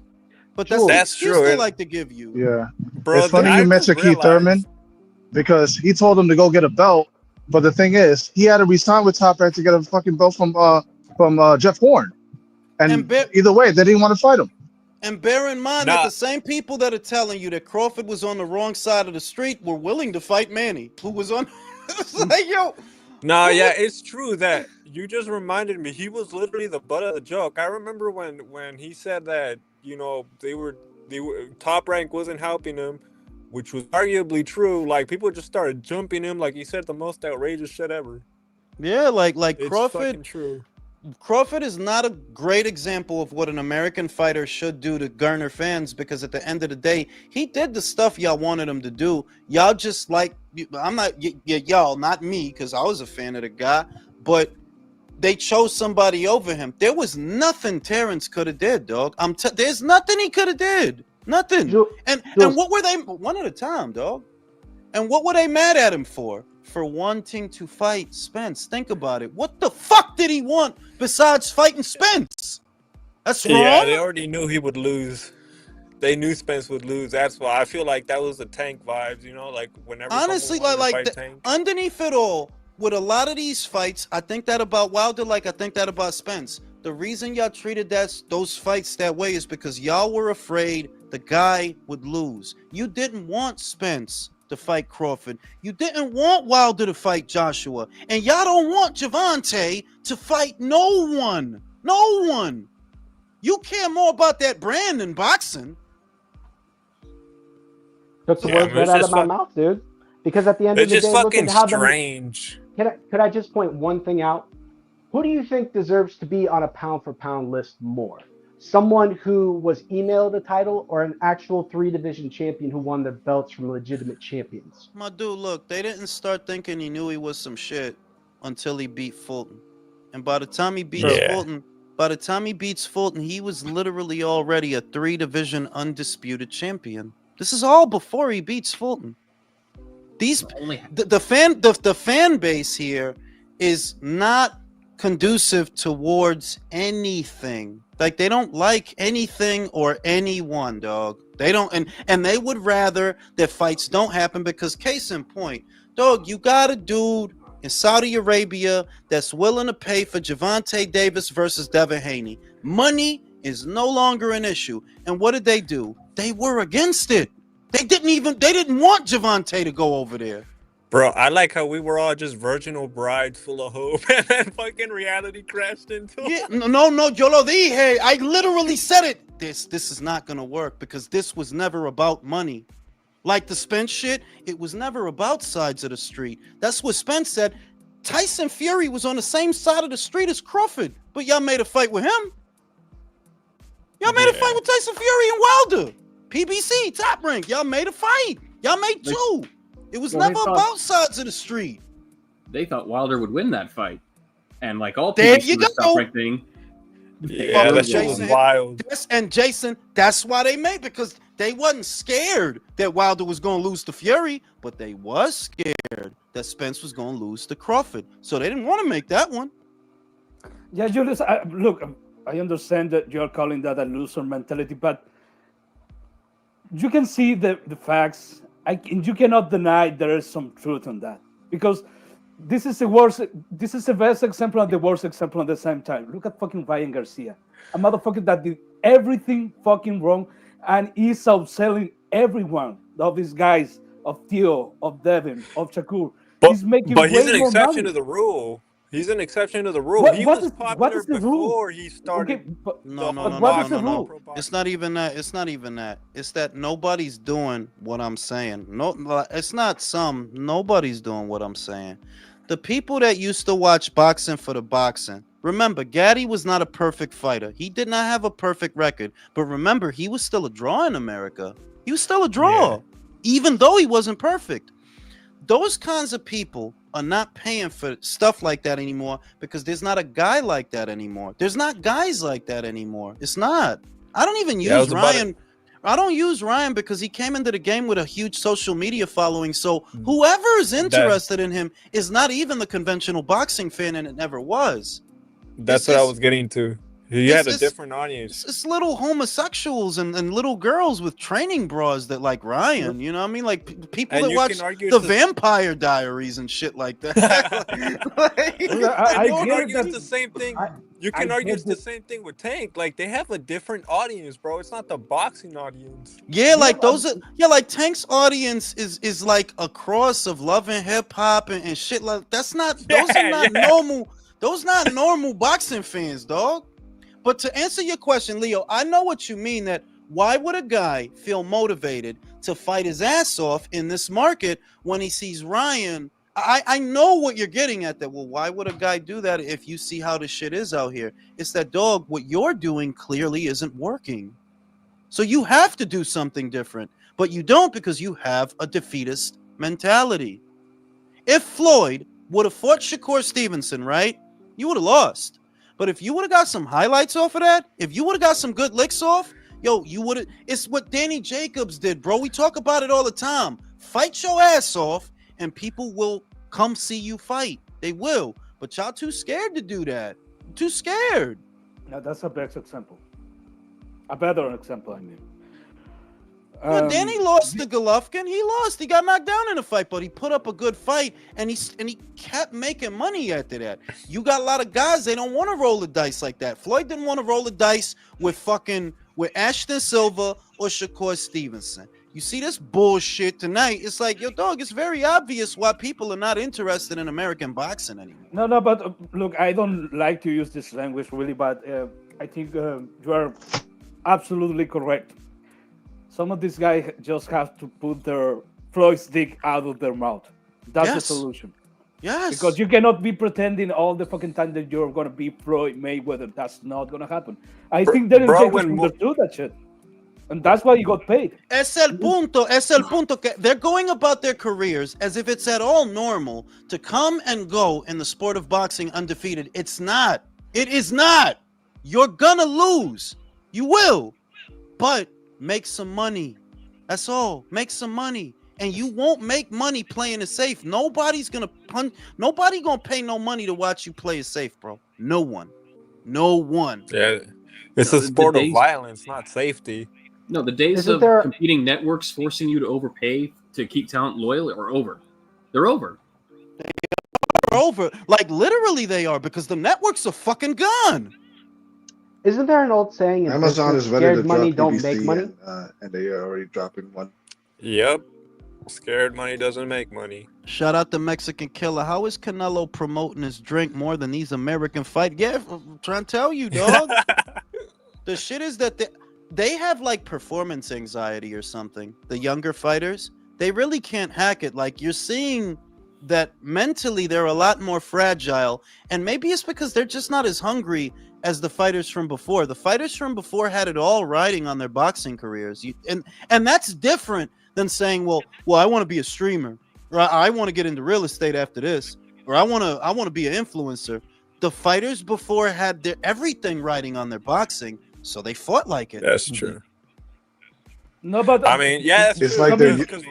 S18: But that's the excuse
S20: true.
S18: They like to give you.
S10: Yeah.
S20: Bro,
S10: it's funny you mentioned Keith Thurman because he told him to go get a belt. But the thing is, he had to resign with Top Rank to get a fucking belt from Jeff Horn. And either way, they didn't want to fight him.
S18: And bear in mind that the same people that are telling you that Crawford was on the wrong side of the street were willing to fight Manny, who was on. It's like, yo.
S20: It's true that you just reminded me. He was literally the butt of the joke. I remember when he said that, they were Top Rank wasn't helping him, which was arguably true. Like, people just started jumping him. Like, he said the most outrageous shit ever.
S18: Yeah, like
S20: it's
S18: Crawford.
S20: Fucking true.
S18: Crawford is not a great example of what an American fighter should do to garner fans, because at the end of the day, he did the stuff y'all wanted him to do. Y'all just I'm not y'all, not me, because I was a fan of the guy, but they chose somebody over him. There was nothing Terrence could have did, dog. There's nothing he could have did. Nothing. And what were they? One at a time, dog. And what were they mad at him for? For wanting to fight Spence. Think about it. What the fuck did he want besides fighting Spence? That's wrong.
S20: Yeah, they already knew he would lose. They knew Spence would lose. That's why I feel like that was the Tank vibes, you know, like whenever
S18: honestly, underneath it all, with a lot of these fights, I think that about Wilder, like I think that about Spence. The reason y'all treated those fights that way is because y'all were afraid the guy would lose. You didn't want Spence to fight Crawford. You didn't want Wilder to fight Joshua. And y'all don't want Gervonta to fight no one. No one. You care more about that brand than boxing.
S8: Took the words right out of my mouth, dude. Because at the end of the day,
S20: it's just fucking
S8: look at how
S20: strange.
S8: Could I just point one thing out? Who do you think deserves to be on a pound-for-pound list more? Someone who was emailed a title or an actual 3-division champion who won their belts from legitimate champions?
S18: My dude, look, they didn't start thinking he knew he was some shit until he beat Fulton. And by the time he beats Fulton, he was literally already a 3-division undisputed champion. This is all before he beats Fulton. The fan base here is not conducive towards anything. Like, they don't like anything or anyone, dog. They don't, and they would rather that fights don't happen because, case in point, dog, you got a dude in Saudi Arabia that's willing to pay for Gervonta Davis versus Devin Haney. Money is no longer an issue. And what did they do? They were against it. They didn't want Gervonta to go over there.
S20: Bro, I like how we were all just virginal brides full of hope and then fucking reality crashed into
S18: it. Yeah, no, yo lo dije. I literally said it. This is not going to work because this was never about money. Like the Spence shit, it was never about sides of the street. That's what Spence said. Tyson Fury was on the same side of the street as Crawford, but y'all made a fight with him. Y'all made a fight with Tyson Fury and Wilder. PBC, Top Rank. Y'all made a fight. Y'all made two. It was never about sides of the street.
S7: They thought Wilder would win that fight. And like all
S18: there
S7: people
S18: you go.
S7: Top Rank thing.
S20: Yeah, that shit was wild.
S18: And Jason, that's why they made, because they wasn't scared that Wilder was going to lose to Fury, but they was scared that Spence was going to lose to Crawford. So they didn't want to make that one.
S13: Yeah, Julius, look, I understand that you're calling that a loser mentality, but you can see the facts. You cannot deny there is some truth on that, because this is the best example and the worst example at the same time. Look at fucking Ryan Garcia, a motherfucker that did everything fucking wrong and is outselling everyone of these guys, of Theo, of Devin, of Shakur. He's making
S20: but he's
S13: way
S20: an
S13: more
S20: exception
S13: money.
S20: to the rule. He's an exception to the rule. He was popular before he started.
S13: Okay,
S18: No. It's not even that. It's that nobody's doing what I'm saying. No, it's not some. Nobody's doing what I'm saying. The people that used to watch boxing for the boxing. Remember, Gaddy was not a perfect fighter. He did not have a perfect record. But remember, he was still a draw in America. He was still a draw, even though he wasn't perfect. Those kinds of people are not paying for stuff like that anymore because there's not a guy like that anymore. There's not guys like that anymore. It's not. I don't even use Ryan. I don't use Ryan because he came into the game with a huge social media following. So whoever is interested in him is not even the conventional boxing fan, and it never was.
S20: That's what I was getting to. He had a different audience.
S18: It's little homosexuals and little girls with training bras that like Ryan. You know what I mean? Like people that watch the Vampire Diaries and shit like that.
S20: I can argue it's the same thing. You can argue it's the same thing with Tank. Like they have a different audience, bro. It's not the boxing audience.
S18: Yeah, like those are like Tank's audience is like a cross of Love and Hip Hop and shit like that's not those are not normal. Those not normal boxing fans, dog. But to answer your question, Leo, I know what you mean, that why would a guy feel motivated to fight his ass off in this market when he sees Ryan? I know what you're getting at, that, well, why would a guy do that if you see how this shit is out here? It's that, dog, what you're doing clearly isn't working. So you have to do something different, but you don't because you have a defeatist mentality. If Floyd would have fought Shakur Stevenson, right, you would have lost. But if you would have got some highlights off of that, if you would have got some good licks off, Yo, you would have. It's what Danny Jacobs did, bro. We talk about it all the time. Fight your ass off, and people will come see you fight. They will. But y'all too scared to do that. Too scared.
S13: Now that's a best example. A better example, I mean.
S18: Yeah, Danny lost to Golovkin. He lost. He got knocked down in a fight, but he put up a good fight, and he kept making money after that. You got a lot of guys, they don't want to roll the dice like that. Floyd didn't want to roll the dice with Ashton Silva or Shakur Stevenson. You see this bullshit tonight. It's like, yo, dog, it's very obvious why people are not interested in American boxing anymore.
S13: No, but look, I don't like to use this language really, but I think you are absolutely correct. Some of these guys just have to put their Floyd's dick out of their mouth. That's the solution.
S18: Yes.
S13: Because you cannot be pretending all the fucking time that you're going to be Floyd Mayweather. That's not going to happen. I think Danny Jacobs understood that shit. And that's why he got paid.
S18: Es el punto que they're going about their careers as if it's at all normal to come and go in the sport of boxing undefeated. It's not. It is not. You're gonna lose. You will. But make some money. That's all. Make some money. And you won't make money playing it safe. Nobody's gonna nobody gonna pay no money to watch you play it safe, bro. No one. No one.
S20: Yeah. It's a sport of violence, not safety.
S7: No, the days of competing networks forcing you to overpay to keep talent loyal are over. They're over.
S18: They're over. Like, literally they are, because the networks are fucking gone.
S8: Isn't there an old saying?
S10: Amazon is ready to
S8: money
S10: drop
S8: don't make money.
S10: and they are already dropping one.
S20: Yep. Scared money doesn't make money.
S18: Shout out to Mexican Killer. How is Canelo promoting his drink more than these American fight? Yeah, I'm trying to tell you, dog. The shit is that they have like performance anxiety or something. The younger fighters, they really can't hack it. Like, you're seeing that mentally they're a lot more fragile, and maybe it's because they're just not as hungry as the fighters from before. The fighters from before had it all riding on their boxing careers, and that's different than saying, well, I want to be a streamer, or I want to get into real estate after this, or I want to be an influencer. The fighters before had their everything riding on their boxing, so they fought like it.
S20: That's true.
S13: No, but
S20: I mean, yeah, it's true.
S10: like
S20: because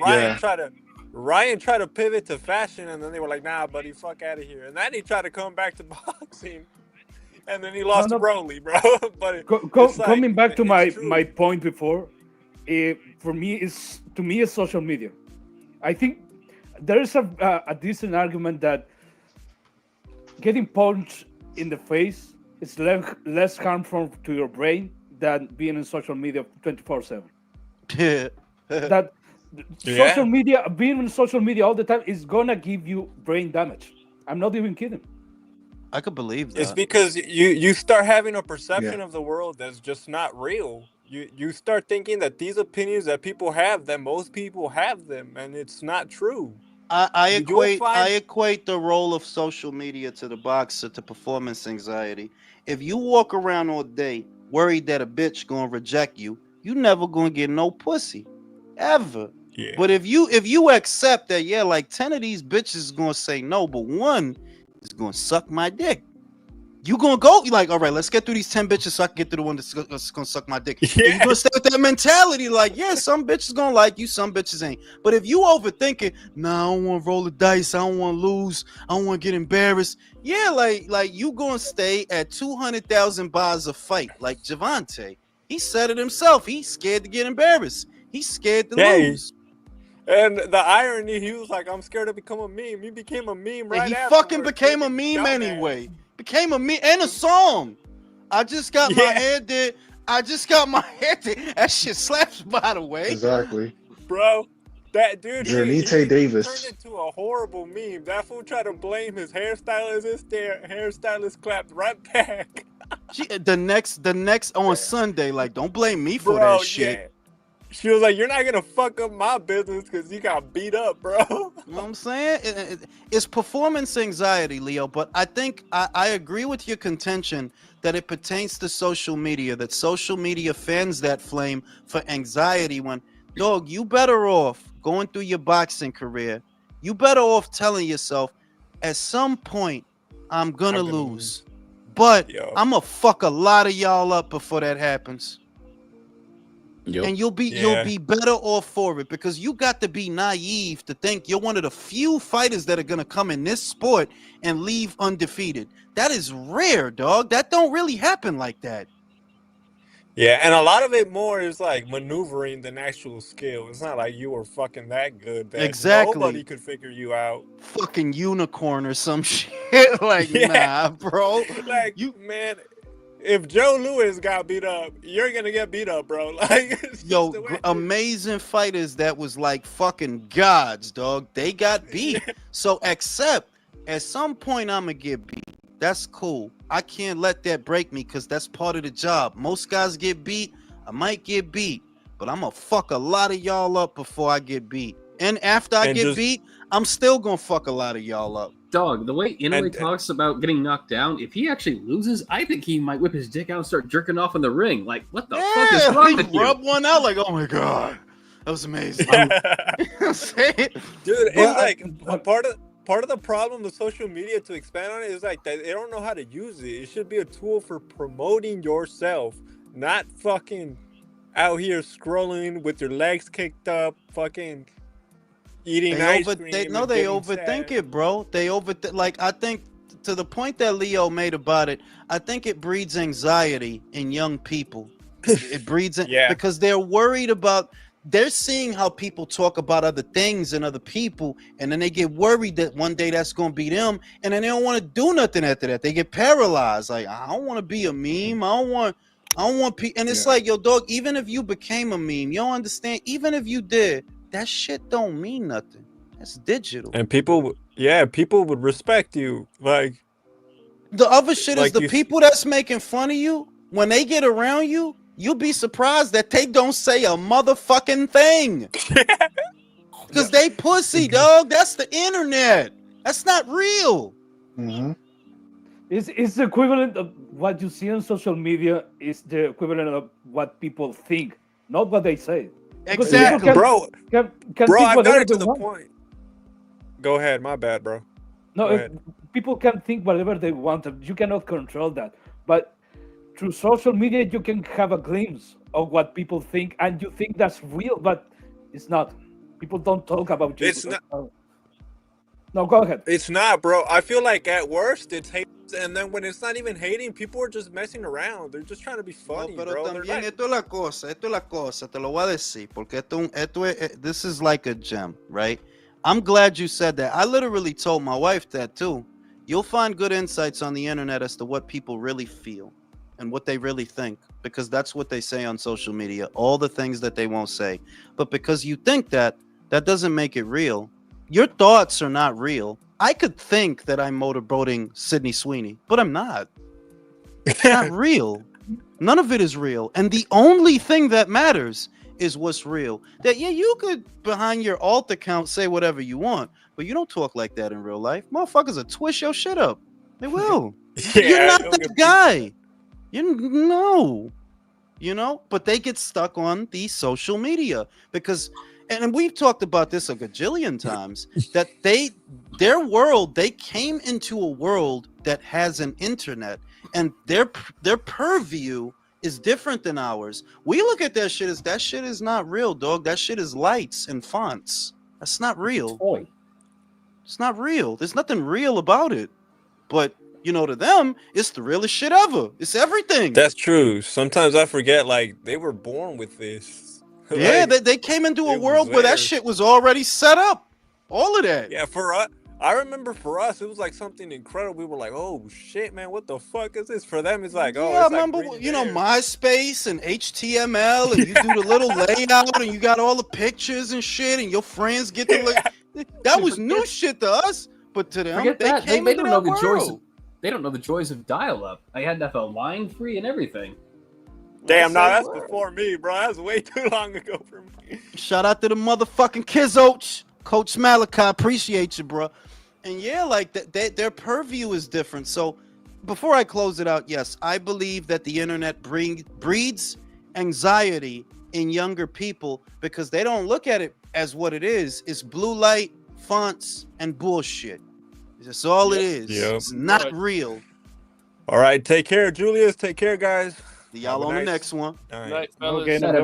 S20: Ryan tried to pivot to fashion, and then they were like, "Nah, buddy, fuck out of here." And then he tried to come back to boxing, and then he lost to Broly, bro. But
S13: coming back to my point before, for me is social media. I think there is a decent argument that getting punched in the face is less harmful to your brain than being in social media 24/7. That social media, being in social media all the time, is gonna give you brain damage. I'm not even kidding.
S18: I could believe that.
S20: It's because you start having a perception of the world that's just not real. You start thinking that these opinions that people have, that most people have them, and it's not true.
S18: I equate the role of social media to the boxer to performance anxiety. If you walk around all day worried that a bitch gonna reject you, you never gonna get no pussy, ever.
S20: Yeah.
S18: But if you accept that, yeah, like 10 of these bitches is gonna say no, but one is gonna suck my dick, you gonna go, you like, all right, let's get through these 10 bitches so I can get to the one that's gonna suck my dick. Yeah. You're gonna stay with that mentality, like, yeah, some bitches gonna like you, some bitches ain't. But if you overthink it, nah, I don't wanna roll the dice, I don't wanna lose, I don't wanna get embarrassed. Yeah, like you gonna stay at 200,000 bars a fight, like Javante. He said it himself. He's scared to get embarrassed. He's scared to lose.
S20: And the irony, he was like, I'm scared to become a meme. He became a meme right
S18: he
S20: afterwards.
S18: Fucking became a meme anyway. Became a meme and a song. I just got my hair did. That shit slaps, by the way.
S10: Exactly.
S20: Bro, that dude,
S10: Jernite Davis
S20: turned into a horrible meme. That fool tried to blame his hairstylist. His hairstylist clapped right back.
S18: The next on Sunday, like, don't blame me for that shit.
S20: Yeah. She was like, you're not gonna fuck up my business because you got beat up, bro.
S18: You know what I'm saying? It's performance anxiety, Leo, but I think I agree with your contention that it pertains to social media, that social media fans that flame for anxiety when, dog, you better off going through your boxing career. You better off telling yourself, at some point, I'm gonna lose. But I'm gonna fuck a lot of y'all up before that happens. And you'll be better off for it, because you got to be naive to think you're one of the few fighters that are gonna come in this sport and leave undefeated. That is rare, dog. That don't really happen like that.
S20: Yeah, and a lot of it more is like maneuvering than actual skill. It's not like you were fucking that good that nobody could figure you out.
S18: Fucking unicorn or some shit. Like, nah, bro.
S20: Like, man, if Joe Louis got beat up, you're gonna get beat up, bro. Like,
S18: yo, amazing fighters that was like fucking gods, dog. They got beat. So accept, at some point I'm gonna get beat. That's cool. I can't let that break me, because that's part of the job. Most guys get beat. I might get beat, but I'm gonna fuck a lot of y'all up before I get beat. And after I get beat, I'm still gonna fuck a lot of y'all up.
S7: Dog, the way Inoue talks about getting knocked down, if he actually loses, I think he might whip his dick out and start jerking off in the ring. Like, what the fuck is wrong with you?
S18: Rub one out like, oh my god, that was amazing.
S20: Dude, it's like a part of the problem with social media, to expand on it, is like they don't know how to use it. It should be a tool for promoting yourself, not fucking out here scrolling with your legs kicked up, fucking eating ice cream.
S18: They overthink it, bro. They like, I think to the point that Leo made about it, I think it breeds anxiety in young people. It breeds it because they're worried about. They're seeing how people talk about other things and other people, and then they get worried that one day that's going to be them, and then they don't want to do nothing after that. They get paralyzed. Like, I don't want to be a meme. I don't want people. And it's like, yo, dog, even if you became a meme, you don't understand. Even if you did, that shit don't mean nothing. That's digital.
S20: And people would respect you. Like,
S18: the other shit is the people that's making fun of you, when they get around you, you'll be surprised that they don't say a motherfucking thing. Because they pussy, dog. That's the internet. That's not real.
S13: Mm-hmm. It's the equivalent of what you see on social media is the equivalent of what people think, not what they say.
S18: Exactly.
S20: Bro,
S13: I've
S20: got it to the point. Go ahead. My bad, bro.
S13: No, people can think whatever they want. You cannot control that. But through social media, you can have a glimpse of what people think, and you think that's real, but it's not. People don't talk about you.
S20: It's not.
S13: No, go ahead.
S20: It's not, bro. I feel like at worst it's hate, and then when it's not even hating, people are just messing around. They're just trying to be funny,
S18: no, pero
S20: bro.
S18: También, esto es la cosa. Te lo voy a decir, porque this is like a gem, right? I'm glad you said that. I literally told my wife that too. You'll find good insights on the internet as to what people really feel and what they really think, because that's what they say on social media, all the things that they won't say. But because you think that doesn't make it real. Your thoughts are not real. I could think that I'm motorboating Sydney Sweeney, but I'm not. It's not real. None of it is real. And the only thing that matters is what's real. That, you could, behind your alt account, say whatever you want, but you don't talk like that in real life. Motherfuckers will twist your shit up. They will. You're not that guy. But they get stuck on the social media because, and we've talked about this a gajillion times, that they came into a world that has an internet, and their purview is different than ours. We look at that shit is not real, dog. That shit is lights and fonts. That's not real. It's not real. There's nothing real about it. But to them, it's the realest shit ever. It's everything.
S20: That's true. Sometimes I forget, like, they were born with this.
S18: Yeah, they came into a world where that shit was already set up. All of that.
S20: Yeah, for us, I remember for us, it was like something incredible. We were like, oh shit, man, what the fuck is this? For them, it's like, oh,
S18: yeah, I remember, MySpace and HTML, and you do the little layout, and you got all the pictures and shit, and your friends get to look. That was new shit to us, but to them, they came into that world.
S7: They don't know the joys of dial-up. I had to have a line free and everything.
S20: Damn, that's before me, bro. That's way too long ago for me.
S18: Shout out to the motherfucking Kizoch, Coach Malachi. Appreciate you, bro. And yeah, like their purview is different. So before I close it out, yes, I believe that the internet breeds anxiety in younger people because they don't look at it as what it is. It's blue light, fonts, and bullshit. That's all it is. Yep. It's not real.
S20: All right, take care, Julius. Take care, guys.
S18: See y'all on the next one.
S20: All right.
S3: Night, fellas.